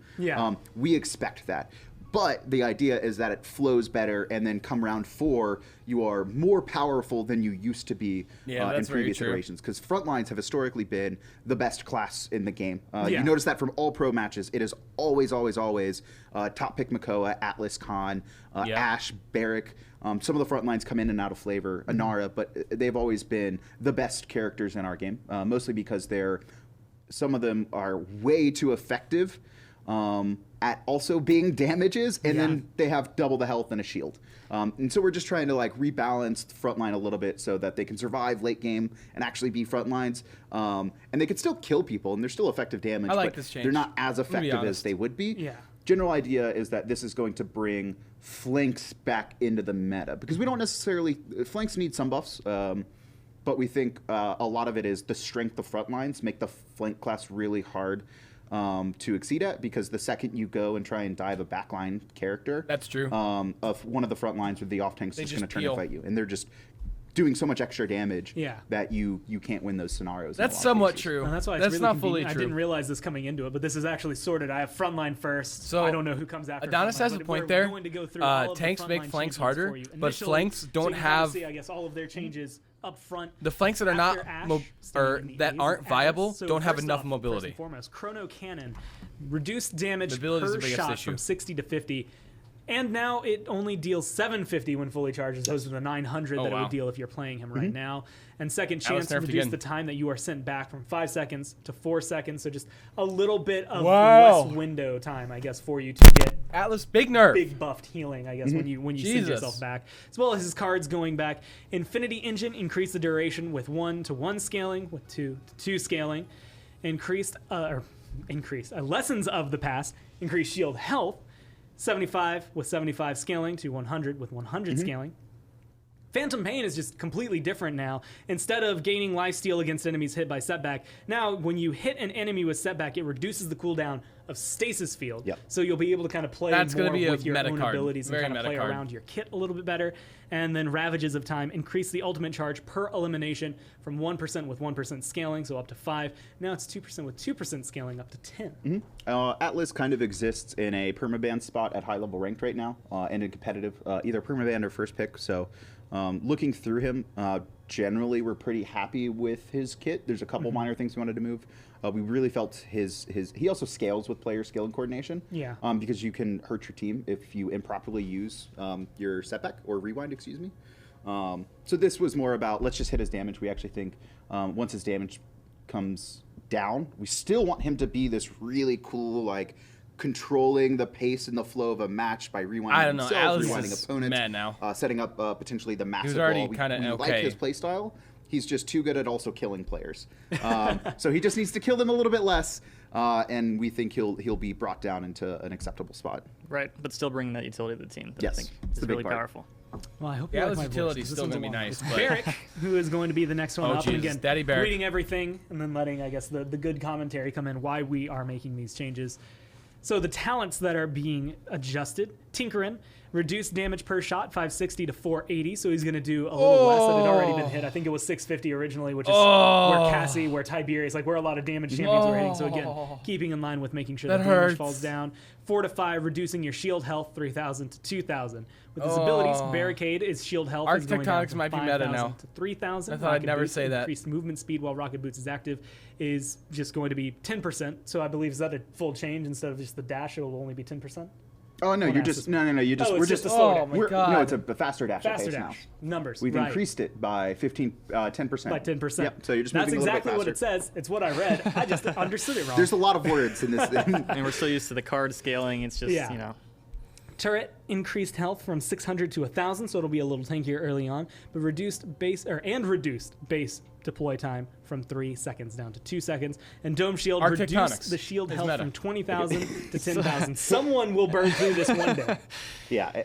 We expect that. But the idea is that it flows better, and then come round 4, you are more powerful than you used to be in previous iterations. Because frontlines have historically been the best class in the game. You notice that from all pro matches, it is always, always, always top pick Makoa, Atlas Khan, Ash, Barrick. Some of the front lines come in and out of flavor, Anara, but they've always been the best characters in our game, mostly because some of them are way too effective at also being damages, and then they have double the health and a shield. And so we're just trying to like rebalance the front line a little bit so that they can survive late game and actually be front lines. And they can still kill people, and they're still effective damage, I like but this change. they're not as I'm gonna be effective as honest. they would be. Yeah. General idea is that this is going to bring flanks back into the meta, because we don't necessarily, flanks need some buffs, but we think a lot of it is the strength of front lines make the flank class really hard to exceed at, because the second you go and try and dive a backline character, that's true, of one of the front lines with the off tank's just going to turn and peel. fight you, and they're just doing so much extra damage Yeah. that you can't win those scenarios. in a That's lot of somewhat cases. true. And that's why it's That's really not fully convenient. true. I didn't realize this coming into it, but this is actually sorted. I have frontline first, so I don't know who comes after. Adonis frontline, has a but point we're there. going to go through all of the Tanks make frontline flanks changes harder, for you. but Initially, flanks so don't you have see, I guess, all of their changes up front. the flanks that are not After Ash, or starting in the that A's aren't and viable Ads. So don't have first enough off, mobility. First and foremost, Chrono Cannon, reduced damage Mobility is per the biggest shot issue. from 60 to 50. And now it only deals 750 when fully charged, as opposed to the 900 that it wow. would deal if you're playing him right now. And second That was chance, nerfed reduce again. the time that you are sent back from 5 seconds to 4 seconds. So just a little bit of Wow. less window time, I guess, for you to get Atlas big nerf. big buffed healing, I guess, when you send Jesus. yourself back. As well as his cards going back. Infinity Engine increased the duration with 1 to 1 scaling, with 2 to 2 scaling. Lessons of the Past, increased shield health. 75 with 75 scaling to 100 with 100 scaling. Phantom Pain is just completely different now. Instead of gaining lifesteal against enemies hit by setback, now when you hit an enemy with setback, it reduces the cooldown of Stasis Field. So you'll be able to kind of play That's more gonna be a with your meta own card. abilities and Very kind of meta play card. around your kit a little bit better. And then Ravages of Time increase the ultimate charge per elimination from 1% with 1% scaling, so up to 5. Now it's 2% with 2% scaling up to 10. Atlas kind of exists in a permaban spot at high level ranked right now, and in competitive, either permaban or first pick. So looking through him, generally we're pretty happy with his kit. There's a couple minor things we wanted to move. We really felt he also scales with player skill and coordination. Yeah. Because you can hurt your team if you improperly use your setback or rewind, excuse me. So this was more about let's just hit his damage. We actually think once his damage comes down, we still want him to be this really cool, like controlling the pace and the flow of a match by rewinding himself, rewinding opponents, mad now. Setting up potentially the massive He was already wall. We kinda like his playstyle. He's just too good at also killing players. So he just needs to kill them a little bit less, and we think he'll be brought down into an acceptable spot. Right, but still bringing that utility to the team. That I think it's is the big really part. powerful. Well, I hope Yeah, you like his my utility voice, is 'cause still this gonna be one's nice, a lot. but- Barrick, who is going to be the next one Oh, up, and Jesus, again, Daddy Barrick. reading everything and then letting, I guess, the good commentary come in why we are making these changes. So the talents that are being adjusted: Tinkerin, reduced damage per shot, 560 to 480. So he's going to do a little less than had already been hit. I think it was 650 originally, which is where Cassie, where Tiberius, like where a lot of damage champions were hitting. So again, keeping in line with making sure that damage hurts. falls down. Fortify, reducing your shield health 3,000 to 2,000. With his abilities, Barricade is shield health is going down Arctectonics from might be meta 5,000 now. to 3,000. I thought I'd never Boots, say that. Increased movement speed while Rocket Boots is active is just going to be 10%. So I believe is that a full change instead of just the dash? It will only be 10%. Oh no, you're just no. You just we're just a slowdown. no, it's a faster dash. Faster pace dash. now. Numbers. We've right. increased it by 10%. By 10%. Yep. So you're just That's moving a little exactly bit what it faster. says. It's what I read. I just understood it wrong. There's a lot of words in this. And we're so used to the card scaling. It's just Yeah. you know. Turret increased health from 600 to 1,000, so it'll be a little tankier early on, but reduced base deploy time from 3 seconds down to 2 seconds. And Dome Shield reduced the shield is health meta. from 20,000 to 10,000. Someone will burn through this one day. Yeah,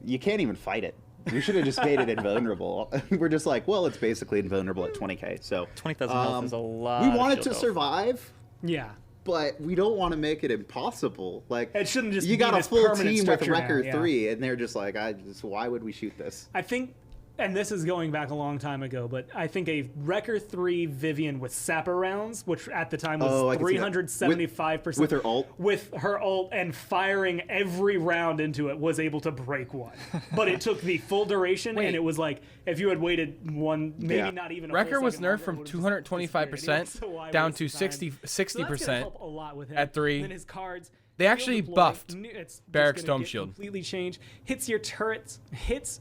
you can't even fight it. We should have just made it invulnerable. We're just like, well, it's basically invulnerable at 20k. So 20,000 health is a lot. We of want it shield to health. survive. Yeah. But we don't want to make it impossible. Like It shouldn't just you be got a this full permanent team with structure now, Wrecker yeah. 3, and they're just like, why would we shoot this? I think, and this is going back a long time ago, but I think a Wrecker 3 Vivian with Sapper rounds, which at the time was I can see that. 375%. With her ult? With her ult and firing every round into it was able to break one. But it took the full duration, and it was like, if you had waited one, maybe not even a Wrecker full was second nerfed longer, from it would've just 225% down to 60%, So that's gonna help a lot with him. at 3. Then his cards. They actually field deploy, buffed it's just Barrack's gonna Dome get Shield. Completely change. Hits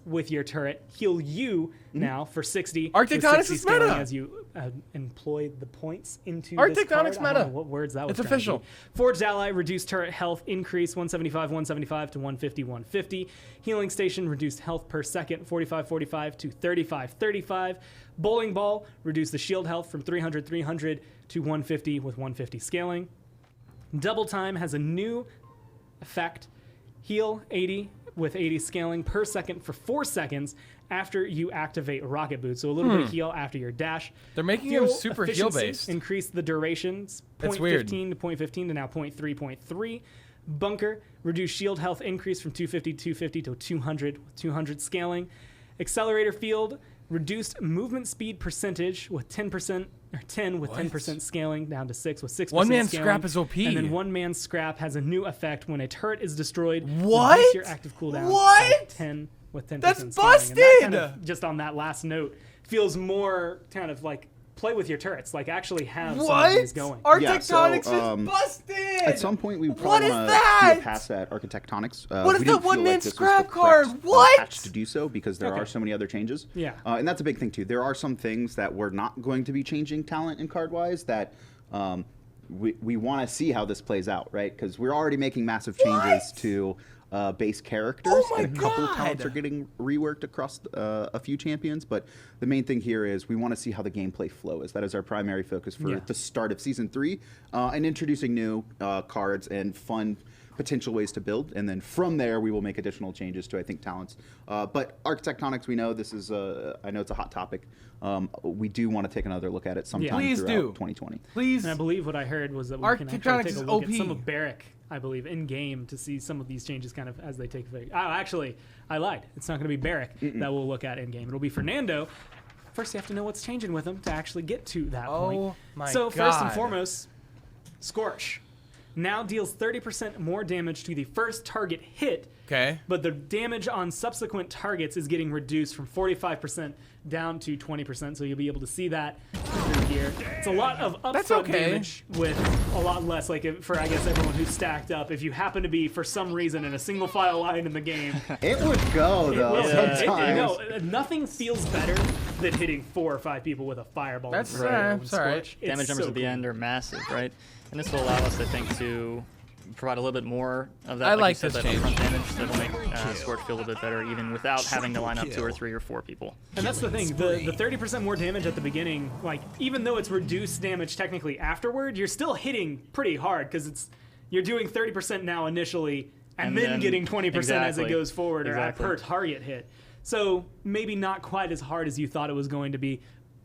with your turret. Heal you now for 60. Arctic with Tonics 60 is scaling meta. as you employ the points into Arctic this card. Tonics I don't meta. know what words that was. It's trying to official. be. Forged Ally, reduced turret health increase 175 to 150. Healing Station, reduced health per second 45 to 35. Bowling Ball, reduced the shield health from 300 to 150 with 150 scaling. Double Time has a new effect. Heal 80 with 80 scaling per second for 4 seconds after you activate Rocket Boot. So a little bit of heal after your dash. They're making Fuel him super heal efficiency, based. Increase the durations. That's weird. 0.15 to 0.15 to now 0.3. Bunker, reduce shield health increase from 250 to 200 with 200 scaling. Accelerator Field, reduced movement speed percentage with 10% or 10 with 10% scaling down to 6 with 6%. One man scaling. scrap is OP. And then one man scrap has a new effect when a turret is destroyed. What? Reduce your active cooldown What? by 10 with 10%. That's scaling. busted! And that kind of, just on that last note, feels more kind of like play with your turrets, like actually have some of these going. Architectonics is busted! At some point, we What probably is want that? to get past that Architectonics. What is we that didn't feel one-man like this was scrap the card? correct, What? patch to do so because there are so many other changes. Yeah. And that's a big thing too. There are some things that we're not going to be changing talent and card wise that we want to see how this plays out, right? Because we're already making massive changes to base characters, and a couple of talents are getting reworked across a few champions. But the main thing here is we want to see how the gameplay flow is. That is our primary focus for the start of Season 3, and introducing new cards and fun potential ways to build. And then from there, we will make additional changes to, I think, talents. But Architectonics, we know this is, I know it's a hot topic. We do want to take another look at it sometime throughout 2020. Please. And I believe what I heard was that we can actually take a look at some of OP. Barrack, I believe, in game to see some of these changes kind of as they take effect. Oh, actually, I lied. It's not going to be Barrack that we'll look at in game. It'll be Fernando. First, you have to know what's changing with him to actually get to that point. My so first and God. foremost, Scorch. now deals 30% more damage to the first target hit. Okay. But the damage on subsequent targets is getting reduced from 45% down to 20%, so you'll be able to see that through here. It's a lot of upfront damage with a lot less, like for, I guess, everyone who's stacked up. If you happen to be, for some reason, in a single file line in the game. It would go, though, sometimes. Nothing feels better than hitting 4 or 5 people with a fireball. That's Scorch. right. Damage numbers at the end are massive, right? And this will allow us, I think, to provide a little bit more of that. I like you said, this that change. upfront damage that'll make Scorch feel a little bit better, even without having to line up 2 or 3 or 4 people. And that's the thing, the 30% more damage at the beginning, like, even though it's reduced damage technically afterward, you're still hitting pretty hard, because you're doing 30% now initially, and then getting 20% as it goes forward, or per target hit. So maybe not quite as hard as you thought it was going to be,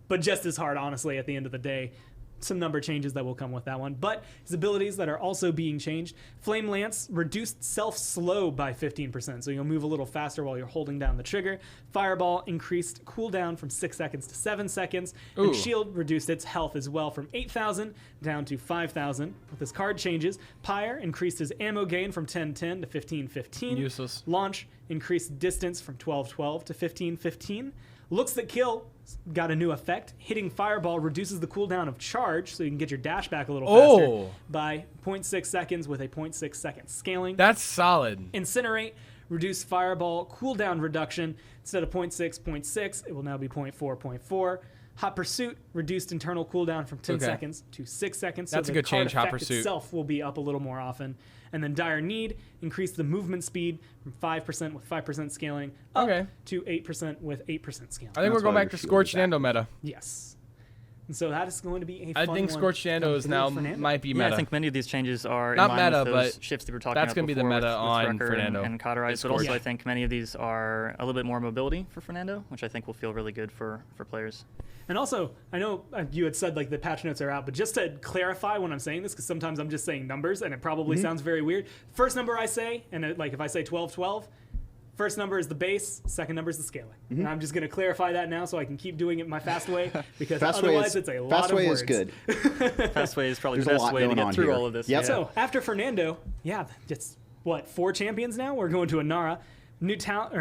but just as hard, honestly, at the end of the day. Some number changes that will come with that one. But his abilities that are also being changed. Flame Lance reduced self-slow by 15%, so you'll move a little faster while you're holding down the trigger. Fireball increased cooldown from 6 seconds to 7 seconds. Ooh. And Shield reduced its health as well from 8,000 down to 5,000. With his card changes, Pyre increased his ammo gain from 10-10 to 15-15. Useless. Launch increased distance from 12-12 to 15-15. Looks That Kill got a new effect. Hitting Fireball reduces the cooldown of charge, so you can get your dash back a little faster by 0.6 seconds with a 0.6 second scaling. That's solid. Incinerate, reduce Fireball cooldown reduction. Instead of 0.6, it will now be 0.4. Hot Pursuit reduced internal cooldown from 10 seconds to 6 seconds. That's so a good change, Hot Pursuit Pursuit. itself will be up a little more often. And then Dire Need increased the movement speed from 5% with 5% scaling up to 8% with 8% scaling. I think we're going back to Scorched Nando meta. Yes. And so that is going to be a I fun think one. Scorched Nando is now might be meta. Yeah, I think many of these changes are not in line meta, with those but shifts that we were talking that's about going to be the before meta with on Wrecker Fernando. and Cauterize, but also I think many of these are a little bit more mobility for Fernando, which I think will feel really good for players. And also, I know you had said like the patch notes are out, but just to clarify when I'm saying this, because sometimes I'm just saying numbers and it probably sounds very weird. First number I say, and if I say 12-12, first number is the base, second number is the scaling. And I'm just going to clarify that now so I can keep doing it my fast way, because otherwise it's a lot of words. Fast way is good. Fast way is probably the best way to get through all of this. Yep. So after Fernando, it's 4 champions now? We're going to Inara. New talent,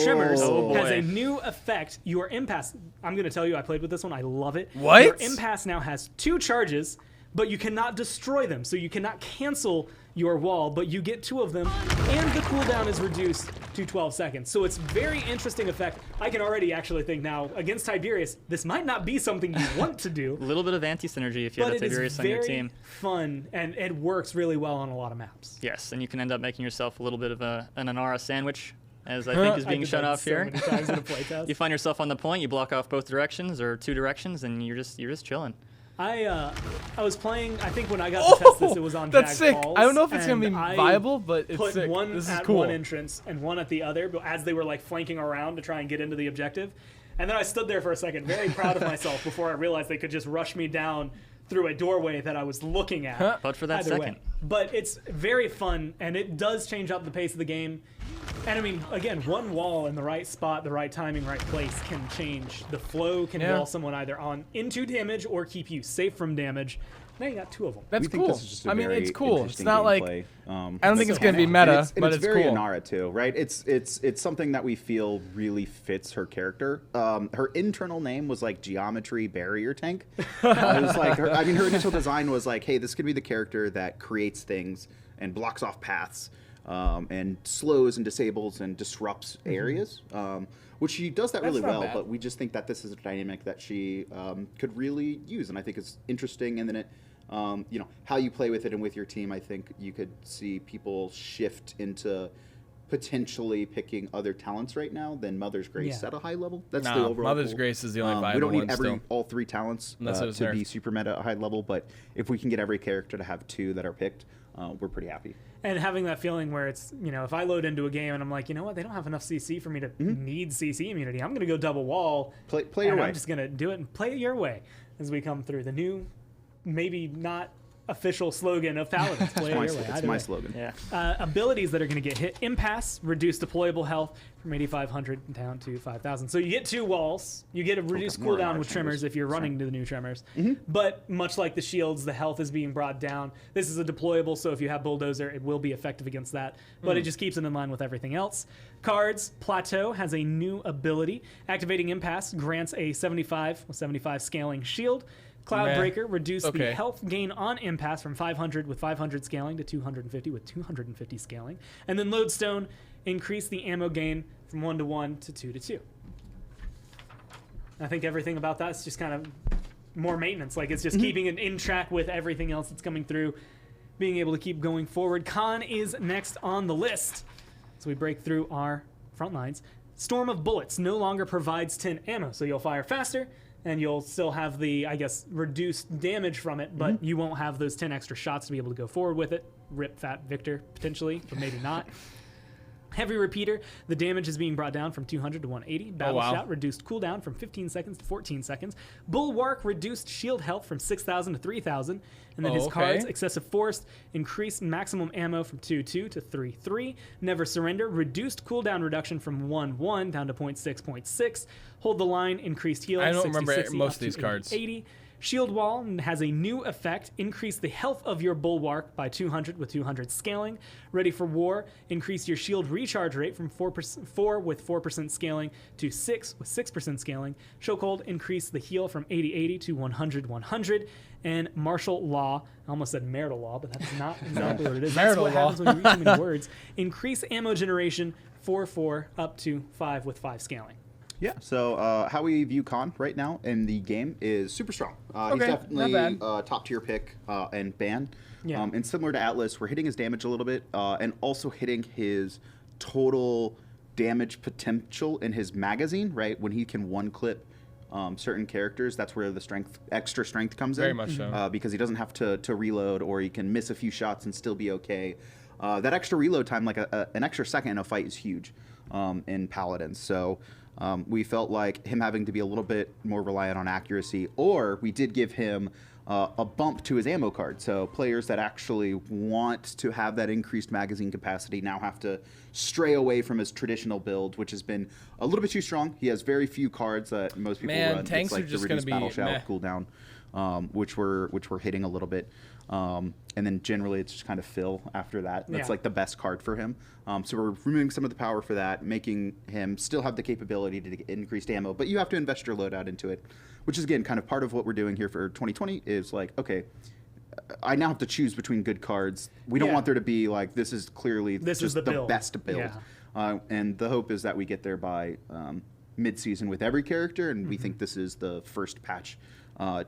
Tremors has a new effect. Your impasse, I'm going to tell you, I played with this one. I love it. What? Your impasse now has 2 charges, but you cannot destroy them. So you cannot cancel your wall, but you get 2 of them, and the cooldown is reduced to 12 seconds. So it's very interesting effect. I can already actually think now, against Tiberius, this might not be something you want to do. A little bit of anti-synergy if you have a Tiberius on your team. Fun, and it works really well on a lot of maps. Yes, and you can end up making yourself a little bit of an Inara sandwich, as I think is being shown off here. Many times in a playtest. You find yourself on the point, you block off both directions or 2 directions, and you're just chilling. I was playing. I think when I got to test this, it was on that's Jag sick. Falls, I don't know if it's gonna be and viable, but it's put sick. one This is at cool. one entrance and one at the other, but as they were like flanking around to try and get into the objective. And then I stood there for a second, very proud of myself, before I realized they could just rush me down through a doorway that I was looking at. But for that Either second. way. But it's very fun, and it does change up the pace of the game. And I mean, again, one wall in the right spot, the right timing, right place can change. The flow can wall someone either into damage or keep you safe from damage. Now you got 2 of them. That's cool. This is just a I mean, very it's cool. It's interesting not like gameplay. I don't think it's going to be meta, but it's very cool. Inara too, right? It's something that we feel really fits her character. Her internal name was like Geometry Barrier Tank. It was like her initial design was like, hey, this could be the character that creates things and blocks off paths. And slows and disables and disrupts areas, which she does that really well. But we just think that this is a dynamic that she could really use, and I think it's interesting. And then it, how you play with it and with your team, I think you could see people shift into potentially picking other talents right now than Mother's Grace at a high level. That's the overall. Mother's Grace is the only viable we don't need one all 3 talents to nerfed. be super meta at a high level, but if we can get every character to have 2 that are picked, we're pretty happy. And having that feeling where it's, if I load into a game and I'm like, you know what, they don't have enough CC for me to need CC immunity. I'm going to go double wall. Play your way. I'm just going to do it and play it your way as we come through. The new, maybe not official slogan of Paladins. Play it your way. It's my slogan. Yeah. Abilities that are going to get hit. Impasse, reduce deployable health from 8,500 down to 5,000. So you get 2 walls. You get a reduced more cooldown large with Tremors tremors. if you're running to the new Tremors. Mm-hmm. But much like the shields, the health is being brought down. This is a deployable, so if you have Bulldozer, it will be effective against that. But it just keeps it in line with everything else. Cards, Plateau has a new ability. Activating Impasse grants a 75 with 75 scaling shield. Cloudbreaker, reduce the health gain on Impasse from 500 with 500 scaling to 250 with 250 scaling. And then Lodestone, increase the ammo gain from 1 to 1 to 2 to 2. I think everything about that is just kind of more maintenance. Like, it's just keeping it in track with everything else that's coming through, being able to keep going forward. Khan is next on the list. So we break through our front lines. Storm of Bullets no longer provides 10 ammo, so you'll fire faster, and you'll still have the, I guess, reduced damage from it, but you won't have those 10 extra shots to be able to go forward with it. Rip Fat Victor, potentially, but maybe not. Heavy Repeater, the damage is being brought down from 200 to 180. Battle Shout, reduced cooldown from 15 seconds to 14 seconds. Bulwark, reduced shield health from 6,000 to 3,000. And then his cards, Excessive Force, increased maximum ammo from 2.2 to 3.3. Never Surrender, reduced cooldown reduction from 1.1 down to 0.6.6. Hold the Line, increased heal. I don't 60, remember 60, most of these cards. 80. Shield Wall has a new effect. Increase the health of your Bulwark by 200 with 200 scaling. Ready for War. Increase your shield recharge rate from 4 with 4% scaling to 6 with 6% scaling. Chokehold. Increase the heal from 80-80 to 100-100. And Martial Law. I almost said marital law, but that's not exactly what it is. That's what happens when you read too many words. Increase ammo generation 4 up to 5 with 5 scaling. Yeah, so how we view Khan right now in the game is super strong. He's definitely top tier pick and ban. Yeah. And similar to Atlas, we're hitting his damage a little bit and also hitting his total damage potential in his magazine, right? When he can one clip certain characters, that's where the extra strength comes in. Very much so. Because he doesn't have to reload, or he can miss a few shots and still be okay. That extra reload time, like an extra second in a fight, is huge in Paladins. So we felt like him having to be a little bit more reliant on accuracy, or we did give him a bump to his ammo card. So players that actually want to have that increased magazine capacity now have to stray away from his traditional build, which has been a little bit too strong. He has very few cards that most people run. Tanks it's like are just the going to reduced be battle shout cooldown, which we're hitting a little bit. And then generally it's just kind of fill after that. That's like the best card for him. So we're removing some of the power for that, making him still have the capability to get increased ammo, but you have to invest your loadout into it, which is, again, kind of part of what we're doing here for 2020 is like, okay, I now have to choose between good cards. We don't want there to be like, this is clearly just the best build. Yeah. And the hope is that we get there by mid-season with every character, and we think this is the first patch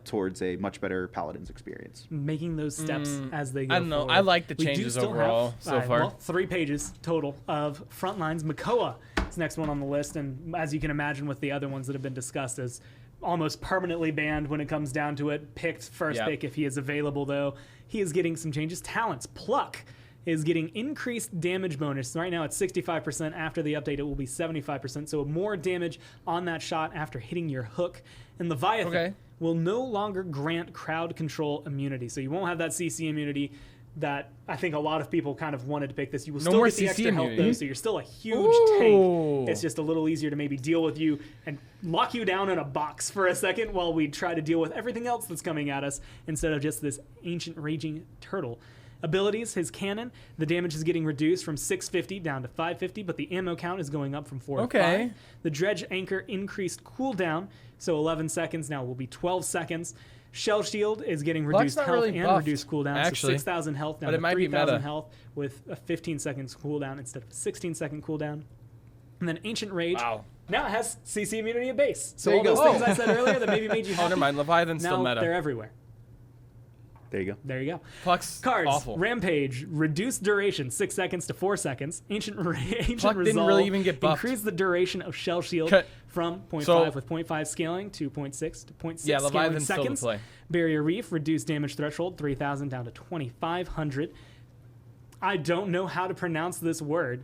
towards a much better Paladins experience. Making those steps as they go I don't know. forward. I like the changes overall so far. Well, 3 pages total of front lines. Makoa is the next one on the list, and as you can imagine with the other ones that have been discussed, is almost permanently banned when it comes down to it. Picked first pick if he is available, though. He is getting some changes. Talents. Pluck is getting increased damage bonus. Right now it's 65%. After the update, it will be 75%. So more damage on that shot after hitting your hook. And Leviathan will no longer grant crowd control immunity. So you won't have that CC immunity that I think a lot of people kind of wanted to pick this. You will still get the extra health, though, so you're still a huge tank. It's just a little easier to maybe deal with you and lock you down in a box for a second while we try to deal with everything else that's coming at us instead of just this ancient raging turtle. Abilities, his cannon, the damage is getting reduced from 650 down to 550, but the ammo count is going up from 4 to 5. The dredge anchor increased cooldown, so 11 seconds now will be 12 seconds. Shell shield is getting reduced health and reduced cooldown, so 6,000 health down to 3,000 health with a 15 seconds cooldown instead of a 16-second cooldown. And then Ancient Rage now it has CC immunity at base. So all those things I said earlier that maybe made you happy, never mind. Leviathan's still meta. They're everywhere. There you go. There you go. Pluck's cards. Awful. Rampage. Reduced duration 6 seconds to 4 seconds. Ancient Pluck Resolve. didn't really even get buffed. Increase the duration of Shell Shield from 0.5 with 0.5 scaling to 0.6 to 0.6 scaling seconds. Still to play. Barrier Reef. Reduced damage threshold 3,000 down to 2,500. I don't know how to pronounce this word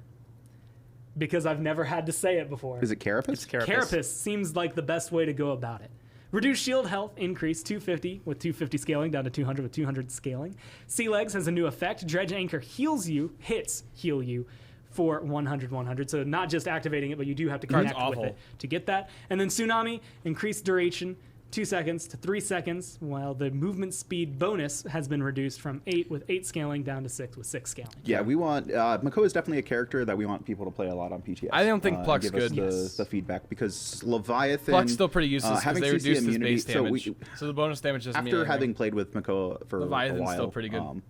because I've never had to say it before. Is it Carapace? Carapace seems like the best way to go about it. Reduced shield health increase 250 with 250 scaling down to 200 with 200 scaling. Sea Legs has a new effect. Dredge Anchor heal you for 100. So not just activating it, but you do have to connect with it to get that. And then Tsunami, increased duration 2 seconds to 3 seconds, while the movement speed bonus has been reduced from 8 with 8 scaling down to 6 with 6 scaling. Yeah, we want Makoa is definitely a character that we want people to play a lot on PTS. I don't think Pluck's good. The feedback, because Leviathan. Pluck's still pretty useless because they reduced his base damage. So the bonus damage doesn't mean after having played with Makoa for Leviathan's a while, still pretty good.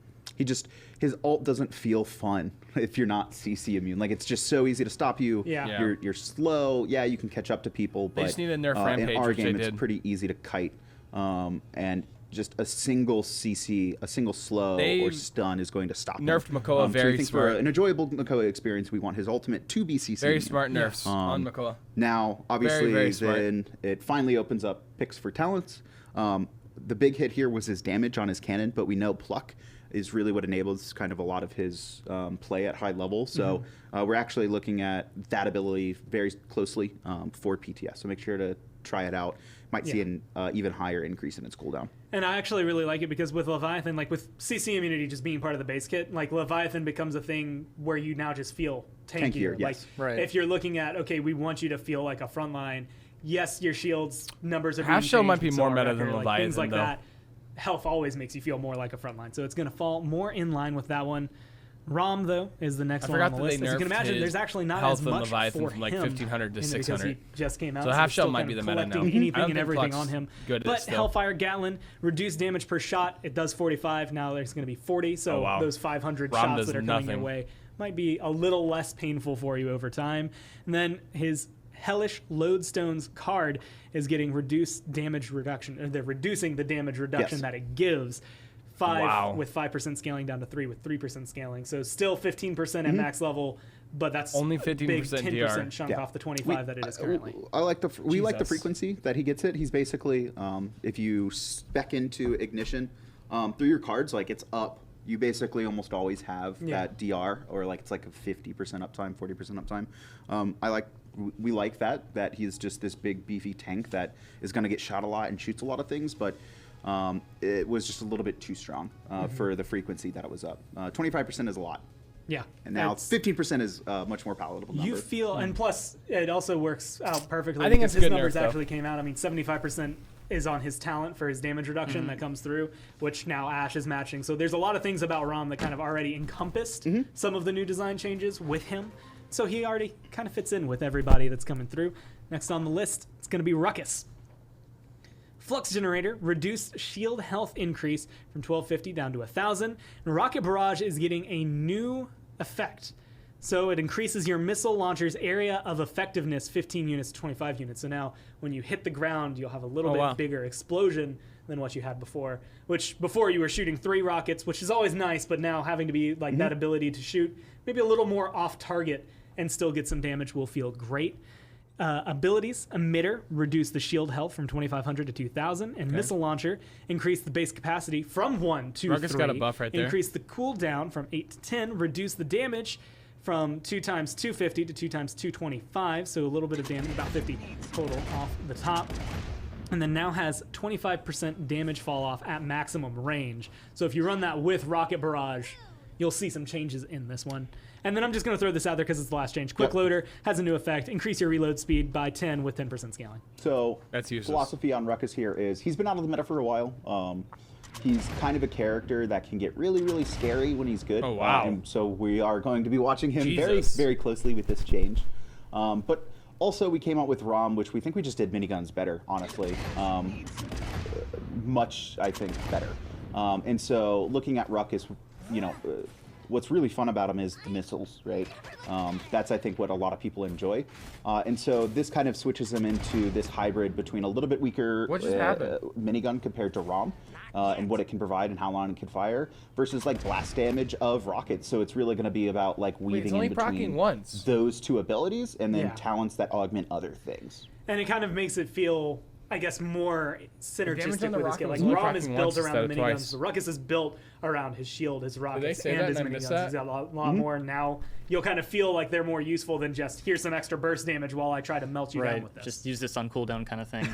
His ult doesn't feel fun if you're not CC immune. Like, it's just so easy to stop you. Yeah. You're slow. Yeah, you can catch up to people, but just need to nerf Rampage, in our which game they it's did. pretty easy to kite. And just a single CC, a single slow or stun is going to stop him. Nerfed Makoa so very I think smart. For an enjoyable Makoa experience, we want his ultimate to be CC. Very immune. smart nerfs on Makoa. Now, obviously, very smart. then it finally opens up picks for talents. The big hit here was his damage on his cannon, but we know Pluck is really what enables kind of a lot of his play at high level. So we're actually looking at that ability very closely for PTS. So make sure to try it out. Might see an even higher increase in its cooldown. And I actually really like it because with Leviathan, like with CC immunity just being part of the base kit, like Leviathan becomes a thing where you now just feel tankier. Yes. Like if you're looking at, okay, we want you to feel like a frontline. Yes, your shield's numbers are being Half Shell changed might be with more Solar meta Wrecker, than like, Leviathan, things like though. that. Health always makes you feel more like a frontline, so it's going to fall more in line with that one. Rom, though, is the next one on the list. As you can imagine, there's actually not as much Leviathan for from like him 1500 to because 600. he just came out. So Half we're Shell still might kind be of the meta now. collecting anything I don't and think everything Pluck's on him. good at But it still. Hellfire Gatlin, reduced damage per shot. It does 45. Now there's going to be 40. So those 500 Rom shots does that are coming your nothing. way might be a little less painful for you over time. And then his Hellish Lodestone's card is getting reduced damage reduction. Or they're reducing the damage reduction that it gives. 5 with 5% scaling down to 3 with 3% scaling. So still 15% at max level, but that's only a 15% big DR. 10% chunk off the 25 that it is currently. I like we like the Jesus. frequency that he gets it. He's basically, if you spec into Ignition through your cards, like it's up. You basically almost always have that DR, or like it's like a 50% uptime, 40% uptime. We like that he's just this big beefy tank that is going to get shot a lot and shoots a lot of things, but it was just a little bit too strong for the frequency that it was up. 25% is a lot. Yeah. And now 15% is a much more palatable number. You feel, and plus it also works out perfectly. I think because it's his good numbers nerf, though. actually came out. I mean, 75% is on his talent for his damage reduction that comes through, which now Ash is matching. So there's a lot of things about Rom that kind of already encompassed some of the new design changes with him. So he already kind of fits in with everybody that's coming through. Next on the list, it's going to be Ruckus. Flux Generator, reduced shield health increase from 1250 down to 1000. And Rocket Barrage is getting a new effect. So it increases your missile launcher's area of effectiveness 15 units to 25 units. So now when you hit the ground, you'll have a little bit bigger explosion than what you had before. Which before you were shooting 3 rockets, which is always nice, but now having to be like that ability to shoot maybe a little more off target and still get some damage will feel great. Abilities, Emitter, reduce the shield health from 2,500 to 2,000, and Missile Launcher, increase the base capacity from 1 to Ruckus 3. got a buff right there. Increase the cooldown from 8 to 10, reduce the damage from 2 times 250 to 2 times 225, so a little bit of damage, about 50 total off the top. And then now has 25% damage fall off at maximum range. So if you run that with Rocket Barrage, you'll see some changes in this one. And then I'm just going to throw this out there because it's the last change. Quick Loader has a new effect. Increase your reload speed by 10 with 10% scaling. So that's useless. Philosophy on Ruckus here is he's been out of the meta for a while. He's kind of a character that can get really, really scary when he's good. Oh, wow. And so we are going to be watching him Jesus. very, very closely with this change. But also we came out with ROM, which we think we just did miniguns better, honestly. Much, I think, better. And so looking at Ruckus, what's really fun about him is the missiles, right? That's, I think, what a lot of people enjoy. And so this kind of switches him into this hybrid between a little bit weaker minigun compared to ROM and what it can provide and how long it can fire versus like blast damage of rockets. So it's really going to be about like weaving in between those two abilities and then talents that augment other things. And it kind of makes it feel, I guess, more synergistic the with his skill. Like rocket was Rom is only built cracking around the once instead of miniguns. twice. The Ruckus is built around his shield, his rockets, say and that his and I missed miniguns. that? He's got a lot more. Now you'll kind of feel like they're more useful than just here's some extra burst damage while I try to melt you down with this. Just use this on cooldown kind of thing.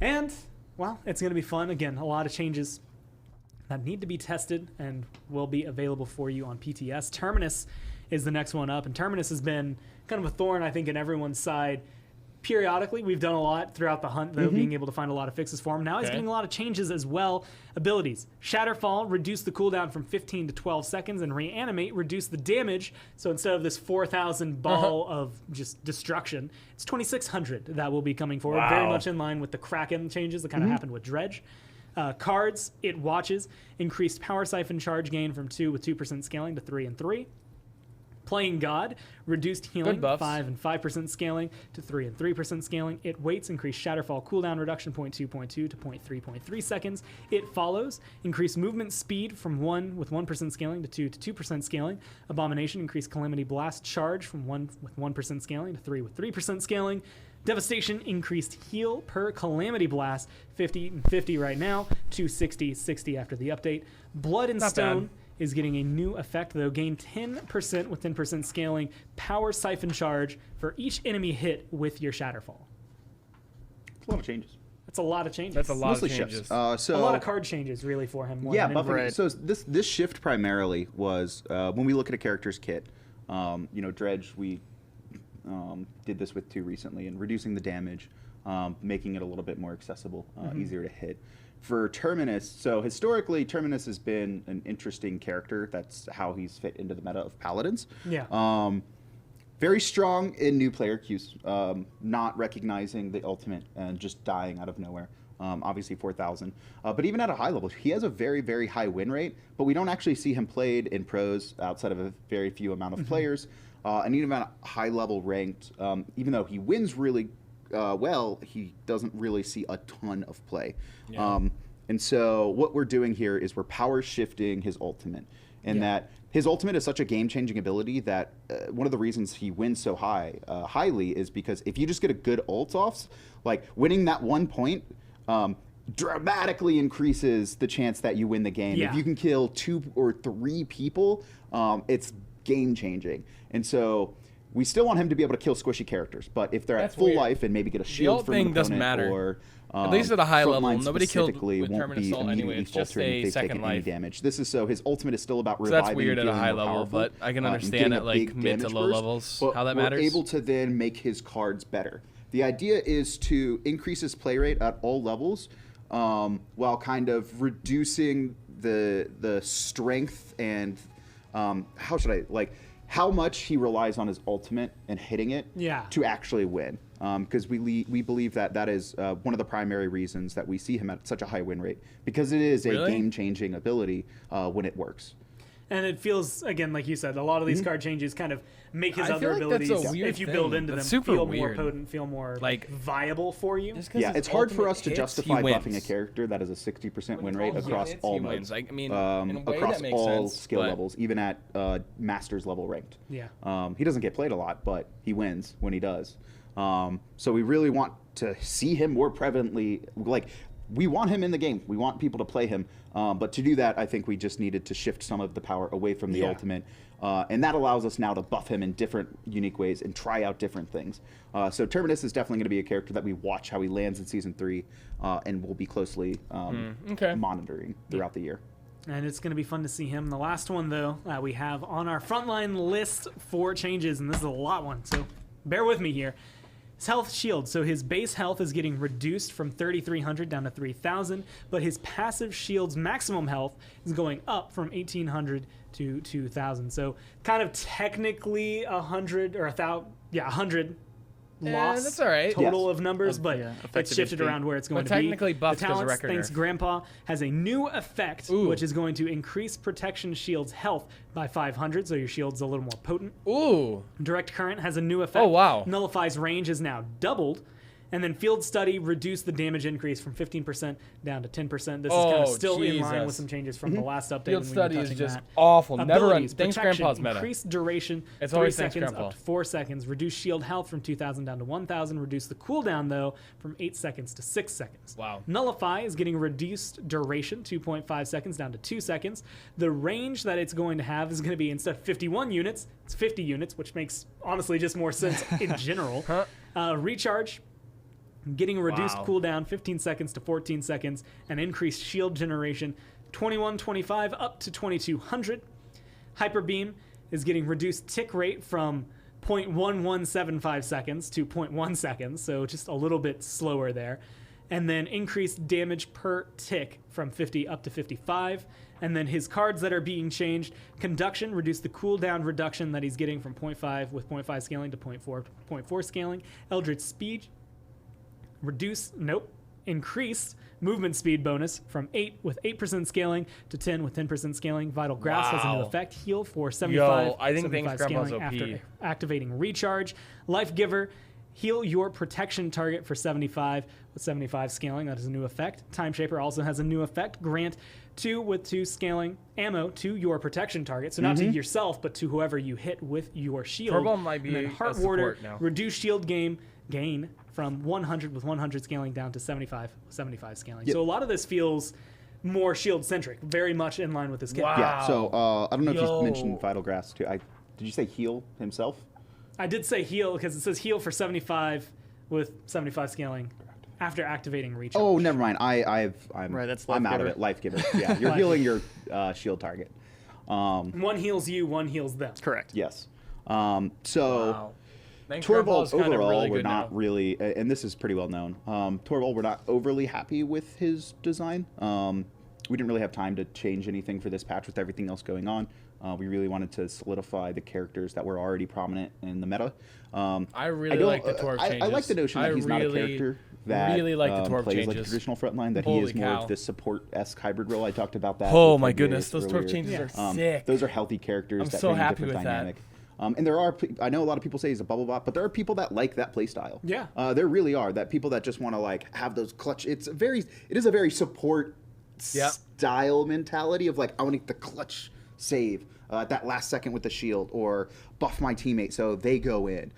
And, well, it's going to be fun. Again, a lot of changes that need to be tested and will be available for you on PTS. Terminus is the next one up, and Terminus has been kind of a thorn, I think, in everyone's side. Periodically, we've done a lot throughout the hunt, though, being able to find a lot of fixes for him. Now he's getting a lot of changes as well. Abilities. Shatterfall, reduce the cooldown from 15 to 12 seconds, and Reanimate, reduce the damage. So instead of this 4,000 ball of just destruction, it's 2,600 that will be coming forward. Wow. Very much in line with the Kraken changes that kind of happened with Dredge. Cards, it watches, increased Power Siphon charge gain from 2 with 2% scaling to 3 and 3. Playing God, reduced healing, 5 and 5% scaling to 3 and 3% scaling. It waits, increased Shatterfall cooldown reduction 0.2.2 to 0.3 seconds. It follows, increased movement speed from 1 with 1% scaling to 2 to 2% scaling. Abomination, increased Calamity Blast charge from 1 with 1% scaling to 3 with 3% scaling. Devastation, increased heal per Calamity Blast, 50 and 50 right now, to 60 after the update. Blood and Stone is getting a new effect, though. Gain 10% with 10% scaling, Power Siphon charge for each enemy hit with your Shatterfall. It's a lot of changes. That's a lot of changes. That's a lot Mostly of changes. shifts. A lot of card changes, really, for him. Yeah, buffing. So this shift primarily was when we look at a character's kit. Dredge, we did this with 2 recently, and reducing the damage, making it a little bit more accessible, easier to hit. For Terminus, so historically, Terminus has been an interesting character. That's how he's fit into the meta of Paladins. Yeah. Very strong in new player queues, not recognizing the ultimate and just dying out of nowhere. Obviously 4,000. But even at a high level, he has a very, very high win rate, but we don't actually see him played in pros outside of a very few amount of players. And even at high level ranked, even though he wins really well, he doesn't really see a ton of play. Yeah. And so what we're doing here is we're power shifting his ultimate. And that his ultimate is such a game-changing ability that one of the reasons he wins so highly is because if you just get a good ult off, like winning that 1 point dramatically increases the chance that you win the game. Yeah. If you can kill 2 or 3 people, it's game-changing. And so we still want him to be able to kill squishy characters, but if they're at full life and maybe get a shield from an opponent, doesn't matter. Or at least at a high level, nobody killed specifically with won't Terminus be Assault anyway. immediately It's just faltering a if they've second taken any life. damage. This is so his ultimate is still about So reviving. that's weird and at a feeling high more level, powerful, but I can and understand getting at a like big mid to damage low burst, levels but how that we're matters. able to then make his cards better. The idea is to increase his play rate at all levels, while kind of reducing the strength and how much he relies on his ultimate and hitting it to actually win. Because we believe that is one of the primary reasons that we see him at such a high win rate, because it is a game-changing ability when it works. And it feels, again, like you said, a lot of these card changes kind of make his I other feel like that's abilities, a weird if you thing. build into That's them, super feel more weird. potent, feel more viable for you. Yeah, it's hard for us to hits, justify he buffing a wins. character that has a 60% win rate When across hits, all he modes. wins. I mean, in a way across that makes all sense, skill but- levels, even at Masters level ranked. Yeah. He doesn't get played a lot, but he wins when he does. So we really want to see him more prevalently. We want him in the game. We want people to play him. But to do that, I think we just needed to shift some of the power away from the ultimate. And that allows us now to buff him in different unique ways and try out different things. So Terminus is definitely going to be a character that we watch how he lands in Season 3 and we'll be closely monitoring throughout the year. And it's going to be fun to see him. The last one, though, we have on our frontline list for changes, and this is a lot one, so bear with me here. His health shield. So his base health is getting reduced from 3,300 down to 3,000, but his passive shield's maximum health is going up from 1,800 to 2,000. So kind of technically 100 or 1,000, 100 loss that's all right. total of numbers, but it's effective shifted HP. around where it's going But to be. technically buffed the as a talents, record thanks nerf. Grandpa, has a new effect, which is going to increase protection shield's health by 500, so your shield's a little more potent. Ooh. Direct Current has a new effect. Oh, wow. Nullifies range is now doubled. And then Field Study reduced the damage increase from 15% down to 10%. This is kind of still in line with some changes from the last update. Field when we were Study is touching just that. awful. Never run. Abilities, Thanks, protection, Grandpa's meta. Increased duration, It's 3 always thanks, seconds Grandpa. up to 4 seconds. Reduce shield health from 2,000 down to 1,000. Reduce the cooldown, though, from 8 seconds to 6 seconds. Wow. Nullify is getting reduced duration, 2.5 seconds down to 2 seconds. The range that it's going to have is going to be, instead of 51 units, it's 50 units, which makes, honestly, just more sense in general. Recharge getting a reduced cooldown 15 seconds to 14 seconds, and increased shield generation 2125 up to 2200. Hyper Beam is getting reduced tick rate from 0.1175 seconds to 0.1 seconds, so just a little bit slower there. And then increased damage per tick from 50 up to 55. And then his cards that are being changed, Conduction, reduced the cooldown reduction that he's getting from 0.5 with 0.5 scaling to 0.4 scaling. Eldritch Speed, increased movement speed bonus from 8 with 8% scaling to 10 with 10% scaling. Vital Grasp has a new effect. Heal for 75. Yo, I think 75 Grandpa's scaling OP. after activating Recharge. Life Giver, heal your protection target for 75 with 75 scaling. That is a new effect. Time Shaper also has a new effect. Grant 2 with 2 scaling ammo to your protection target. So not to yourself, but to whoever you hit with your shield. Torvald might be and then a Heart support Warder, now. reduce shield gain from 100 with 100 scaling down to 75 with 75 scaling. So a lot of this feels more shield centric, very much in line with this kit. Wow. Yeah. So I don't know if you mentioned Vital Grasp too. Did you say heal himself? I did say heal because it says heal for 75 with 75 scaling after activating Recharge. Oh, never mind. I'm Right, that's I'm Life out of Giver. it. Life Giver. Yeah, you're healing your shield target. One heals you, one heals them. Correct. Yes. So. Wow. Torvald overall, really we're good not now. really, and this is pretty well known. Torvald, we're not overly happy with his design. We didn't really have time to change anything for this patch with everything else going on. We really wanted to solidify the characters that were already prominent in the meta. I really like the Torv changes. I like the notion that he's not a character that really like the Torv plays like a changes. traditional frontline, that he Holy is more cow. of this support-esque hybrid role. I talked about that. Oh with my Tiberius goodness, those Torv earlier. changes are sick. Those are healthy characters I'm that so bring a happy different with that. dynamic. And there are, I know a lot of people say he's a bubble bot, but there are people that like that play style. Yeah. There really are, that people that just want to like have those clutch. It is a very support style mentality of like, I want to get the clutch save at that last second with the shield, or buff my teammate so they go in.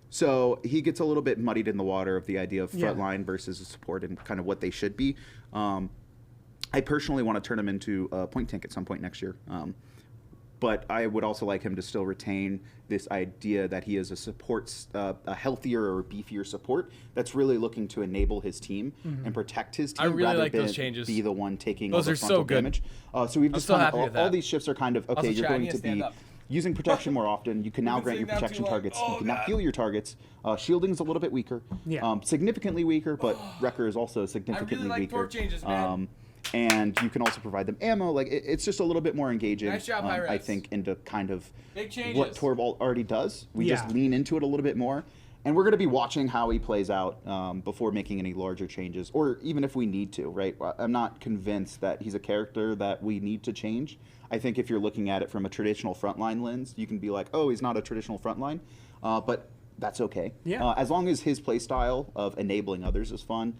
So he gets a little bit muddied in the water of the idea of frontline versus support and kind of what they should be. I personally want to turn him into a point tank at some point next year. But I would also like him to still retain this idea that he is a support, a healthier or beefier support that's really looking to enable his team and protect his team. I really rather like than those changes. Be the one taking Those all are the so frontal good. damage. So we've I'm just so kind happy of, with all that. these shifts are kind of okay. Also, You're Chad, going you to stand be up. using protection more often. You can now grant your protection targets. You can now heal your targets. Shielding is a little bit weaker, significantly weaker, but Wrecker is also significantly weaker. Torv changes, man. And you can also provide them ammo. Like it's just a little bit more engaging. Nice job, I hi-rez. think into kind of Big changes. what Torvald already does. We just lean into it a little bit more, and we're going to be watching how he plays out before making any larger changes, or even if we need to. Right? I'm not convinced that he's a character that we need to change. I think if you're looking at it from a traditional frontline lens, you can be like, oh, he's not a traditional frontline, but that's okay. Yeah. As long as his play style of enabling others is fun,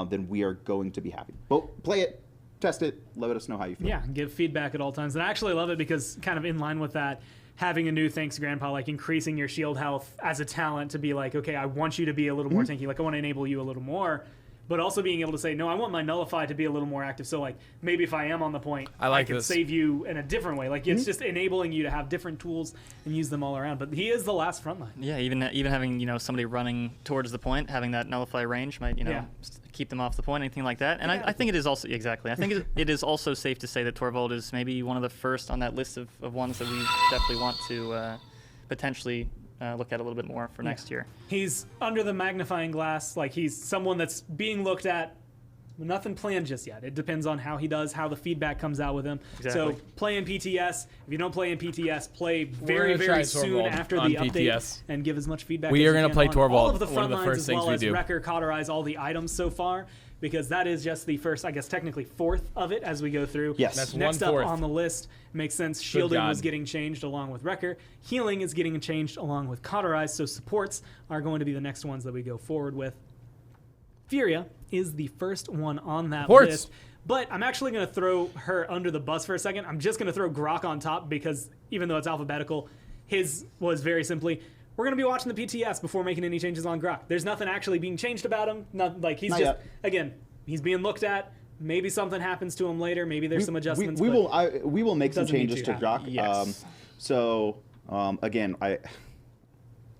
then we are going to be happy. But play it. Test it. Let us know how you feel. Yeah, give feedback at all times. And I actually love it because kind of in line with that, having a new thanks grandpa, like increasing your shield health as a talent to be like, okay, I want you to be a little more tanky. Like I want to enable you a little more. But also being able to say, no, I want my nullify to be a little more active. So like maybe if I am on the point, I can this. save you in a different way. Like it's just enabling you to have different tools and use them all around. But he is the last frontline. Yeah, even having somebody running towards the point, having that nullify range might keep them off the point, anything like that. And I think it is also I think it is also safe to say that Torvald is maybe one of the first on that list of ones that we definitely want to potentially look at a little bit more for next year. He's under the magnifying glass. Like he's someone that's being looked at. Nothing planned just yet. It depends on how he does, how the feedback comes out with him. Exactly. So play in PTS. If you don't play in PTS, play We're very, gonna try very soon Torvald after on the update PTS. and give as much feedback We as are you gonna can play on Torvald, all of the one of the front first lines, as things well we as do. Wrecker, cauterize all the items so far, because that is just the first, I guess technically fourth of it as we go through. Yes. That's Next up 1/4. on the list, makes sense, shielding was God. getting changed along with Wrecker. Healing is getting changed along with cauterize, so supports are going to be the next ones that we go forward with. Furia is the first one on that Supports. list. But I'm actually going to throw her under the bus for a second. I'm just going to throw Grok on top because even though it's alphabetical, his was very simply, we're going to be watching the PTS before making any changes on Grok. There's nothing actually being changed about him. Not, like he's Not just, yet. again, he's being looked at. Maybe something happens to him later. Maybe there's some adjustments. We but will. We will make some doesn't need changes to to Grok. happen. Yes. Again, I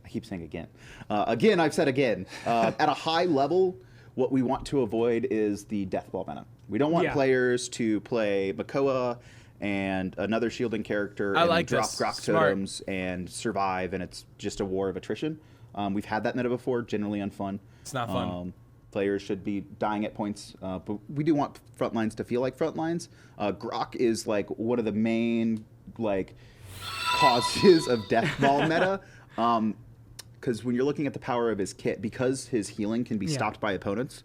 I keep saying again. Again, I've said again. At a high level, what we want to avoid is the death ball meta. We don't want players to play Makoa and another shielding character and drop Grok totems and survive, and it's just a war of attrition. We've had that meta before, generally unfun. It's not fun. Players should be dying at points, but we do want front lines to feel like front lines. Grok is like one of the main like causes of death ball meta. Because when you're looking at the power of his kit, because his healing can be stopped by opponents,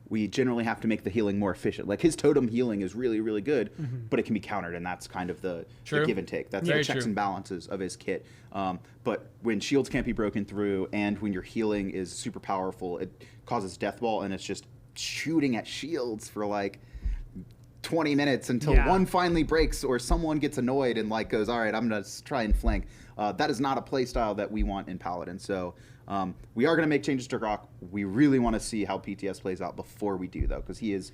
we generally have to make the healing more efficient. Like his totem healing is really, really good, but it can be countered, and that's kind of the give and take. That's the checks and balances of his kit. But when shields can't be broken through, and when your healing is super powerful, it causes death ball, and it's just shooting at shields for like 20 minutes until one finally breaks or someone gets annoyed and like goes, all right, I'm gonna try and flank. That is not a play style that we want in Paladin. So we are going to make changes to Grok. We really want to see how PTS plays out before we do, though, because he is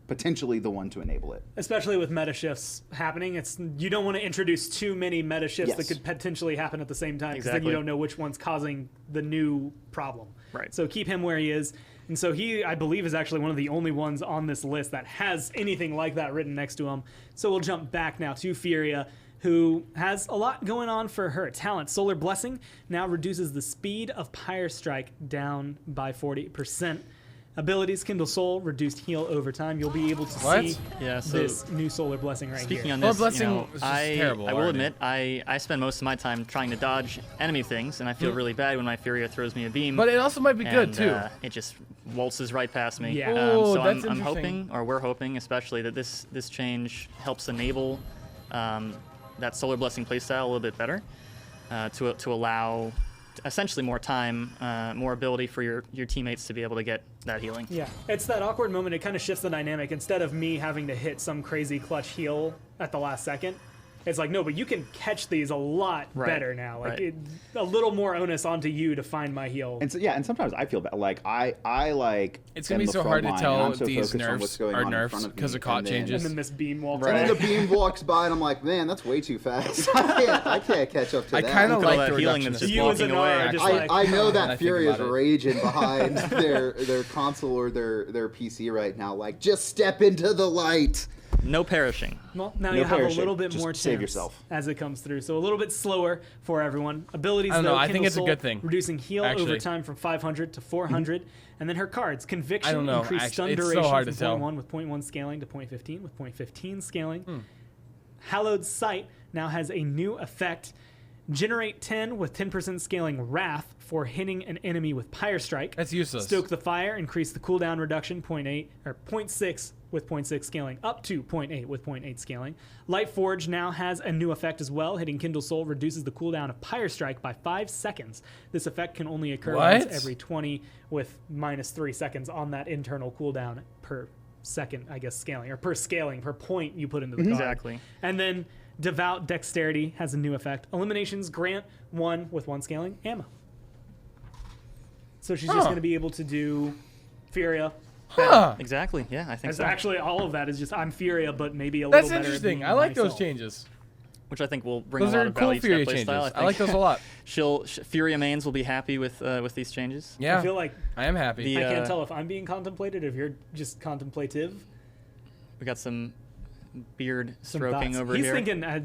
potentially the one to enable it. Especially with meta shifts happening, you don't want to introduce too many meta shifts that could potentially happen at the same time, because then you don't know which one's causing the new problem. Right. So keep him where he is. And so he, I believe, is actually one of the only ones on this list that has anything like that written next to him. So we'll jump back now to Furia, who has a lot going on for her talent. Solar Blessing now reduces the speed of Pyre Strike down by 40%. Abilities Kindle Soul, reduced heal over time. You'll be able to see this new Solar Blessing right speaking here. On this, Solar Blessing is just terrible. I will admit, I spend most of my time trying to dodge enemy things, and I feel really bad when my Furia throws me a beam. But it also might be good, too. It just waltzes right past me. Yeah. So I'm hoping, or we're hoping especially, that this change helps enable that Solar Blessing playstyle a little bit better, to allow essentially more time, more ability for your teammates to be able to get that healing. Yeah, it's that awkward moment. It kind of shifts the dynamic. Instead of me having to hit some crazy clutch heal at the last second, it's like, no, but you can catch these a lot better now. Like a little more onus onto you to find my heal. And so, and sometimes I feel bad. Like I like. It's gonna be so hard to tell these nerfs are nerfs because of COD changes. And then this beam walks. And then the beam walks by, and I'm like, man, that's way too fast. I can't catch up to that. I kind of like the healing that's just walking away. I know that Fury is raging behind their console or their PC right now. Like, just step into the light. No perishing. Well, now you have a little bit more chance save yourself as it comes through. So a little bit slower for everyone. Abilities, I don't know. though, I think it's a good thing. Reducing heal over time from 500 to 400. And then her cards, Conviction, I don't know. increased stun It's duration so hard from to tell. 0.1 with 0.1 scaling to 0.15 with 0.15 scaling. Hallowed Sight now has a new effect. Generate 10 with 10% scaling Wrath for hitting an enemy with Pyre Strike. That's useless. Stoke the Fire, increase the cooldown reduction 0.6 with 0.6 scaling up to 0.8 with 0.8 scaling. Light Forge now has a new effect as well. Hitting Kindle Soul reduces the cooldown of Pyre Strike by 5 seconds. This effect can only occur once every 20 with -3 seconds on that internal cooldown per second, I guess, scaling, or per point you put into the card. Exactly. And then Devout Dexterity has a new effect. Eliminations grant 1 with 1 scaling ammo. So she's just going to be able to do Furia. Exactly. Yeah, I think so. Actually, all of that is just I'm Furia, but maybe a little better. That's interesting. I like those changes. Which I think will bring those a lot are of cool value Furia to that changes. playstyle. I like those a lot. Furia mains will be happy with these changes. Yeah, I feel like I am happy. I can't tell if I'm being contemplated or if you're just contemplative. We got some beard stroking over here.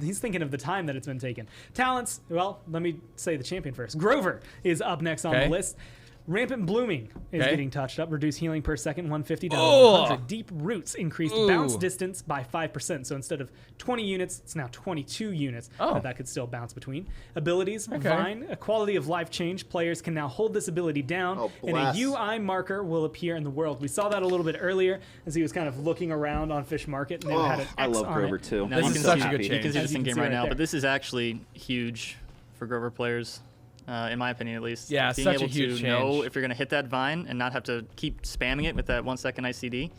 He's thinking of the time that it's been taken. Talents. Well, let me say the champion first. Grover is up next on the list. Rampant Blooming is getting touched up. Reduce healing per second, 150 down to 100. Deep Roots increased bounce distance by 5%. So instead of 20 units, it's now 22 units that could still bounce between. Abilities, Vine, a quality of life change. Players can now hold this ability down, and a UI marker will appear in the world. We saw that a little bit earlier as he was kind of looking around on Fish Market. And had an X I love on Grover it. too. Now, this is such a good change. You can see this in game right now, there. but this is actually huge for Grover players. In my opinion, at least. Yeah, being such able a huge to know change. if you're going to hit that vine and not have to keep spamming it with that 1 second ICD.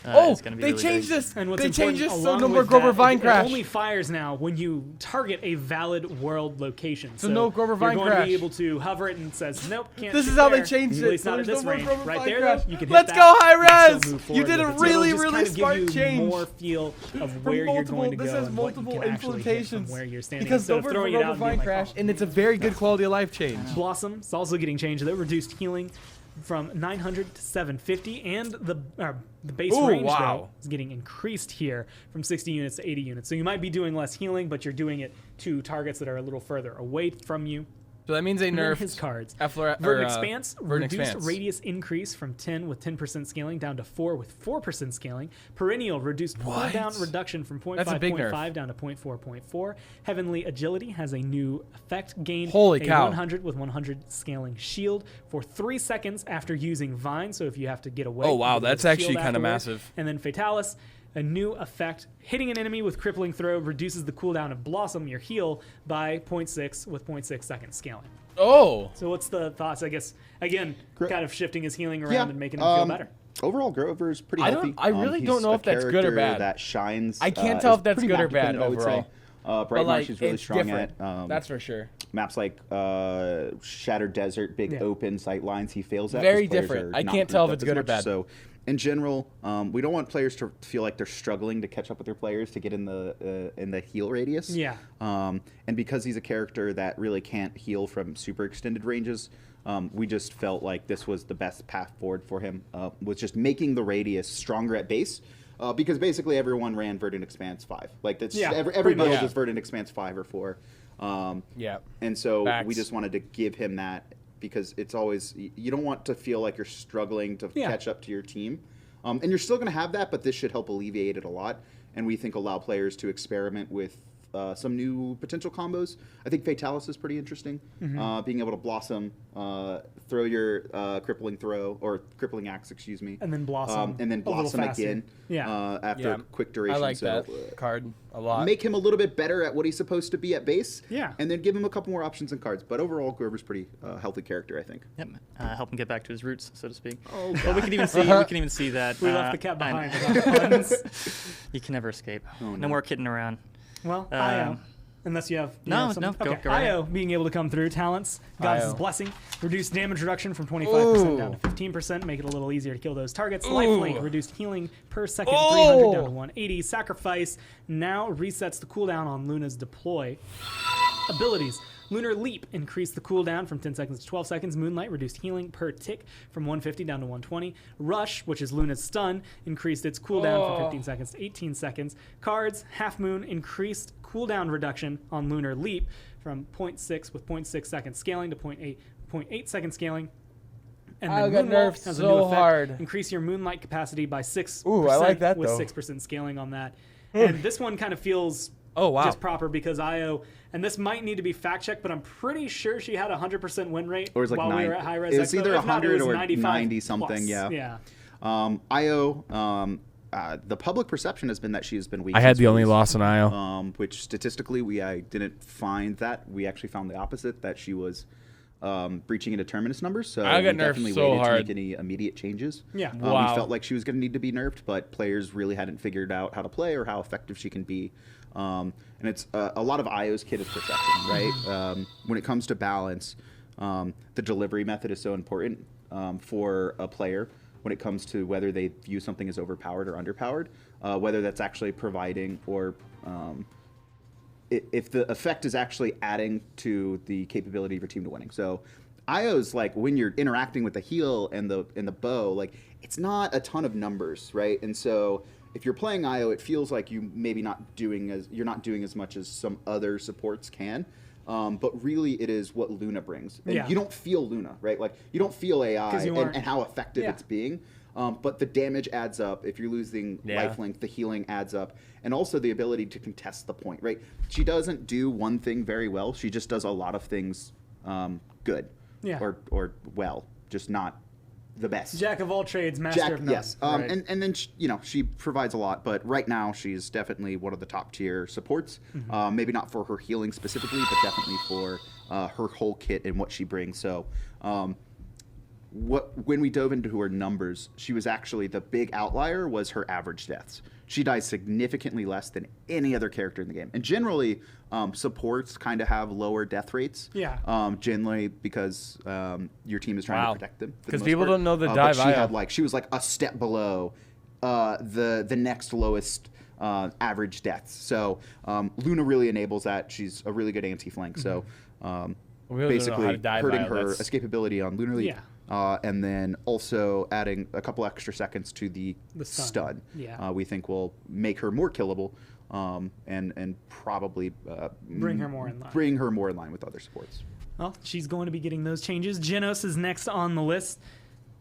Oh, is gonna be they really changed big. this. And what's They changed important, this so along no more with Grover that, Vine Crash. It only fires now when you target a valid world location. So no Grover Vine You're going Crash. to be able to hover it and it says, nope, can't This shoot is how they there. changed At it. least not at There's this no more range. Grover Right Vine there, Crash. though, you can hit Let's that go, hi-rez. and still move You forward did a with it. So it'll really, just really kind of smart give you change. more feel of where you're going to This go has and what you multiple can actually hit from implementations where you're standing because instead of Grover throwing it out Vine and being like, Crash, and it's a very good quality of life life change. Blossom is also getting changed. They're reduced healing from 900 to 750, and the base range though, is getting increased here from 60 units to 80 units. So you might be doing less healing, but you're doing it to targets that are a little further away from you. So that means they nerfed his cards. Verdant Expanse, reduced radius increase from 10 with 10% scaling down to 4 with 4% scaling. Perennial, reduced cooldown reduction from 0.5.5 down to 0.4.4. Heavenly Agility has a new effect, gained Holy a cow. 100 with 100 scaling shield for 3 seconds after using Vine, so if you have to get away. Oh, wow, that's actually kind of massive. And then Fatalis, a new effect, hitting an enemy with crippling throw reduces the cooldown of Blossom, your heal, by 0.6 with 0.6 seconds scaling. Oh. So what's the thoughts? I guess, again, kind of shifting his healing around and making him feel better. Overall, Grover's pretty healthy. I really don't know if that's good or bad. That shines. I can't tell if that's good or bad I would overall. say. Bright Marsh is really strong different. at. That's for sure. Maps like Shattered Desert, big open sight lines, he fails at. Very different. I can't tell if it's good or bad. So, in general, we don't want players to feel like they're struggling to catch up with their players to get in the heal radius. Yeah. And because he's a character that really can't heal from super extended ranges, we just felt like this was the best path forward for him, was just making the radius stronger at base. Because basically everyone ran Verdant Expanse 5. Like that's every build is Verdant Expanse 5 or 4. And so we just wanted to give him that, because it's always, you don't want to feel like you're struggling to catch up to your team. And you're still going to have that, but this should help alleviate it a lot. And we think allow players to experiment with some new potential combos. I think Fatalis is pretty interesting. Being able to Blossom, throw your crippling throw, or crippling axe, excuse me. And then Blossom. And then Blossom again after quick duration. I like that card a lot. Make him a little bit better at what he's supposed to be at base. Yeah. And then give him a couple more options and cards. But overall, Grover's pretty healthy character, I think. Yep. Help him get back to his roots, so to speak. Oh, well, we can even see that we left the cat behind. You can never escape. No more kidding around. Well, IO. Unless you have go okay. right ahead. IO being able to come through. Talents, Goddess's Blessing, reduce damage reduction from 25% down to 15%, make it a little easier to kill those targets. Lifelink, reduced healing per second 300 down to 180. Sacrifice now resets the cooldown on Luna's deploy. Abilities. Lunar Leap increased the cooldown from 10 seconds to 12 seconds. Moonlight reduced healing per tick from 150 down to 120. Rush, which is Luna's stun, increased its cooldown from 15 seconds to 18 seconds. Cards, Half Moon increased cooldown reduction on Lunar Leap from 0.6 with 0.6 second scaling to 0.8 second scaling. And then Moonwalk has a new effect. Increase your Moonlight capacity by 6%. Ooh, I like that, with though. 6% scaling on that. And this one kind of feels just proper, because IO, and this might need to be fact checked, but I'm pretty sure she had a 100% win rate Or it was like while we were at hi-rez. It was either 100 or 95 90 something, plus. yeah. IO, the public perception has been that she has been weak. I had the only loss in IO. Which statistically, I didn't find that. We actually found the opposite, that she was breaching into terminus numbers. So I got we definitely nerfed so waited hard. to make any immediate changes. Yeah. We Wow. felt like she was going to need to be nerfed, but players really hadn't figured out how to play or how effective she can be. And it's a lot of IO's kit is perception, right? When it comes to balance, the delivery method is so important for a player when it comes to whether they view something as overpowered or underpowered, whether that's actually providing or if the effect is actually adding to the capability of your team to winning. So IO's like when you're interacting with the heal and the bow, like it's not a ton of numbers, right? And so if you're playing IO, it feels like you're not doing as much as some other supports can. But really, it is what Luna brings. And you don't feel Luna, right? Like you don't feel AI and how effective it's being. But the damage adds up. If you're losing lifelink, the healing adds up. And also the ability to contest the point, right? She doesn't do one thing very well. She just does a lot of things good or well, just not the best. Jack of all trades, master of none. Yes. Right. And then she provides a lot, but right now she's definitely one of the top tier supports. Maybe not for her healing specifically, but definitely for her whole kit and what she brings. So when we dove into her numbers, she was actually the big outlier was her average deaths. She dies significantly less than any other character in the game. And generally, supports kind of have lower death rates. Yeah. Generally because your team is trying to protect them. Because people don't know the dive. She was like a step below the next lowest average deaths. So Luna really enables that. She's a really good anti-flank. So really don't know how basically to dive hurting by her this. escapability on Lunar Leap. Yeah. And then also adding a couple extra seconds to the stun. Yeah. We think will make her more killable, and probably Bring her more in line. Bring her more in line with other supports. Well, she's going to be getting those changes. Genos is next on the list.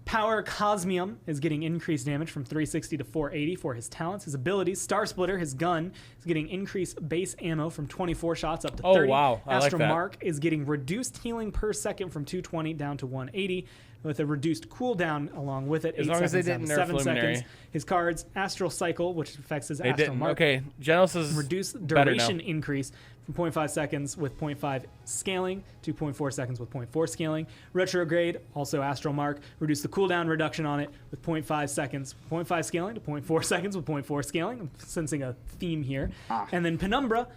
Power Cosmium is getting increased damage from 360 to 480 for his talents. His abilities, Star Splitter, his gun, is getting increased base ammo from 24 shots up to 30. Oh, wow. I like Astral that. Mark is getting reduced healing per second from 220 down to 180, with a reduced cooldown along with it. As 8 long as they seconds didn't down to nerf 7 Luminary. seconds. His cards, Astral Cycle, which affects his They Astral didn't. Mark. Okay, Genos is Reduced better now. duration increase from 0.5 seconds with 0.5 scaling to 0.4 seconds with 0.4 scaling. Retrograde, also Astral Mark, reduce the cooldown reduction on it with 0.5 seconds, 0.5 scaling to 0.4 seconds with 0.4 scaling. I'm sensing a theme here. And then Penumbra,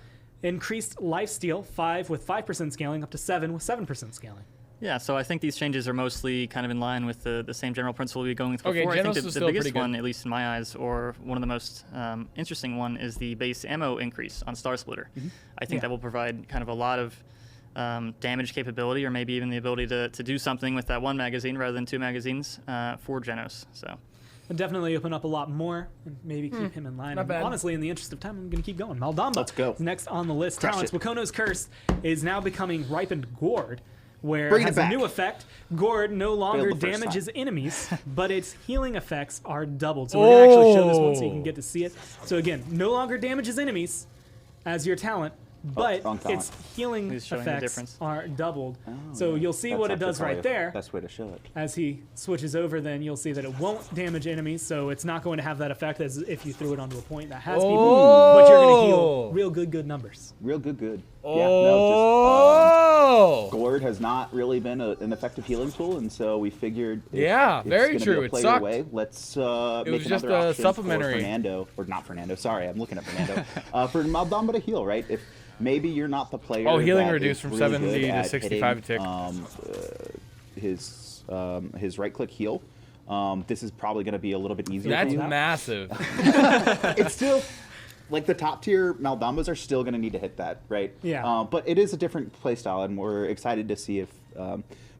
increased lifesteal 5 with 5% scaling up to 7 with 7% scaling. Yeah, so I think these changes are mostly kind of in line with the same general principle we were going with before. Okay, I think Genos is the still biggest pretty good. one, at least in my eyes, or one of the most interesting one, is the base ammo increase on Star Splitter. I think that will provide kind of a lot of damage capability, or maybe even the ability to do something with that one magazine rather than 2 magazines for Genos. So. It'll definitely open up a lot more and maybe keep him in line. not And bad. honestly, in the interest of time, I'm going to keep going. Maldamba Let's go. is next on the list. Crush Talents. it. Wakono's Curse is now becoming Ripened Gourd, where Bring it it has a back. new effect. Gourd no longer Failed the first damages time. enemies, but its healing effects are doubled. So we're going to actually show this one so you can get to see it. So again, no longer damages enemies as your talent, but wrong talent. its healing He's showing the effects difference. are doubled. So you'll see what it does right there. Best way to show it. As he switches over, then you'll see that it won't damage enemies, so it's not going to have that effect as if you threw it onto a point that has people, but you're going to heal real good numbers. Real good. Oh! Gourd has not really been an effective healing tool, and so we figured Yeah, it's very gonna true. Be a It player sucked. away. Let's make was just another a option supplementary. for Fernando, or not Fernando. Sorry, I'm looking at Fernando. For Maldamba to heal, right? If maybe you're not the player. Oh, healing that reduced is from really 70 good to at 65 hitting, tick. His right-click heal. This is probably going to be a little bit easier. That's for you. massive. It's still like the top tier Maldambas are still going to need to hit that, right? Yeah. But it is a different playstyle, and we're excited to see if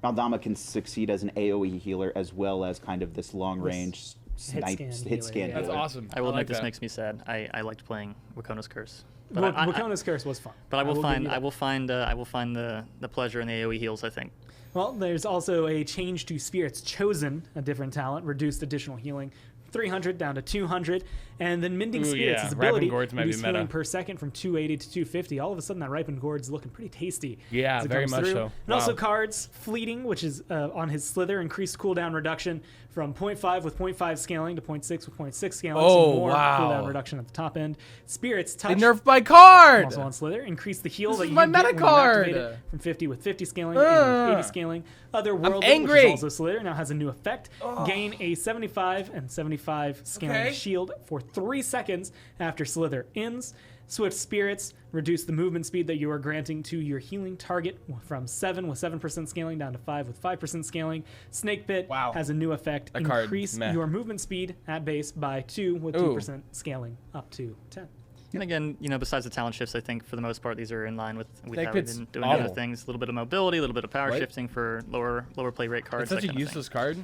Maldamba can succeed as an AoE healer as well as kind of this long-range hit scan That's healer. awesome. I will admit like this that. makes me sad. I liked playing Wakono's Curse. Wakono's Curse was fun. But I will give find you that. I will find the pleasure in the AoE heals, I think. Well, there's also a change to Spirits Chosen, a different talent, reduced additional healing. 300 down to 200, and then Mending Ooh, Spirits, yeah. his ability, Ripened Gourds might be reduced healing meta. per second from 280 to 250. All of a sudden, that Ripened Gourd's looking pretty tasty. Yeah, as it very comes much through. so. And also Wow. cards, Fleeting, which is on his Slither, increased cooldown reduction from 0.5 with 0.5 scaling to 0.6 with 0.6 scaling. Oh, so more wow. cooldown reduction at the top end. Spirits They Touch. nerfed my card! Also on Slither, increase the heal This that is you my get meta when you card. activate it from 50 with 50 scaling and 80 scaling. Otherworldly, which angry. is also Slither, now has a new effect. Gain a 75 and 75 scaling shield for 3 seconds after Slither ends. Swift Spirits reduce the movement speed that you are granting to your healing target from 7 with 7% scaling down to 5 with 5% scaling. Snake Pit has a new effect. That card, Increase meh. your movement speed at base by 2 with Ooh. 2% scaling up to 10. And again, besides the talent shifts, I think for the most part these are in line with Snake how we've Pit's been doing awful. other things. A little bit of mobility, a little bit of power What? shifting for lower play rate cards. It's such that a kind of useless card.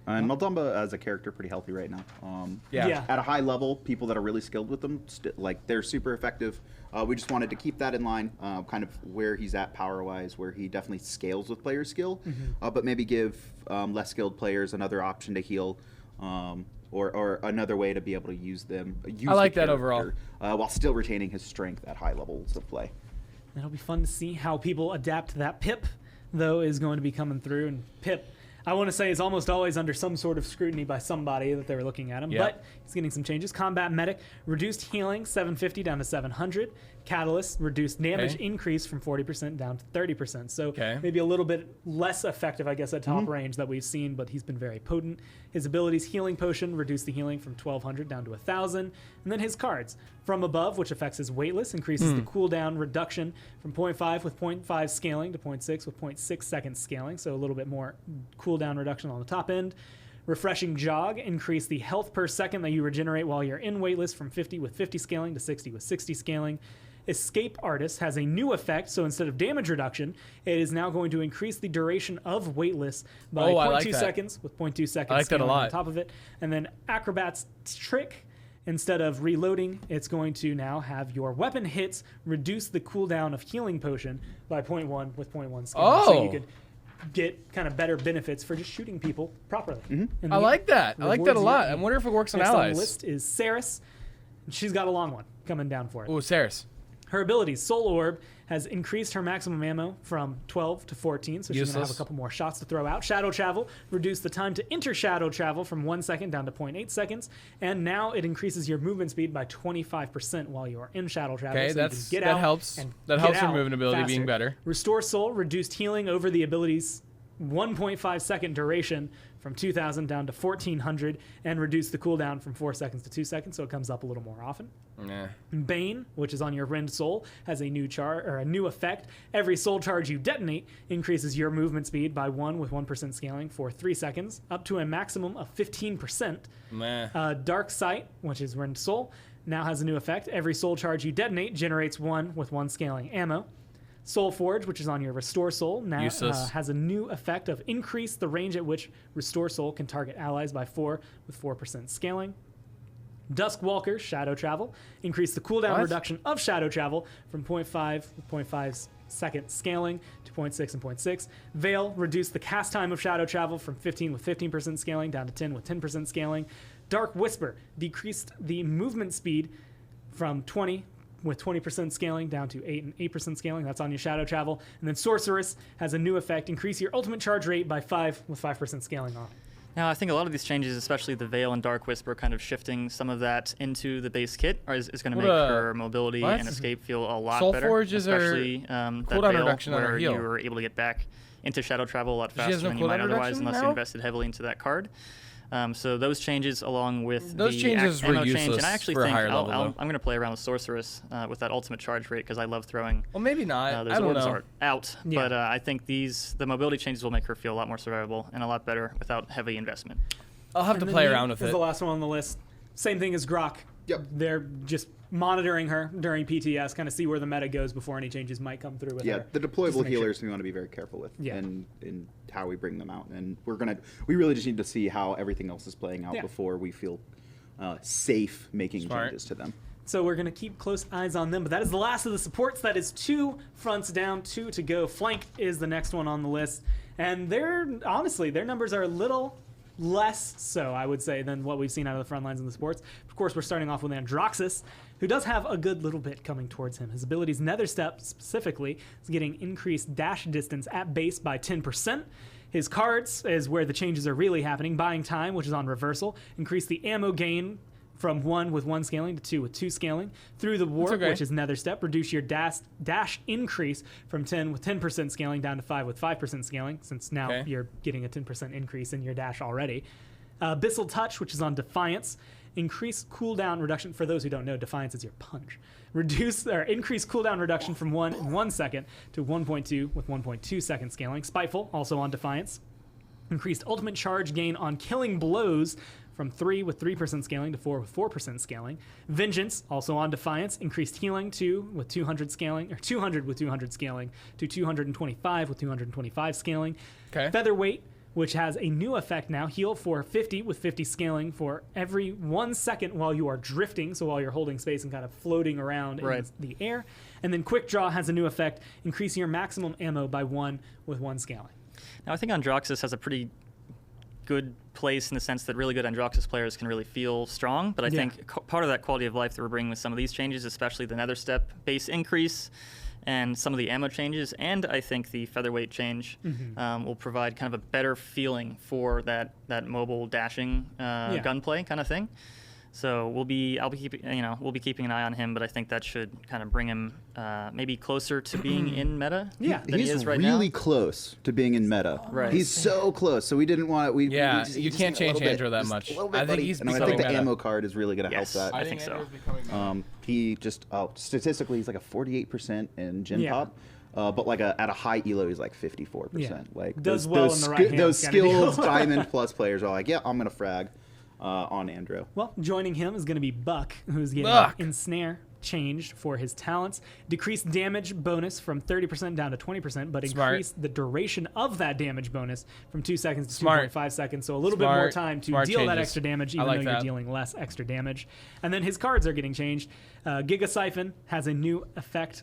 And Maldamba as a character pretty healthy right now. Yeah. At a high level, people that are really skilled with them, they're super effective. We just wanted to keep that in line, kind of where he's at power-wise, where he definitely scales with player skill, but maybe give less skilled players another option to heal, or another way to be able to use them. Use I like the that overall. character, while still retaining his strength at high levels of play. It'll be fun to see how people adapt to that. Pip, though, is going to be coming through, and Pip, I want to say, is almost always under some sort of scrutiny by somebody that they were looking at him, Yeah. but he's getting some changes. Combat Medic, reduced healing, 750 down to 700. Catalyst, reduced damage increase from 40% down to 30%. So maybe a little bit less effective, I guess, at top range that we've seen, but he's been very potent. His abilities, Healing Potion, reduced the healing from 1200 down to 1000. And then his cards, From Above, which affects his weightless, increases the cooldown reduction from 0.5 with 0.5 scaling to 0.6 with 0.6 seconds scaling. So a little bit more cooldown reduction on the top end. Refreshing Jog, increase the health per second that you regenerate while you're in weightless from 50 with 50 scaling to 60 with 60 scaling. Escape Artist has a new effect, so instead of damage reduction, it is now going to increase the duration of Weightless by 0.2 seconds, with 0.2 seconds I like that a lot. on top of it. And then Acrobat's Trick, instead of reloading, it's going to now have your weapon hits reduce the cooldown of Healing Potion by 0.1 with 0.1 scaling. So you could get kind of better benefits for just shooting people properly. Mm-hmm. I like that. I like that a lot. I wonder if it works on Next allies. on the list is Ceres. She's got a long one coming down for it. Oh, Ceres. Her abilities, Soul Orb, has increased her maximum ammo from 12 to 14, so she's going to have a couple more shots to throw out. Shadow Travel, reduced the time to enter Shadow Travel from 1 second down to 0.8 seconds, and now it increases your movement speed by 25% while you are in Shadow Travel. Okay, so that helps. That helps your movement ability being better. Restore Soul, reduced healing over the ability's 1.5 second duration from 2,000 down to 1,400, and reduce the cooldown from 4 seconds to 2 seconds, so it comes up a little more often. Nah. Bane, which is on your Rend Soul, has a new effect. Every soul charge you detonate increases your movement speed by 1 with 1% scaling for 3 seconds, up to a maximum of 15%. Dark Sight, which is Rend Soul, now has a new effect. Every soul charge you detonate generates 1 with 1 scaling ammo. Soul Forge, which is on your Restore Soul, now has a new effect of increase the range at which Restore Soul can target allies by 4 with 4% scaling. Duskwalker, Shadow Travel, increase the cooldown reduction of Shadow Travel from 0.5 with 0.5 second scaling to 0.6 and 0.6. Veil, reduce the cast time of Shadow Travel from 15 with 15% scaling down to 10 with 10% scaling. Dark Whisper, decreased the movement speed from 20 with 20% scaling down to 8 and 8% scaling. That's on your Shadow Travel. And then Sorceress has a new effect, increase your ultimate charge rate by 5 with 5% scaling on it. Now, I think a lot of these changes, especially the Veil and Dark Whisper, kind of shifting some of that into the base kit is going to make her mobility and escape feel a lot Soul better. Forges especially are that cooldown Veil, reduction on her where heal. you were able to get back into Shadow Travel a lot faster no than you might cooldown otherwise, reduction unless now? you invested heavily into that card. So those changes, along with Those the changes were ammo change, useless and I actually for a think higher level, I'm going to play around with Sorceress with that ultimate charge rate because I love throwing. Well, maybe not. Those I don't orbs know. are out, but I think the mobility changes will make her feel a lot more survivable and a lot better without heavy investment. I'll have to play around with it. The last one on the list. Same thing as Grok. Yep. They're just monitoring her during PTS, kind of see where the meta goes before any changes might come through with her. Yeah, the Just deployable to make healers we want to be very careful with in how we bring them out. And we really just need to see how everything else is playing out before we feel safe making changes to them. So we're going to keep close eyes on them. But that is the last of the supports. That is 2 fronts down, 2 to go. Flank is the next one on the list. And honestly, their numbers are a little less so, I would say, than what we've seen out of the front lines in the sports. Of course, we're starting off with Androxus, who does have a good little bit coming towards him. His abilities, Nether Step specifically, is getting increased dash distance at base by 10%. His cards is where the changes are really happening. Buying Time, which is on reversal, increase the ammo gain from 1 with 1 scaling to 2 with 2 scaling. Through the Warp, which is Nether Step, reduce your dash increase from 10 with 10% scaling down to 5 with 5% scaling, since now you're getting a 10% increase in your dash already. Abyssal Touch, which is on Defiance, increase cooldown reduction. For those who don't know, Defiance is your punch. Increase cooldown reduction from 1 in 1 second to 1.2 with 1.2 second scaling. Spiteful, also on Defiance. Increased ultimate charge gain on killing blows from 3 with 3% scaling to 4 with 4% scaling. Vengeance, also on Defiance, increased healing 2 with 200 scaling, or 200 with 200 scaling to 225 with 225 scaling. Featherweight, which has a new effect now, heal for 50 with 50 scaling for every 1 second while you are drifting, so while you're holding space and kind of floating around in the air. And then Quick Draw has a new effect, increasing your maximum ammo by 1 with 1 scaling. Now, I think Androxus has a pretty good place in the sense that really good Androxus players can really feel strong, but I think part of that quality of life that we're bringing with some of these changes, especially the Nether Step base increase and some of the ammo changes, and I think the featherweight change will provide kind of a better feeling for that mobile dashing gunplay kind of thing. So we'll be keeping an eye on him, but I think that should kind of bring him maybe closer to being in meta. Yeah, than he is right now. Really close to being in meta. Right. He's so close. So we didn't want it. You can't change Andrew that much. I think he's becoming I think the meta. ammo card is really going to help that. I think so. He just statistically he's like a 48% in Gen Pop. But like at a high elo, he's like 54%. Like does well in the right hand those kind of deal. skilled Diamond Plus players are like, yeah, I'm gonna frag on Andrew. Well, joining him is going to be Buck, who's getting Ensnare changed for his talents. Decreased damage bonus from 30% down to 20%, but Smart. increased the duration of that damage bonus from 2 seconds to Smart. 2.5 seconds. So a little bit more time to Smart deal that changes. extra damage, I even like though you're that. dealing less extra damage. And then his cards are getting changed. Giga Siphon has a new effect.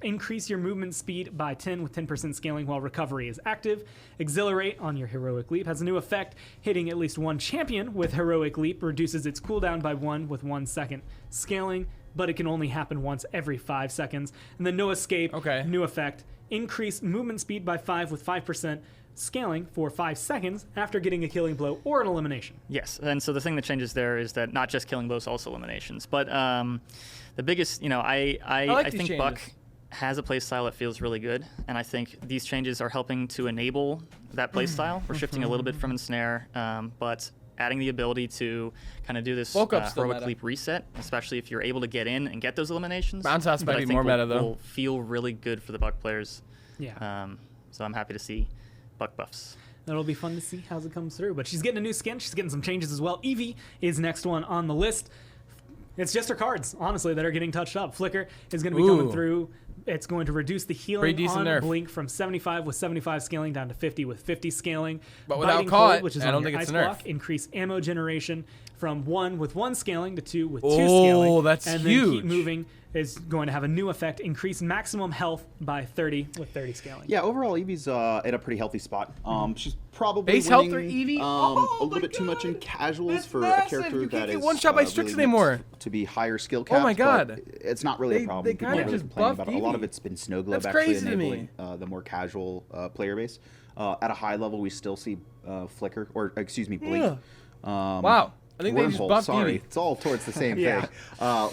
Increase your movement speed by 10 with 10% scaling while recovery is active. Exhilarate on your heroic leap has a new effect. Hitting at least one champion with heroic leap reduces its cooldown by 1 with 1 second scaling, but it can only happen once every 5 seconds. And then no escape, new effect. Increase movement speed by 5 with 5% scaling for 5 seconds after getting a killing blow or an elimination. Yes, and so the thing that changes there is that not just killing blows, also eliminations. But the biggest, I these think changes. Buck has a playstyle that feels really good, and I think these changes are helping to enable that playstyle. We're shifting a little bit from Ensnare, but adding the ability to kind of do this Bulk up's still heroic meta. leap reset, especially if you're able to get in and get those eliminations. Bounce house that might I be think more meta, will though. feel really good for the Buck players. Yeah. So I'm happy to see Buck buffs. That'll be fun to see how it comes through. But she's getting a new skin. She's getting some changes as well. Evie is next one on the list. It's just her cards, honestly, that are getting touched up. Flicker is going to be coming through. It's going to reduce the healing Pretty decent on nerf. Blink from 75 with 75 scaling down to 50 with 50 scaling. But without Biting caught, Cold, which is I on don't your think it's ice a nerf. block, increase ammo generation from 1 with 1 scaling to 2 with 2 Oh, scaling. that's and huge. then keep moving is going to have a new effect, increase maximum health by 30 with 30 scaling. Yeah, overall, Evie's in a pretty healthy spot. She's probably Base health winning, for Evie? a little bit too much in casuals for a character You can't that get is one-shot by Strix really anymore. meant to be higher skill Oh capped. my but God. it's not really They- a problem. they People kinda aren't really just complaining buffed about it. A lot of Evie. it's been Snow Globe That's actually crazy to me. enabling the more casual player base. At a high level, we still see Flicker, or excuse me, Blink. Wow. I think they just Wormhole, buffed sorry. Evie. It's all towards the same Yeah. thing.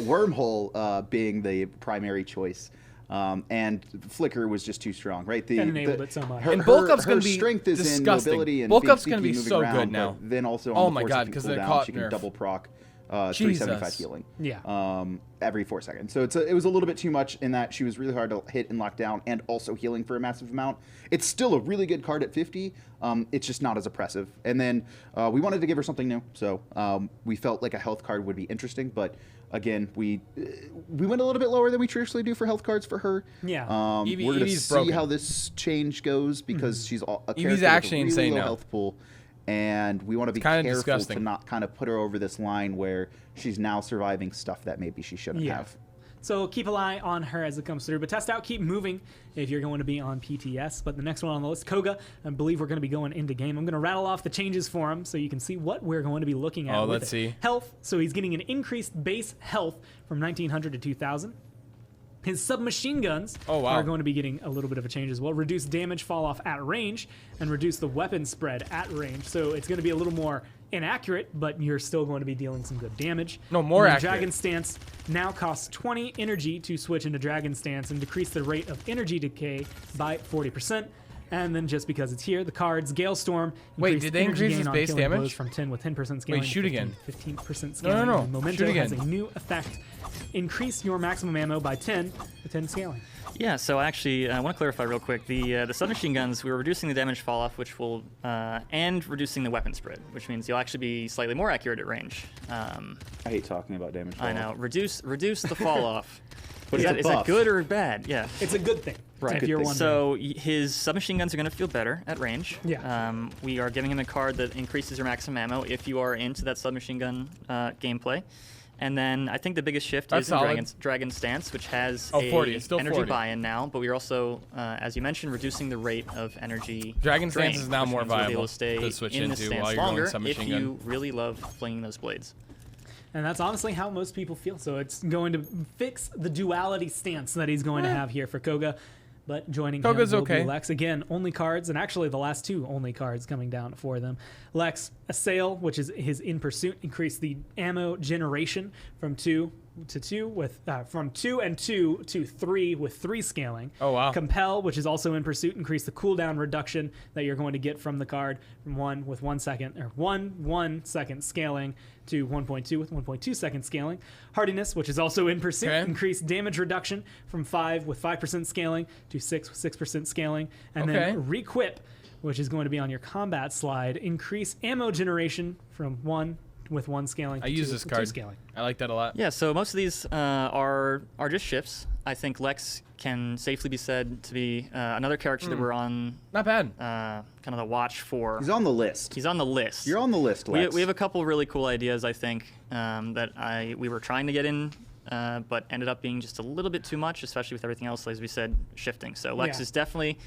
Wormhole being the primary choice. And Flicker was just too strong, right? And enabled it so much. And bulk up's her gonna be strength is disgusting. in mobility and Bulk being up's gonna sneaky, be moving so around, good now. but then also Oh on my the God, 4 'cause second they're cooldown, caught she can nerf. double proc 375 Jesus. healing. Yeah. Every 4 seconds. So it was a little bit too much in that she was really hard to hit and lock down, and also healing for a massive amount. It's still a really good card at 50. It's just not as oppressive. And then we wanted to give her something new, so we felt like a health card would be interesting. But again, we went a little bit lower than we traditionally do for health cards for her. Yeah. We're going to Evie's see broken. how this change goes because she's a character with actually a really insane low now. health pool. And we want to be kinda careful disgusting. to not kind of put her over this line where she's now surviving stuff that maybe she shouldn't have. So keep an eye on her as it comes through. But test out, keep moving if you're going to be on PTS. But the next one on the list, Koga, I believe we're going to be going into game. I'm going to rattle off the changes for him so you can see what we're going to be looking at. Oh, with let's it. see. Health, so he's getting an increased base health from 1900 to 2000. His submachine guns are going to be getting a little bit of a change as well. Reduce damage fall off at range and reduce the weapon spread at range. So it's going to be a little more inaccurate, but you're still going to be dealing some good damage. No, more And then accurate. Dragon Stance now costs 20 energy to switch into Dragon Stance and decrease the rate of energy decay by 40%. And then just because it's here, the cards Gale Storm. Wait, increased did they energy increase gain his on base killing damage? blows from 10 with 10% scaling. Wait, shoot to again. 15% No, scaling. no. And Memento Shoot has again. a new effect. Increase your maximum ammo by 10 with 10 scaling. Yeah, so actually, I want to clarify real quick. The submachine guns, we were reducing the damage fall off, which will, and reducing the weapon spread, which means you'll actually be slightly more accurate at range. I hate talking about damage fall I know. off. Reduce the fall off. But is, it's that, a is that buff. good or bad? Yeah. It's a good thing. Right. If you're wondering. So his submachine guns are going to feel better at range. Yeah. We are giving him a card that increases your maximum ammo if you are into that submachine gun gameplay. And then I think the biggest shift That's is in solid. Dragon Stance, which has 40. a It's still energy 40. buy-in now, but we're also, as you mentioned, reducing the rate of energy Dragon Stance drain, is now which more means you'll be viable able to stay to switch in this into stance while you're going longer submachine if gun. you really love flinging those blades. And that's honestly how most people feel. So it's going to fix the duality stance that he's going to have here for Koga. But joining Koga's him will okay. be Lex. Again, only cards, and actually the last two only cards coming down for them. Lex, Assail, which is his In Pursuit, increased the ammo generation from 2 to 2 with from 2 and 2 to 3 with 3 scaling. Oh, wow. Compel, which is also In Pursuit, increased the cooldown reduction that you're going to get from the card from 1 with 1 second, or 1 second scaling to 1.2 with 1.2 second scaling. Hardiness, which is also In Pursuit, increased damage reduction from 5 with 5% scaling to 6 with 6% scaling. And then Requip, which is going to be on your combat slide, increase ammo generation from 1 with 1 scaling. I to use 2 this with card. 2 scaling. I like that a lot. Yeah, so most of these are just shifts. I think Lex can safely be said to be another character that we're on. Not bad. Kind of the watch for. He's on the list. He's on the list. You're on the list, Lex. We have a couple really cool ideas, I think, that we were trying to get in, but ended up being just a little bit too much, especially with everything else, as we said, shifting. So Lex is definitely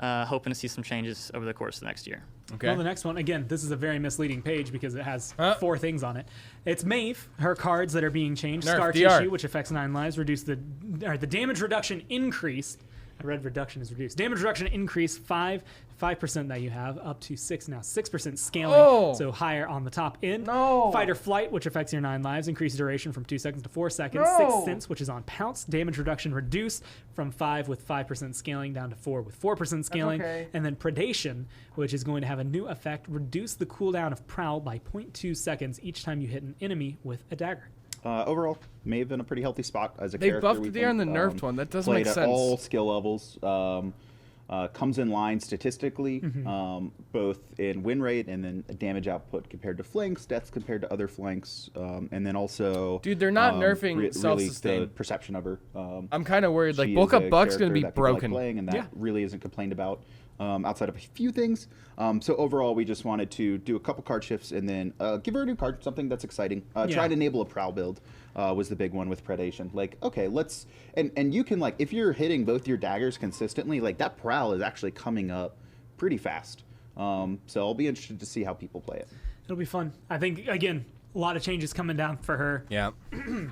hoping to see some changes over the course of the next year. Okay. Well, the next one, again, this is a very misleading page because it has 4 things on it. It's Maeve, her cards that are being changed. Nerf, Scar DR. Tissue, which affects 9 lives, reduce the damage reduction increase. I read reduction is reduced. Damage reduction increase 5% that you have up to 6 now. 6% scaling, so higher on the top end. Fight or Flight, which affects your 9 lives, increase duration from 2 seconds to 4 seconds. 6th Sense, which is on Pounce, damage reduction reduced from 5 with 5% scaling down to 4 with 4% scaling. And then Predation, which is going to have a new effect, reduce the cooldown of Prowl by 0.2 seconds each time you hit an enemy with a dagger. Overall, Maeve in a pretty healthy spot as a They character. buffed the DR on the nerfed one. That doesn't played make at sense. all skill levels. Comes in line statistically, both in win rate and then damage output compared to flanks, deaths compared to other flanks, and then also. Dude, they're not nerfing really self-sustain. the perception of her. I'm kind of worried. Like, she Bulk is Up a Buck's going to character be that people like broken. playing, and that really isn't complained about. Outside of a few things. So overall, we just wanted to do a couple card shifts and then give her a new card, something that's exciting. Try to enable a Prowl build was the big one with Predation. Like, okay, let's... And you can, like, if you're hitting both your daggers consistently, like, that Prowl is actually coming up pretty fast. So I'll be interested to see how people play it. It'll be fun. I think, again, a lot of changes coming down for her. Yeah.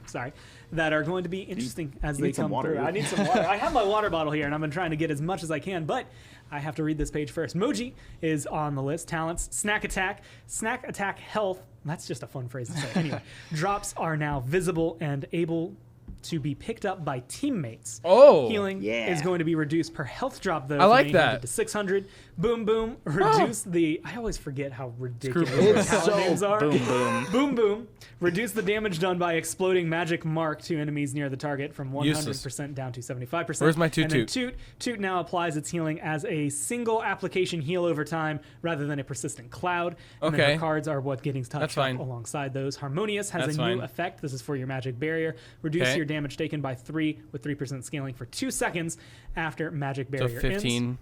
Sorry. That are going to be interesting as they come water. through. I need some water. I have my water bottle here, and I've been trying to get as much as I can, but I have to read this page first. Moji is on the list. Talents, Snack Attack Health. That's just a fun phrase to say. Anyway, drops are now visible and able to be picked up by teammates. Healing is going to be reduced per health drop, though. I like from 800 that. to 600. Boom Boom. Reduce the... I always forget how ridiculous talent names are. Boom Boom. Boom Boom. Reduce the damage done by exploding magic mark to enemies near the target from 100% down to 75%. Where's my Toot And then Toot? Toot now applies its healing as a single application heal over time rather than a persistent cloud. And then Okay. her cards are what getting touched That's fine. up alongside those. Harmonious has That's a new fine. effect. This is for your magic barrier. Reduce Okay. your damage taken by 3 with 3% scaling for 2 seconds after magic So barrier 15. ends.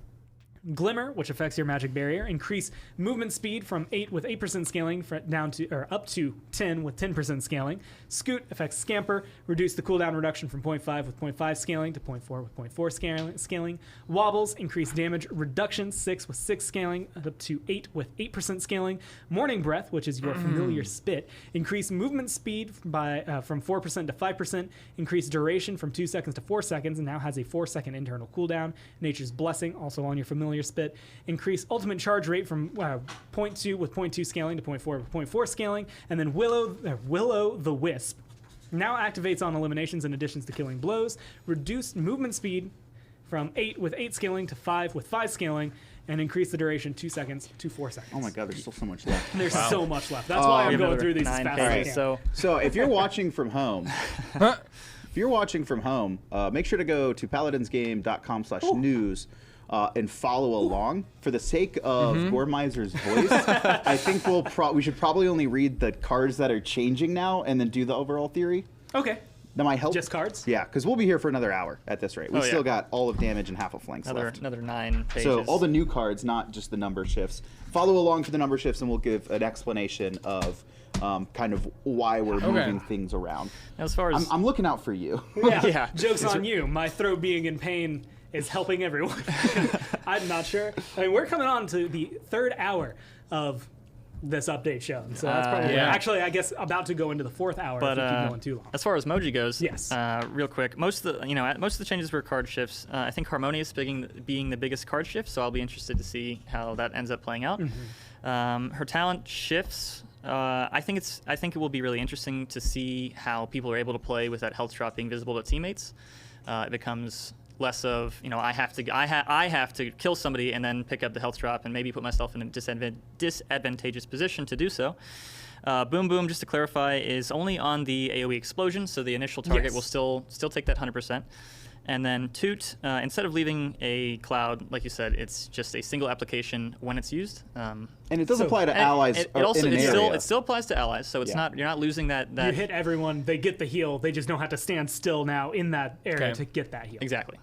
Glimmer, which affects your magic barrier, increase movement speed from 8 with 8% scaling down to or up to 10 with 10% scaling. Scoot affects Scamper, reduce the cooldown reduction from 0.5 with 0.5 scaling to 0.4 with 0.4 scaling. Wobbles, increase damage reduction 6 with 6 scaling up to 8 with 8% scaling. Morning Breath, which is your familiar spit, increase movement speed by from 4% to 5%, increase duration from 2 seconds to 4 seconds, and now has a 4-second internal cooldown. Nature's Blessing, also on your familiar spit, increase ultimate charge rate from 0.2 with 0.2 scaling to 0.4 with 0.4 scaling, and then Willow the Wisp now activates on eliminations in additions to killing blows, reduce movement speed from 8 with 8 scaling to 5 with 5 scaling, and increase the duration 2 seconds to 4 seconds. Oh my god, there's still so much left. There's so much left. That's why I'm going through these as fast as I can. So if you're watching from home, make sure to go to paladinsgame.com/news and follow along. For the sake of Gormiser's voice, I think we should probably only read the cards that are changing now and then do the overall theory. Okay. That might help. Just cards? Yeah, because we'll be here for another hour at this rate. We still got all of damage and half of flanks left. Another 9 pages. So all the new cards, not just the number shifts. Follow along for the number shifts, and we'll give an explanation of kind of why we're moving things around. As far as I'm looking out for you. Yeah. Joke's on you. My throat being in pain is helping everyone. I'm not sure. I mean, we're coming on to the 3rd hour of this update show. So that's probably actually, I guess, about to go into the 4th hour if we keep going too long. As far as Moji goes, yes. Real quick, most of the changes were card shifts. I think Harmonious being the biggest card shift, so I'll be interested to see how that ends up playing out. Her talent shifts. I think it will be really interesting to see how people are able to play with that health drop being visible to teammates. It becomes less of I have to kill somebody and then pick up the health drop and maybe put myself in a disadvantageous position to do so. Boom Boom, just to clarify, is only on the AoE explosion, so the initial target will still take that 100%. And then Toot, instead of leaving a cloud, like you said, it's just a single application when it's used. And it does apply to allies It also in an area. it still applies to allies, so it's not you're not losing that. You hit everyone, they get the heal. They just don't have to stand still now in that area to get that heal. Exactly.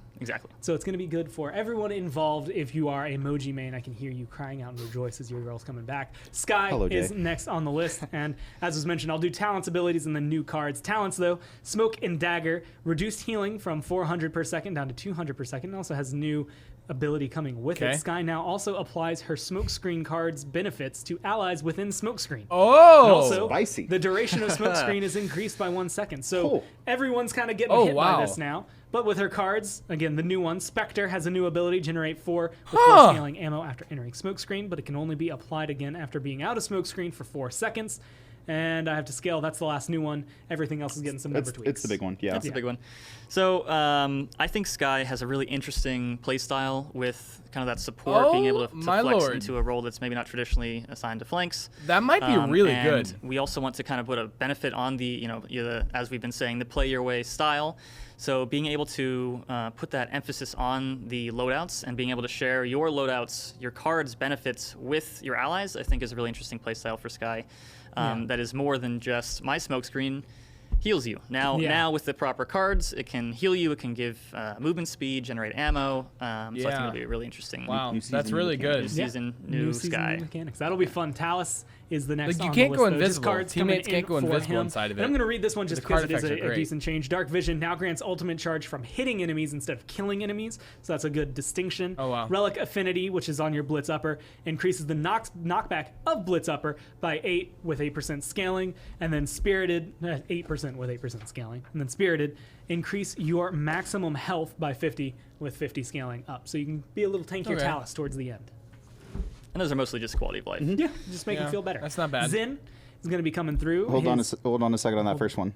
So it's going to be good for everyone involved. If you are a Moji main, I can hear you crying out and rejoice as your girl's coming back. Sky is next on the list, and as was mentioned, I'll do talents, abilities, and then new cards. Talents, though, Smoke and Dagger, reduced healing from 400 per second down to 200 per second. It also has new ability coming with it. Sky now also applies her Smokescreen card's benefits to allies within Smokescreen. Oh, and also, spicy. The duration of Smokescreen is increased by 1 second. So everyone's kind of getting hit by this now. But with her cards, again, the new one, Spectre has a new ability, generate 4 with 4 scaling ammo after entering Smokescreen, but it can only be applied again after being out of Smokescreen for 4 seconds. And I have to scale. That's the last new one. Everything else is getting some number tweaks. It's the big one, yeah. That's the big one. So I think Sky has a really interesting playstyle with kind of that support, being able to flex into a role that's maybe not traditionally assigned to flanks. That might be really and good. We also want to kind of put a benefit on the, as we've been saying, the play your way style. So being able to put that emphasis on the loadouts and being able to share your loadouts, your cards' benefits with your allies, I think is a really interesting playstyle for Sky. That is more than just my Smokescreen heals you. Now with the proper cards, it can heal you. It can give movement speed, generate ammo. So I think it'll be really interesting. Wow, that's really good. New season, new Sky. New mechanics. That'll be fun. Talus is the next. Like, you on can't the go list, though. invisible. Cards Teammates can't go for invisible him. inside of it. And I'm going to read this one just because it is card effects are a great. decent change. Dark Vision now grants ultimate charge from hitting enemies instead of killing enemies, so that's a good distinction. Oh wow. Relic Affinity, which is on your Blitz Upper, increases the knockback of Blitz Upper by 8 with 8% scaling, and then Spirited 8% with 8% scaling, and then Spirited increase your maximum health by 50 with 50 scaling up, so you can be a little tankier Talus towards the end. And those are mostly just quality of life. Yeah, just make you feel better. That's not bad. Zen is going to be coming through. Hold on a second on that first one.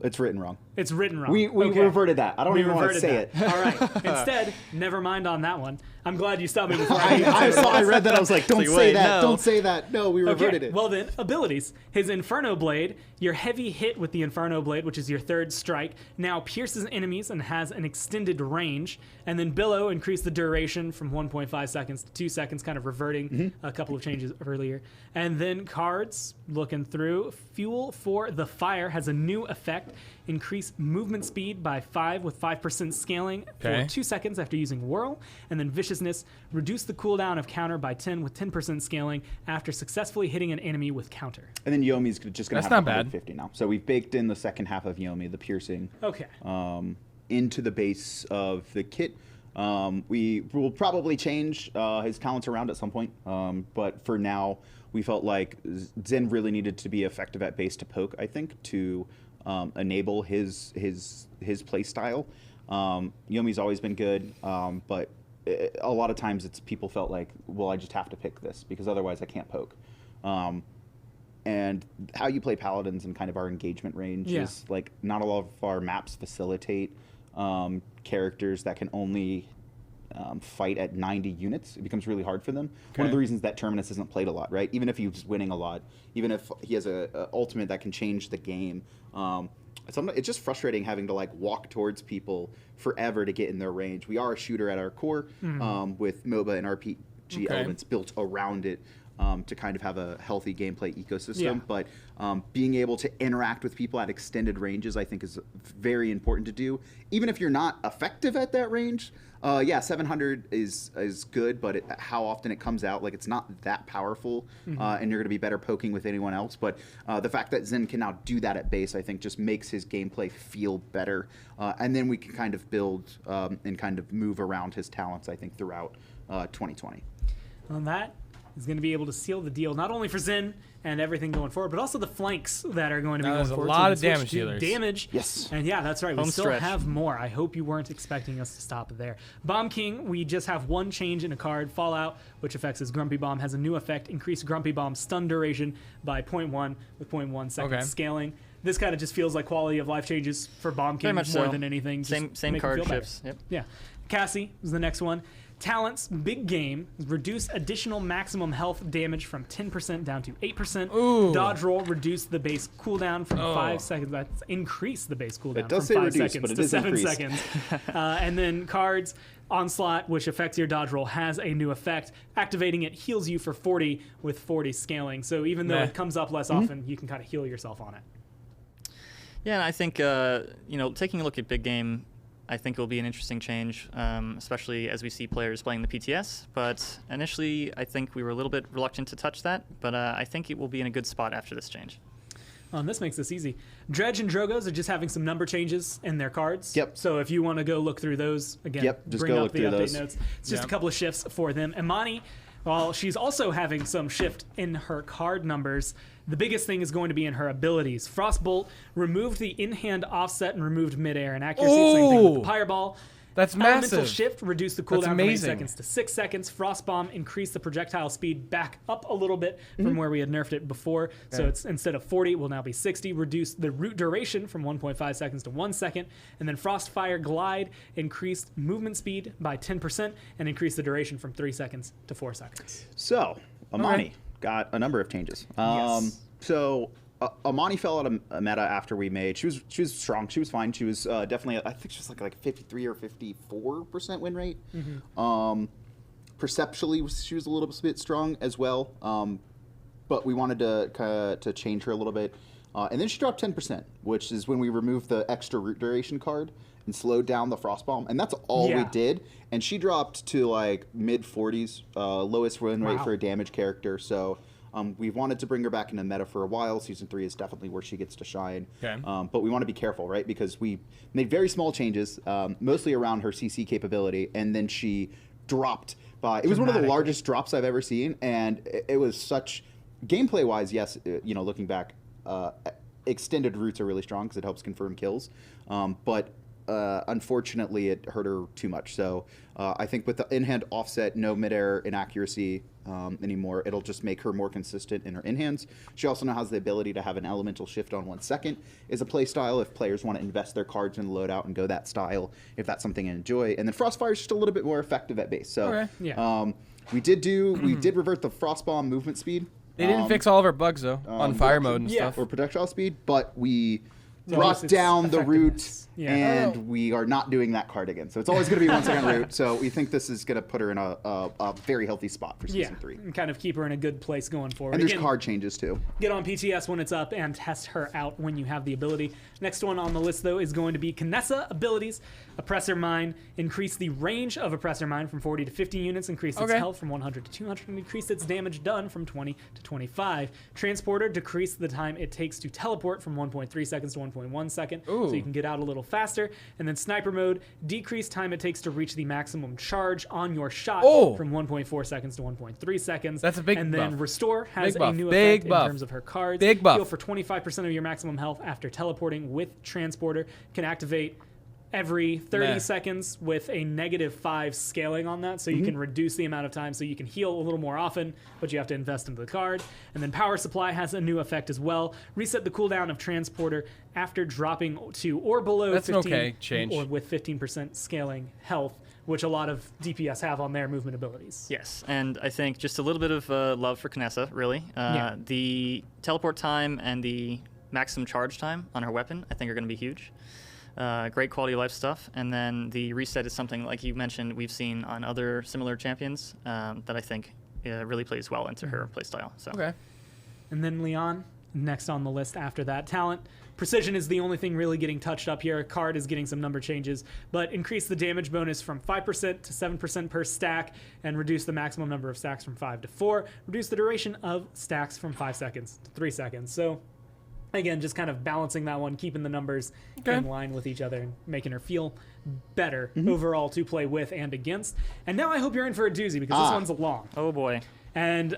It's written wrong. It's written wrong. We reverted that. I don't even want to say it. All right. Instead, never mind on that one. I'm glad you stopped me before I read that. I was like, don't say that. Don't say that. No, we reverted it. Well then, abilities. His Inferno Blade, your heavy hit with the Inferno Blade, which is your third strike, now pierces enemies and has an extended range. And then Billow increased the duration from 1.5 seconds to 2 seconds, kind of reverting a couple of changes earlier. And then cards, looking through, Fuel for the Fire has a new effect. Increase movement speed by 5 with 5% scaling for 2 seconds after using Whirl. And then Viciousness, reduce the cooldown of counter by 10 with 10% scaling after successfully hitting an enemy with counter. And then Yomi's just going to have 150 now. So we've baked in the second half of Yomi, the piercing, into the base of the kit. We will probably change his talents around at some point. But for now, we felt like Zen really needed to be effective at base to poke, I think, to enable his play style. Yomi's always been good, but a lot of times people felt like, well, I just have to pick this because otherwise I can't poke. And how you play Paladins and kind of our engagement range is like not a lot of our maps facilitate characters that can only fight at 90 units. It becomes really hard for them. One of the reasons that Terminus isn't played a lot, right? Even if he's winning a lot, even if he has a ultimate that can change the game, it's just frustrating having to like walk towards people forever to get in their range. We are a shooter at our core with MOBA and RPG elements built around it to kind of have a healthy gameplay ecosystem. But being able to interact with people at extended ranges, I think, is very important to do. Even if you're not effective at that range, 700 is good, but how often it comes out, like it's not that powerful, and you're going to be better poking with anyone else. But the fact that Zen can now do that at base, I think, just makes his gameplay feel better. And then we can kind of build and kind of move around his talents, I think, throughout 2020. On that is going to be able to seal the deal, not only for Zen and everything going forward, but also the flanks that are going to be going forward. There's a lot of damage dealers. Damage. Yes. And yeah, that's right. We Home still stretch. have more. I hope you weren't expecting us to stop there. Bomb King, we just have one change in a card. Fallout, which affects his Grumpy Bomb, has a new effect. Increase Grumpy Bomb stun duration by 0.1 with 0.1 seconds scaling. This kind of just feels like quality of life changes for Bomb King much more so. than anything. Same Just make him card feel better. shifts. Yep. Yeah. Cassie is the next one. Talents, big game, reduce additional maximum health damage from 10% down to 8%. Ooh. Dodge roll, reduce the base cooldown from 5 seconds. That's increase the base cooldown It does from say 5 reduce, seconds but it to is 7 increase. seconds. And then cards, onslaught, which affects your dodge roll, has a new effect. Activating it heals you for 40 with 40 scaling. So even though Meh. it comes up less often, you can kind of heal yourself on it. Yeah, and I think taking a look at big game, I think will be an interesting change, especially as we see players playing the PTS. But initially, I think we were a little bit reluctant to touch that. But I think it will be in a good spot after this change. And this makes this easy. Dredge and Drogos are just having some number changes in their cards. Yep. So if you want to go look through those, again, Yep, just bring go up look the through update those. notes. It's just Yep. a couple of shifts for them. Imani, well, she's also having some shift in her card numbers. The biggest thing is going to be in her abilities. Frostbolt removed the in-hand offset and removed midair and accuracy. Same thing with the Ooh. Fireball. That's Elemental massive. Shift reduced the That's cooldown from 8 amazing. seconds to 6 seconds. Frostbomb increased the projectile speed back up a little bit from where we had nerfed it before. So it's instead of 40, it will now be 60. Reduced the root duration from 1.5 seconds to 1 second. And then Frostfire Glide increased movement speed by 10% and increased the duration from 3 seconds to 4 seconds. So, Amani right. got a number of changes. Yes. So, Amani fell out of meta after we made. She was strong. She was fine. She was definitely, I think she was like 53 or 54% win rate. Perceptually, she was a little bit strong as well. But we wanted to change her a little bit. And then she dropped 10%, which is when we removed the extra root duration card and slowed down the Frostbomb. And that's all we did. And she dropped to like mid 40s, lowest win rate for a damage character. So we've wanted to bring her back into meta for a while. Season 3 is definitely where she gets to shine. Okay. But we want to be careful, right? Because we made very small changes, mostly around her CC capability. And then she dropped by, it was one of the largest drops I've ever seen. And it was such, gameplay-wise, yes, looking back, extended roots are really strong because it helps confirm kills. But unfortunately, it hurt her too much. So I think with the in-hand offset, no mid-air inaccuracy anymore, it'll just make her more consistent in her in-hands. She also now has the ability to have an elemental shift on 1 second is a play style if players want to invest their cards in the loadout and go that style, if that's something I enjoy. And then Frostfire is just a little bit more effective at base. So we did revert the Frostbomb movement speed. They didn't fix all of our bugs though on fire mode and stuff. Or projectile speed, but we brought down the root, and we are not doing that card again. So it's always going to be 1 second root. So we think this is going to put her in a very healthy spot for season 3. And kind of keep her in a good place going forward. And there's Again, card changes too. Get on PTS when it's up and test her out when you have the ability. Next one on the list, though, is going to be Kinessa abilities. Oppressor Mine. Increase the range of Oppressor Mine from 40 to 50 units. Increase its health from 100 to 200. And increase its damage done from 20 to 25. Transporter. Decrease the time it takes to teleport from 1.3 seconds to 1.1 second. So you can get out a little faster. And then Sniper Mode. Decrease time it takes to reach the maximum charge on your shot from 1.4 seconds to 1.3 seconds. That's a big And then buff. Restore has Big buff. a new Big effect buff. in terms of her cards. Big buff. Heal for 25% of your maximum health after teleporting with Transporter. Can activate every 30 seconds with a -5 scaling on that, so you can reduce the amount of time, so you can heal a little more often, but you have to invest into the card. And then Power Supply has a new effect as well. Reset the cooldown of Transporter after dropping to or below That's 15 an okay change. or with 15% scaling health, which a lot of DPS have on their movement abilities. Yes, and I think just a little bit of love for Kinessa, really. The teleport time and the maximum charge time on her weapon, I think, are going to be huge. Great quality of life stuff. And then the reset is something, like you mentioned, we've seen on other similar champions that I think really plays well into her playstyle. So. Okay. And then Leon, next on the list after that. Talent. Precision is the only thing really getting touched up here. Card is getting some number changes, but increase the damage bonus from 5% to 7% per stack, and reduce the maximum number of stacks from 5 to 4. Reduce the duration of stacks from 5 seconds to 3 seconds. So, again, just kind of balancing that one, keeping the numbers in line with each other, and making her feel better overall to play with and against. And now I hope you're in for a doozy, because this one's long. Oh, boy. And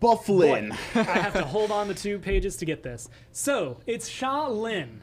Bufflin. I have to hold on to 2 pages to get this. So, it's Sha Lin.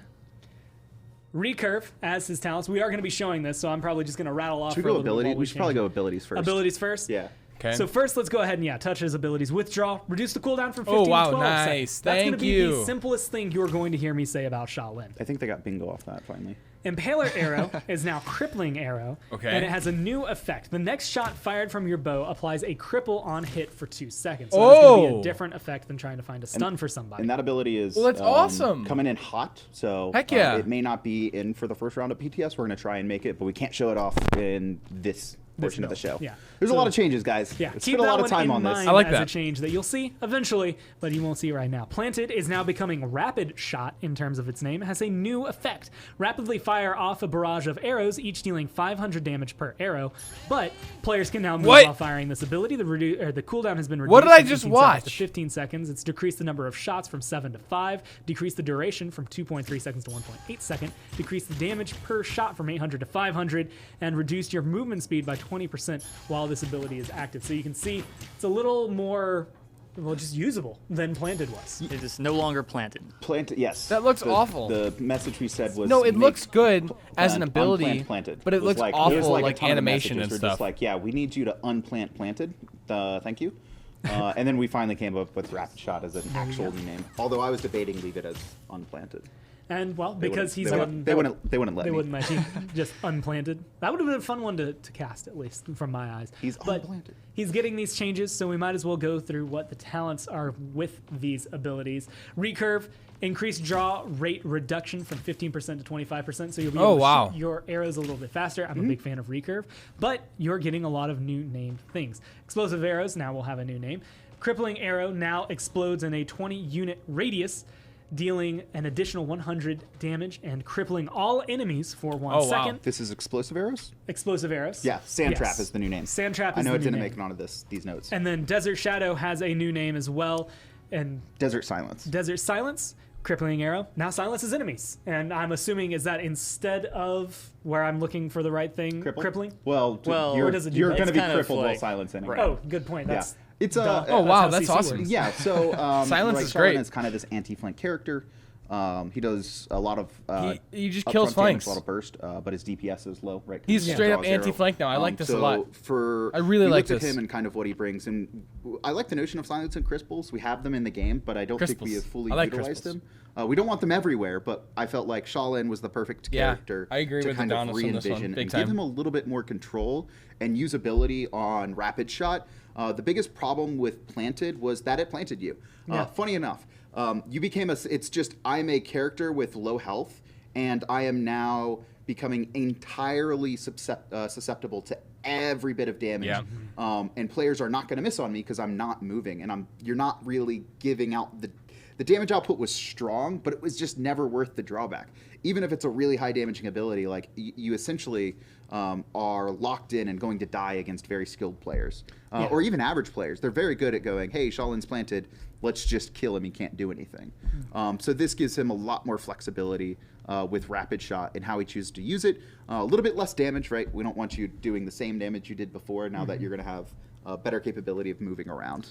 Recurve as his talents. We are going to be showing this, so I'm probably just going to rattle off. Should we go abilities? We should probably go abilities first. Abilities first? Yeah. Okay. So first, let's go ahead and touch his abilities. Withdraw, reduce the cooldown from 15 Oh, to wow, 12 nice. seconds. That's going to Thank be you. the simplest thing you're going to hear me say about Sha Lin. I think they got bingo off that finally. Impaler Arrow is now Crippling Arrow, Okay. and it has a new effect. The next shot fired from your bow applies a cripple on hit for 2 seconds. So it's going to be a different effect than trying to find a stun for somebody. And that ability is Well, that's awesome. coming in hot, so Heck yeah. it may not be in for the first round of PTS. We're going to try and make it, but we can't show it off in this portion of the show. Yeah. There's a lot of changes, guys. Yeah, Let's keep spend a that lot of one time in on this. mind I like as that. a change that you'll see eventually, but you won't see right now. Planted is now becoming Rapid Shot in terms of its name. It has a new effect. Rapidly fire off a barrage of arrows, each dealing 500 damage per arrow, but players can now move while firing this ability. The cooldown has been reduced. What did I from just 15 seconds to watch? 15 seconds. It's decreased the number of shots from 7 to 5, decreased the duration from 2.3 seconds to 1.8 seconds, decreased the damage per shot from 800 to 500, and reduced your movement speed by 20% while this ability is active. So you can see it's a little more, well, just usable than Planted was. It is no longer planted. Planted, yes. That looks awful. The message we said was No, it make looks good as an unplant ability, planted. but it was looks there awful was like a ton of animation messages and were stuff. Just like, yeah, we need you to unplant planted. Thank you. And then we finally came up with Rapid Shot as an actual new name. Although I was debating leave it as unplanted. And well, They because wouldn't- he's they wouldn't let me. They wouldn't let you just unplanted. That would have been a fun one to cast, at least from my eyes. He's but unplanted. He's getting these changes, so we might as well go through what the talents are with these abilities. Recurve, increased draw rate reduction from 15% to 25%, so you'll be able to shoot your arrows a little bit faster. I'm a big fan of Recurve, but you're getting a lot of new named things. Explosive arrows now will have a new name. Crippling Arrow now explodes in a 20-unit radius, dealing an additional 100 damage and crippling all enemies for 1 second. This is Explosive Arrows? Explosive Arrows. Yeah, Sand Trap is the new name. Sand Trap is I know the it new didn't name. make it onto these notes. And then Desert Shadow has a new name as well. And Desert Silence. Desert Silence, Crippling Arrow, now silences enemies. And I'm assuming, is that instead of where I'm looking for the right thing, crippling? Well, or does it do you're both? going to be crippled while silencing. Right. Oh, good point. That's It's duh. Oh, wow, how that's CC awesome. works. Yeah, so Silence right, is great. Shaolin is kind of this anti-flank character. He does a lot of he just upfront kills damage, flanks. a lot of burst, but his DPS is low, right? He's He straight up draws arrow. anti-flank now. I like this a so lot. I really we like looked at this. him and kind of what he brings, and I like the notion of silence and crisples. We have them in the game, but I don't think we Crisples. have fully I like utilized crisples. them. We don't want them everywhere, but I felt like Shaolin was the perfect Yeah, character I agree to with kind of Adonis on this one, re-envision big and time. give him a little bit more control and usability on Rapid Shot. The biggest problem with Planted was that it planted you. Funny enough, you became it's just I'm a character with low health, and I am now becoming entirely susceptible to every bit of damage. Yeah. And players are not going to miss on me because I'm not moving, and you're not really giving out the damage output was strong, but it was just never worth the drawback. Even if it's a really high damaging ability, like you essentially are locked in and going to die against very skilled players, or even average players. They're very good at going, hey, Shaolin's planted, let's just kill him, he can't do anything. So this gives him a lot more flexibility with Rapid Shot and how he chooses to use it. A little bit less damage, right? We don't want you doing the same damage you did before now that you're going to have a better capability of moving around.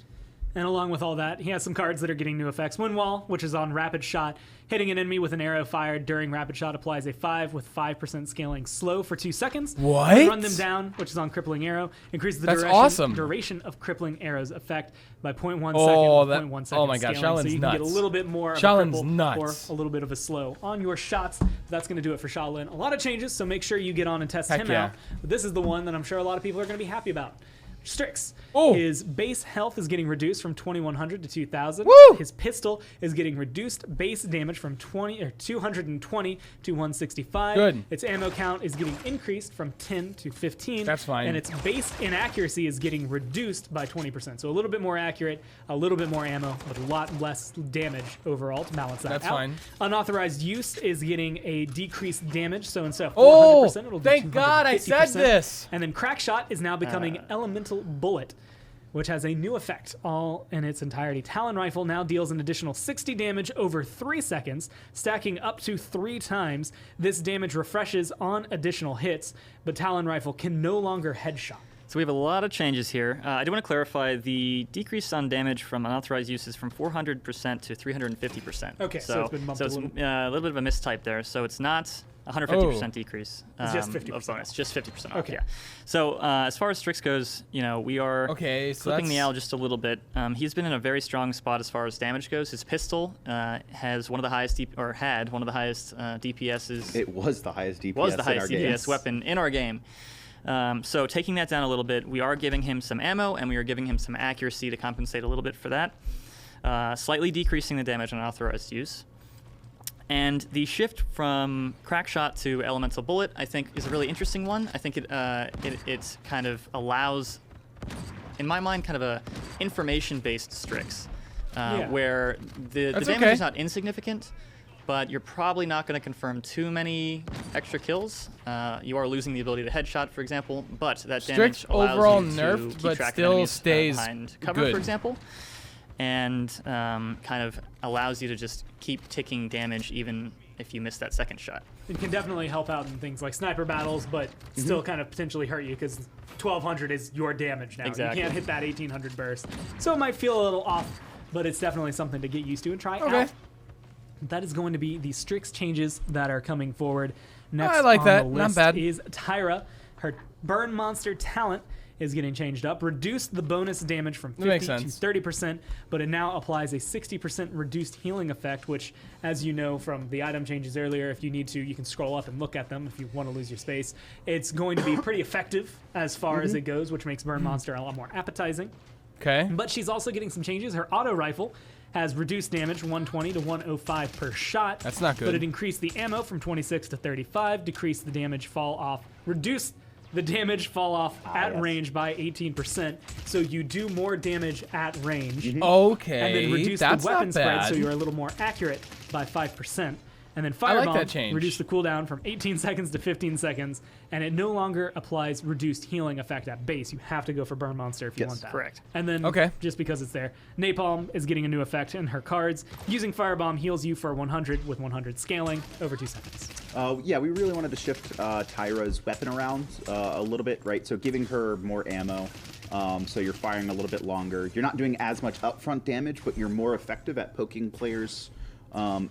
And along with all that, he has some cards that are getting new effects. Wind Wall, which is on Rapid Shot. Hitting an enemy with an arrow fired during Rapid Shot applies a 5 with 5% scaling slow for 2 seconds. What? Run them down, which is on Crippling Arrow. Increases the That's awesome. duration of Crippling Arrow's effect by 0.1 Oh, second with 0.1 second oh my God, scaling. So Shaolin's you can get a nuts. little bit more of Shaolin's a cripple nuts. or a little bit of a slow on your shots. That's going to do it for Shaolin. A lot of changes, so make sure you get on and test Heck him yeah. out. But this is the one that I'm sure a lot of people are going to be happy about. Strix. Oh. His base health is getting reduced from 2100 to 2000. Woo! His pistol is getting reduced base damage from 220 to 165. Good. Its ammo count is getting increased from 10 to 15. That's fine. And its base inaccuracy is getting reduced by 20%. So a little bit more accurate, a little bit more ammo, but a lot less damage overall to balance that That's out. fine. Unauthorized use is getting a decreased damage. So instead of 400%, Oh, it'll be thank God I said 250%. this. And then Crack Shot is now becoming Elemental Bullet, which has a new effect all in its entirety. Talon Rifle now deals an additional 60 damage over 3 seconds, stacking up to 3 times. This damage refreshes on additional hits, but Talon Rifle can no longer headshot. So we have a lot of changes here. I do want to clarify the decrease on damage from unauthorized use is from 400% to 350%. Okay, so it's been bumped a little. a little bit of a mistype there. So it's not 150% decrease. Just 50%. Of bonus. Just 50% off. Okay. Yeah. So as far as Strix goes, we are clipping the owl just a little bit. He's been in a very strong spot as far as damage goes. His pistol has one of the highest had one of the highest DPSs. It was the highest DPS. Was the highest in our DPS weapon in our game. So taking that down a little bit, we are giving him some ammo and we are giving him some accuracy to compensate a little bit for that. Slightly decreasing the damage on authorized use. And the shift from crack shot to elemental bullet, I think, is a really interesting one. I think it kind of allows, in my mind, kind of a information-based Strix, where the damage is not insignificant, but you're probably not going to confirm too many extra kills. You are losing the ability to headshot, for example, but that damage allows overall you to nerfed, keep but track of still enemies, stays behind cover, good. for example. And kind of allows you to just keep ticking damage even if you miss that second shot. It can definitely help out in things like sniper battles, but still kind of potentially hurt you because 1200 is your damage now. Exactly. You can't hit that 1800 burst. So it might feel a little off, but it's definitely something to get used to and try out. That is going to be the Strix changes that are coming forward. Next I like on that. the Not list bad. is Tyra. Her burn monster talent is getting changed up. Reduced the bonus damage from 50 to 30%, but it now applies a 60% reduced healing effect, which, as you know from the item changes earlier, if you need to, you can scroll up and look at them if you want to lose your space. It's going to be pretty effective as far as it goes, which makes Burn Monster a lot more appetizing. Okay. But she's also getting some changes. Her auto rifle has reduced damage 120 to 105 per shot. That's not good. But it increased the ammo from 26 to 35, decreased the damage fall off, reduced the damage fall off at range by 18%, so you do more damage at range. Okay, and then reduce that's the weapon not spread, bad. so you're a little more accurate by 5%. And then I like Firebomb that change. reduced the cooldown from 18 seconds to 15 seconds, and it no longer applies reduced healing effect at base. You have to go for Burn Monster if you want that. Correct. And then, just because it's there, Napalm is getting a new effect in her cards. Using Firebomb heals you for 100 with 100 scaling over 2 seconds. Yeah, we really wanted to shift Tyra's weapon around a little bit, right? So giving her more ammo, so you're firing a little bit longer. You're not doing as much upfront damage, but you're more effective at poking players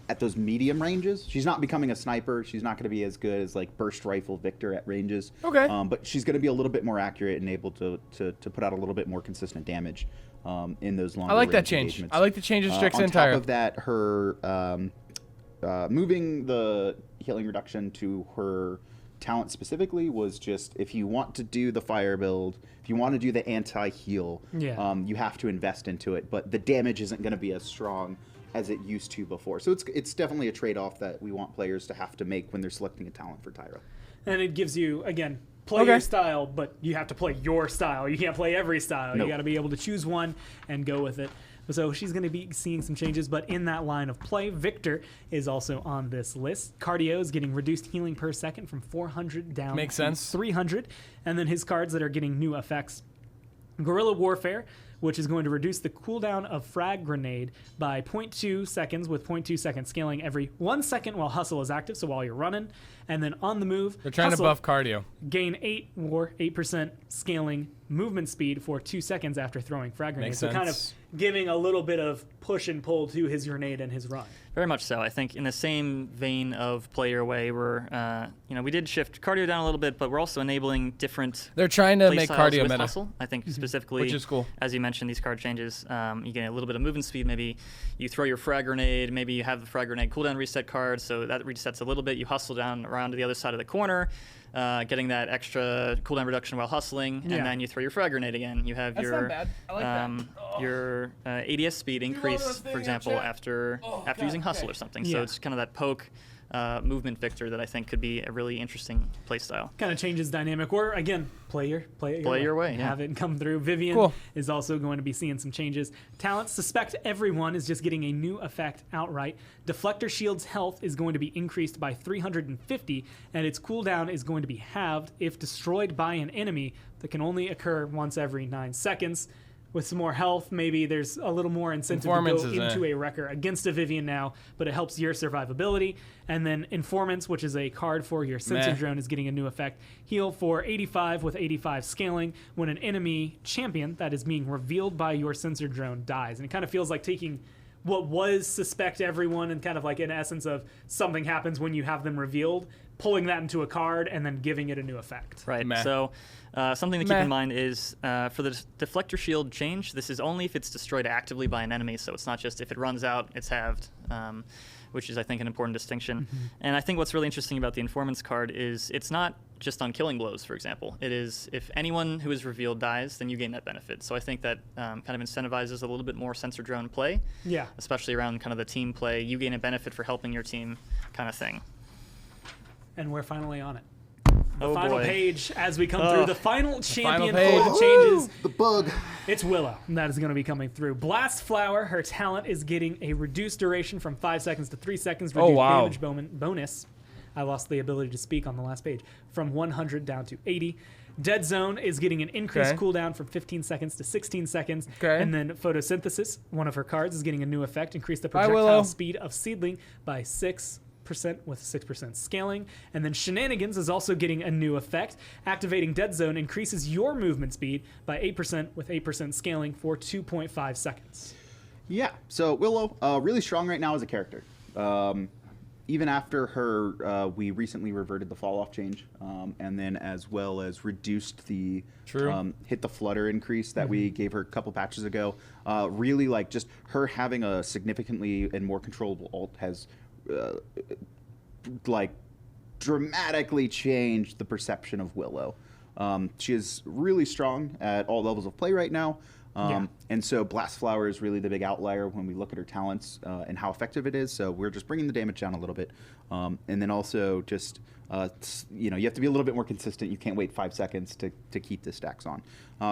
at those medium ranges. She's not becoming a sniper. She's not going to be as good as like burst rifle Victor at ranges. Okay. But she's going to be a little bit more accurate and able to put out a little bit more consistent damage in those longer I like that range change. engagements. I like the change of Strix on and top Tyra. of that, her moving the healing reduction to her talent specifically was just, if you want to do the fire build, if you want to do the anti-heal, you have to invest into it, but the damage isn't going to be as strong as it used to before. So it's definitely a trade-off that we want players to have to make when they're selecting a talent for Tyra. And it gives you, again, play your style, but you have to play your style. You can't play every style. Nope. You got to be able to choose one and go with it. So she's going to be seeing some changes, but in that line of play, Victor is also on this list. Cardio is getting reduced healing per second from 400 down to 300. And then his cards that are getting new effects. Guerrilla Warfare, which is going to reduce the cooldown of Frag Grenade by 0.2 seconds with 0.2 second scaling every 1 second while Hustle is active, so while you're running. And then on the move, They're trying Hustle, to buff cardio. gain 8% scaling movement speed for 2 seconds after throwing Frag Grenade. Makes So kind of sense. giving a little bit of push and pull to his grenade and his run. Very much so. I think in the same vein of play your way, we're we did shift cardio down a little bit, but we're also enabling different. They're trying to play make styles cardio with meta. Hustle. I think specifically, Which is cool. As you mentioned, these card changes, you get a little bit of movement speed. Maybe you throw your frag grenade. Maybe you have the frag grenade cooldown reset card, so that resets a little bit. You hustle down around to the other side of the corner, getting that extra cooldown reduction while hustling, and then you throw your frag grenade again. You have That's your not bad. I like that. your ADS speed increase, for example, after using hustle or something. So it's kind of that poke movement Victor that I think could be a really interesting playstyle. Kind of changes dynamic. Or again, play your way. Yeah. Have it come through. Vivian is also going to be seeing some changes. Talents, Suspect Everyone is just getting a new effect outright. Deflector Shield's health is going to be increased by 350, and its cooldown is going to be halved if destroyed by an enemy that can only occur once every 9 seconds. With some more health, maybe there's a little more incentive to go into a wrecker against a Vivian now, but it helps your survivability. And then Informants, which is a card for your sensor drone, is getting a new effect. Heal for 85 with 85 scaling when an enemy champion that is being revealed by your sensor drone dies. And it kind of feels like taking what was Suspect Everyone and kind of like in essence of something happens when you have them revealed, pulling that into a card and then giving it a new effect. Right. Meh. So something to keep Meh. in mind is for the deflector shield change, this is only if it's destroyed actively by an enemy. So it's not just if it runs out, it's halved, which is, I think, an important distinction. And I think what's really interesting about the Informants card is it's not just on killing blows, for example. It is if anyone who is revealed dies, then you gain that benefit. So I think that kind of incentivizes a little bit more sensor drone play, Yeah. especially around kind of the team play. You gain a benefit for helping your team kind of thing. And we're finally on it. The Oh, final boy. page as we come through. The final champion page. for the changes. The bug. It's Willow that is going to be coming through. Blast Flower, her talent is getting a reduced duration from 5 seconds to 3 seconds. Reduced wow. damage bonus. I lost the ability to speak on the last page. From 100 down to 80. Dead Zone is getting an increased Okay. cooldown from 15 seconds to 16 seconds. Okay. And then Photosynthesis, one of her cards, is getting a new effect. Increase the Bye, projectile Willow. speed of Seedling by 6% with 6% scaling. And then Shenanigans is also getting a new effect. Activating Dead Zone increases your movement speed by 8% with 8% scaling for 2.5 seconds. Yeah, so Willow, really strong right now as a character. Even after her, we recently reverted the fall off change, and then as well as reduced the hit the flutter increase that we gave her a couple patches ago. Really, like just her having a significantly and more controllable ult has like dramatically changed the perception of Willow. She is really strong at all levels of play right now. And so Blast Flower is really the big outlier when we look at her talents and how effective it is. So we're just bringing the damage down a little bit. And then also just, you have to be a little bit more consistent. You can't wait 5 seconds to keep the stacks on.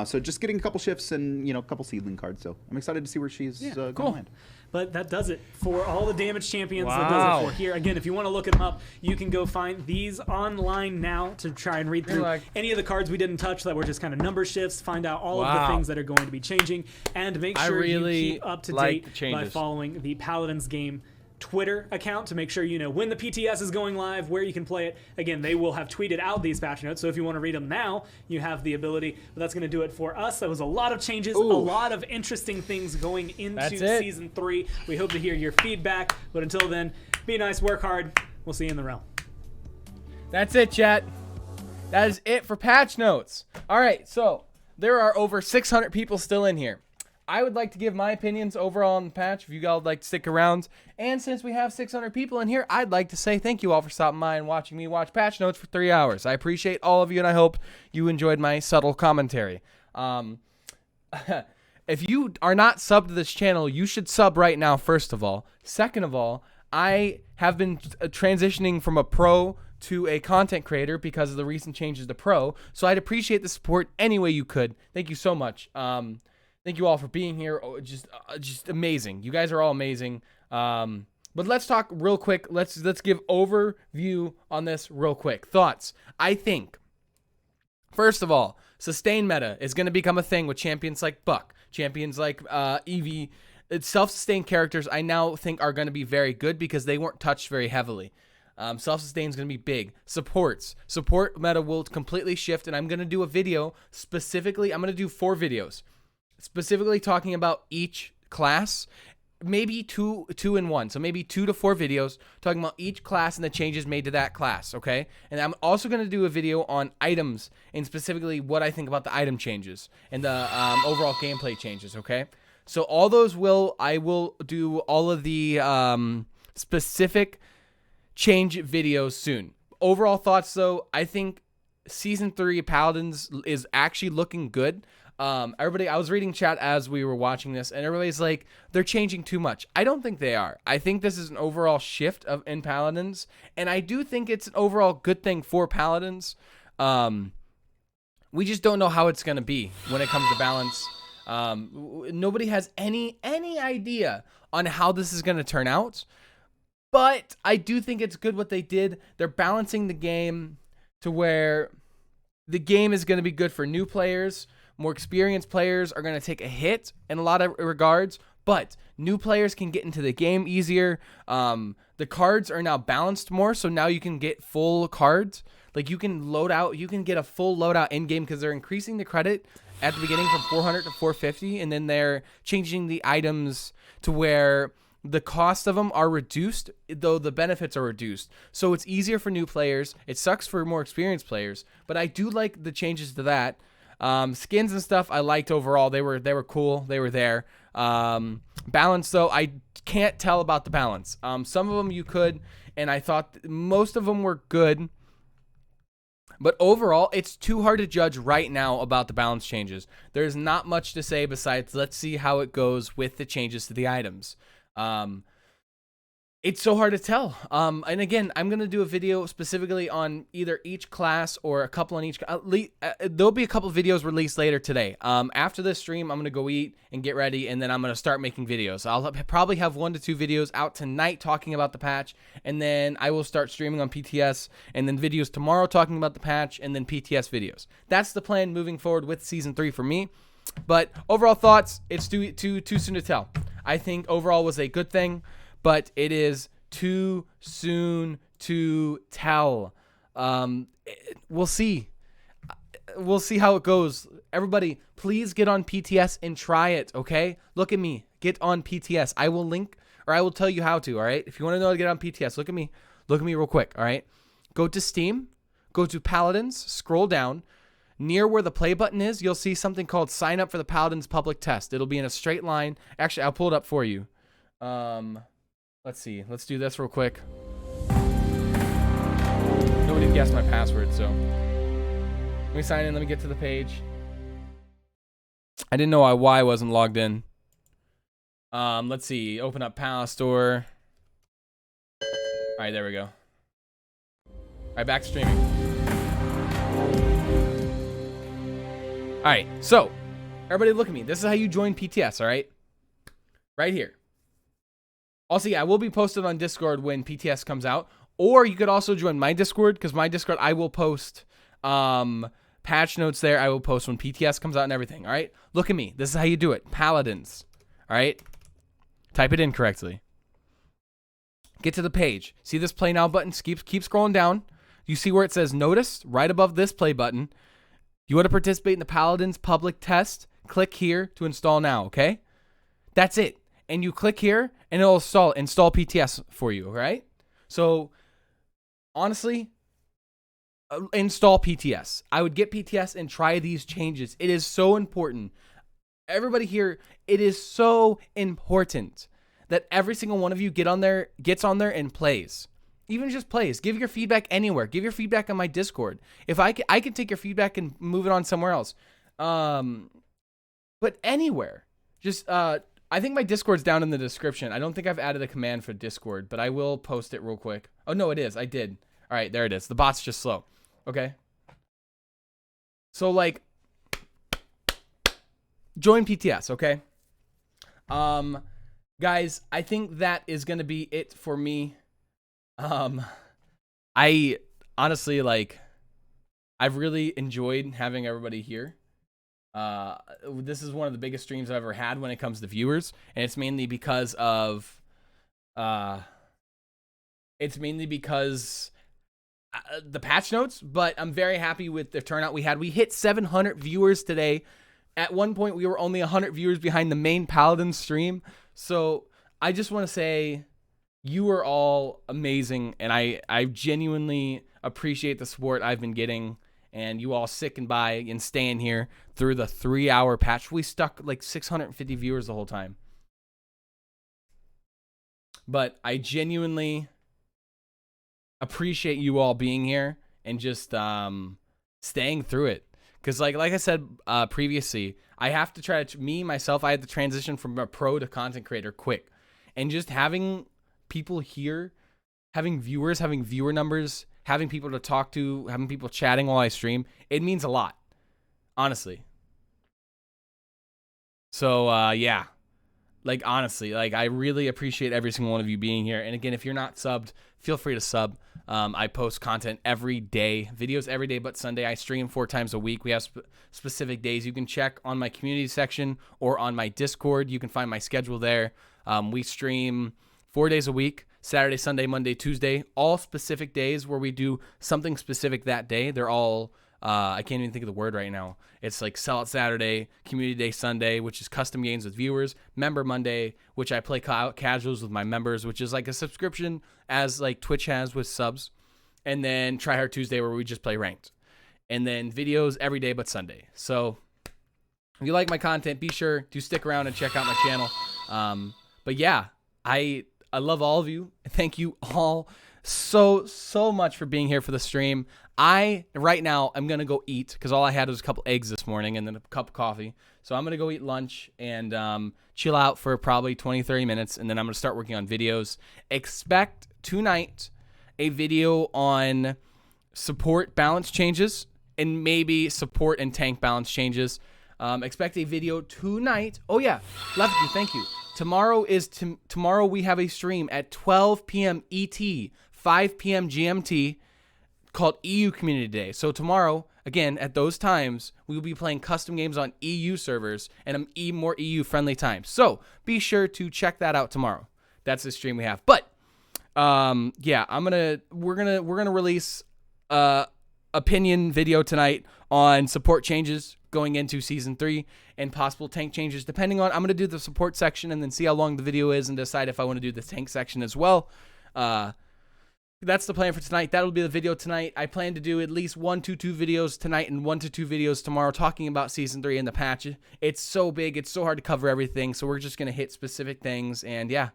So just getting a couple shifts and, a couple seedling cards. So I'm excited to see where she's going to land. But that does it for all the damage champions. Wow. That does it for here. Again, if you want to look them up, you can go find these online now to try and read through any of the cards we didn't touch that were just kind of number shifts, find out all of the things that are going to be changing, and make sure you keep up to date by following the Paladins game Twitter account to make sure you know when the PTS is going live, where you can play it. Again, they will have tweeted out these patch notes, so if you want to read them now, you have the ability. But that's going to do it for us. That was a lot of changes, a lot of interesting things going into Season 3. We hope to hear your feedback, but until then, be nice, work hard. We'll see you in the realm. That's it, chat. That is it for patch notes. All right, so there are over 600 people still in here. I would like to give my opinions overall on the patch if you guys would like to stick around. And since we have 600 people in here, I'd like to say thank you all for stopping by and watching me watch patch notes for 3 hours. I appreciate all of you, and I hope you enjoyed my subtle commentary. If you are not subbed to this channel, you should sub right now, first of all. Second of all, I have been transitioning from a pro to a content creator because of the recent changes to pro, so I'd appreciate the support any way you could. Thank you so much. Thank you all for being here. Just amazing. You guys are all amazing. But let's talk real quick. Let's give overview on this real quick. Thoughts. I think, first of all, sustain meta is going to become a thing with champions like Buck, champions like Evie. Self-sustained characters I now think are going to be very good because they weren't touched very heavily. Self-sustain is going to be big. Support meta will completely shift, and I'm going to do a video specifically. I'm going to do 4 videos. Specifically talking about each class, maybe two in one. So maybe 2 to 4 videos talking about each class and the changes made to that class, okay? And I'm also going to do a video on items and specifically what I think about the item changes and the overall gameplay changes, okay? So all those I will do all of the specific change videos soon. Overall thoughts, though, I think Season 3 Paladins is actually looking good. Everybody, I was reading chat as we were watching this, and everybody's like, they're changing too much. I don't think they are. I think this is an overall shift in Paladins, and I do think it's an overall good thing for Paladins. We just don't know how it's going to be when it comes to balance. Nobody has any idea on how this is going to turn out, but I do think it's good what they did. They're balancing the game to where the game is going to be good for new players. More experienced players are going to take a hit in a lot of regards, but new players can get into the game easier. The cards are now balanced more, so now you can get full cards. Like you can get a full loadout in game because they're increasing the credit at the beginning from 400 to 450, and then they're changing the items to where the cost of them are reduced, though the benefits are reduced. So it's easier for new players. It sucks for more experienced players, but I do like the changes to that. Skins and stuff I liked overall. They were cool. They were there. Balance, though, I can't tell about the balance. Some of them you could, and I thought most of them were good. But overall, it's too hard to judge right now about the balance changes. There's not much to say besides let's see how it goes with the changes to the items. It's so hard to tell. And again, I'm going to do a video specifically on either each class or a couple on each. There'll be a couple videos released later today. After this stream, I'm going to go eat and get ready, and then I'm going to start making videos. I'll probably have 1 to 2 videos out tonight talking about the patch, and then I will start streaming on PTS, and then videos tomorrow talking about the patch, and then PTS videos. That's the plan moving forward with Season 3 for me. But overall thoughts, it's too soon to tell. I think overall was a good thing, but it is too soon to tell. We'll see. We'll see how it goes. Everybody, please get on PTS and try it, okay? Look at me. Get on PTS. I will link, or I will tell you how to, all right? If you want to know how to get on PTS, look at me. Look at me real quick, all right? Go to Steam. Go to Paladins. Scroll down. Near where the play button is, you'll see something called Sign Up for the Paladins Public Test. It'll be in a straight line. Actually, I'll pull it up for you. Let's see. Let's do this real quick. Nobody guessed my password, so let me sign in. Let me get to the page. I didn't know why I wasn't logged in. Let's see. Open up Palace Store. All right, there we go. All right, back to streaming. All right, so everybody look at me. This is how you join PTS, all right? Right here. Also, yeah, I will be posted on Discord when PTS comes out. Or you could also join my Discord, because my Discord, I will post patch notes there. I will post when PTS comes out and everything, all right? Look at me. This is how you do it. Paladins, all right? Type it in correctly. Get to the page. See this play now button? Keep scrolling down. You see where it says notice? Right above this play button. You want to participate in the Paladins public test? Click here to install now, okay? That's it. And you click here, and it'll install PTS for you, all right? So, honestly, install PTS. I would get PTS and try these changes. It is so important. Everybody here, it is so important that every single one of you gets on there and plays. Even just plays. Give your feedback anywhere. Give your feedback on my Discord. If I can take your feedback and move it on somewhere else. But anywhere. Just I think my Discord's down in the description. I don't think I've added a command for Discord, but I will post it real quick. Oh, no, it is. I did. All right, there it is. The bot's just slow. Okay. So, like, join PTS, okay? Guys, I think that is going to be it for me. I honestly, like, I've really enjoyed having everybody here. This is one of the biggest streams I've ever had when it comes to viewers, and it's mainly because of the patch notes, but I'm very happy with the turnout we had. We hit 700 viewers today. At one point, we were only 100 viewers behind the main Paladin stream. So I just want to say you are all amazing, and I genuinely appreciate the support I've been getting, and you all sticking by and staying here through the 3-hour patch. We stuck like 650 viewers the whole time. But I genuinely appreciate you all being here and just staying through it. Because like I said previously, I have to try to, myself, I had to transition from a pro to content creator quick. And just having people here, having viewers, having viewer numbers, having people to talk to, having people chatting while I stream, it means a lot, honestly. So, yeah. Like, honestly, like, I really appreciate every single one of you being here. And again, if you're not subbed, feel free to sub. I post content every day, videos every day but Sunday. I stream 4 times a week. We have specific days. You can check on my community section or on my Discord. You can find my schedule there. We stream 4 days a week, Saturday, Sunday, Monday, Tuesday, all specific days where we do something specific that day. They're all I can't even think of the word right now. It's like Sellout Saturday, Community Day Sunday, which is custom games with viewers, Member Monday, which I play casuals with my members, which is like a subscription as like Twitch has with subs, and then Try Hard Tuesday where we just play ranked, and then videos every day but Sunday. So if you like my content, be sure to stick around and check out my channel. But yeah, I love all of you. Thank you all so much for being here for the stream. Right now I'm gonna go eat because all I had was a couple eggs this morning and then a cup of coffee. So I'm gonna go eat lunch and chill out for probably 20-30 minutes, and then I'm gonna start working on videos. Expect tonight a video on support balance changes and maybe support and tank balance changes. Expect a video tonight. Oh yeah, Lefty, thank you. Tomorrow we have a stream at 12 p.m. ET, 5 p.m. GMT, called EU Community Day. So tomorrow, again, at those times, we will be playing custom games on EU servers and more EU friendly times. So be sure to check that out tomorrow. That's the stream we have. But yeah, we're gonna release opinion video tonight on support changes going into season 3 and possible tank changes depending on. I'm gonna do the support section and then see how long the video is and decide if I want to do the tank section as well. That's the plan for tonight. That'll be the video tonight. I plan to do at least 1 to 2 videos tonight and 1 to 2 videos tomorrow talking about season 3 and the patch. It's so big, it's so hard to cover everything, so we're just gonna hit specific things. And yeah,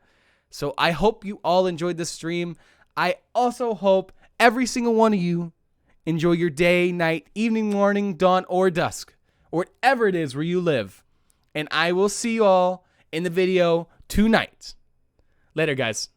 so I hope you all enjoyed this stream. I also hope every single one of you enjoy your day, night, evening, morning, dawn, or dusk, or whatever it is where you live. And I will see you all in the video tonight. Later, guys.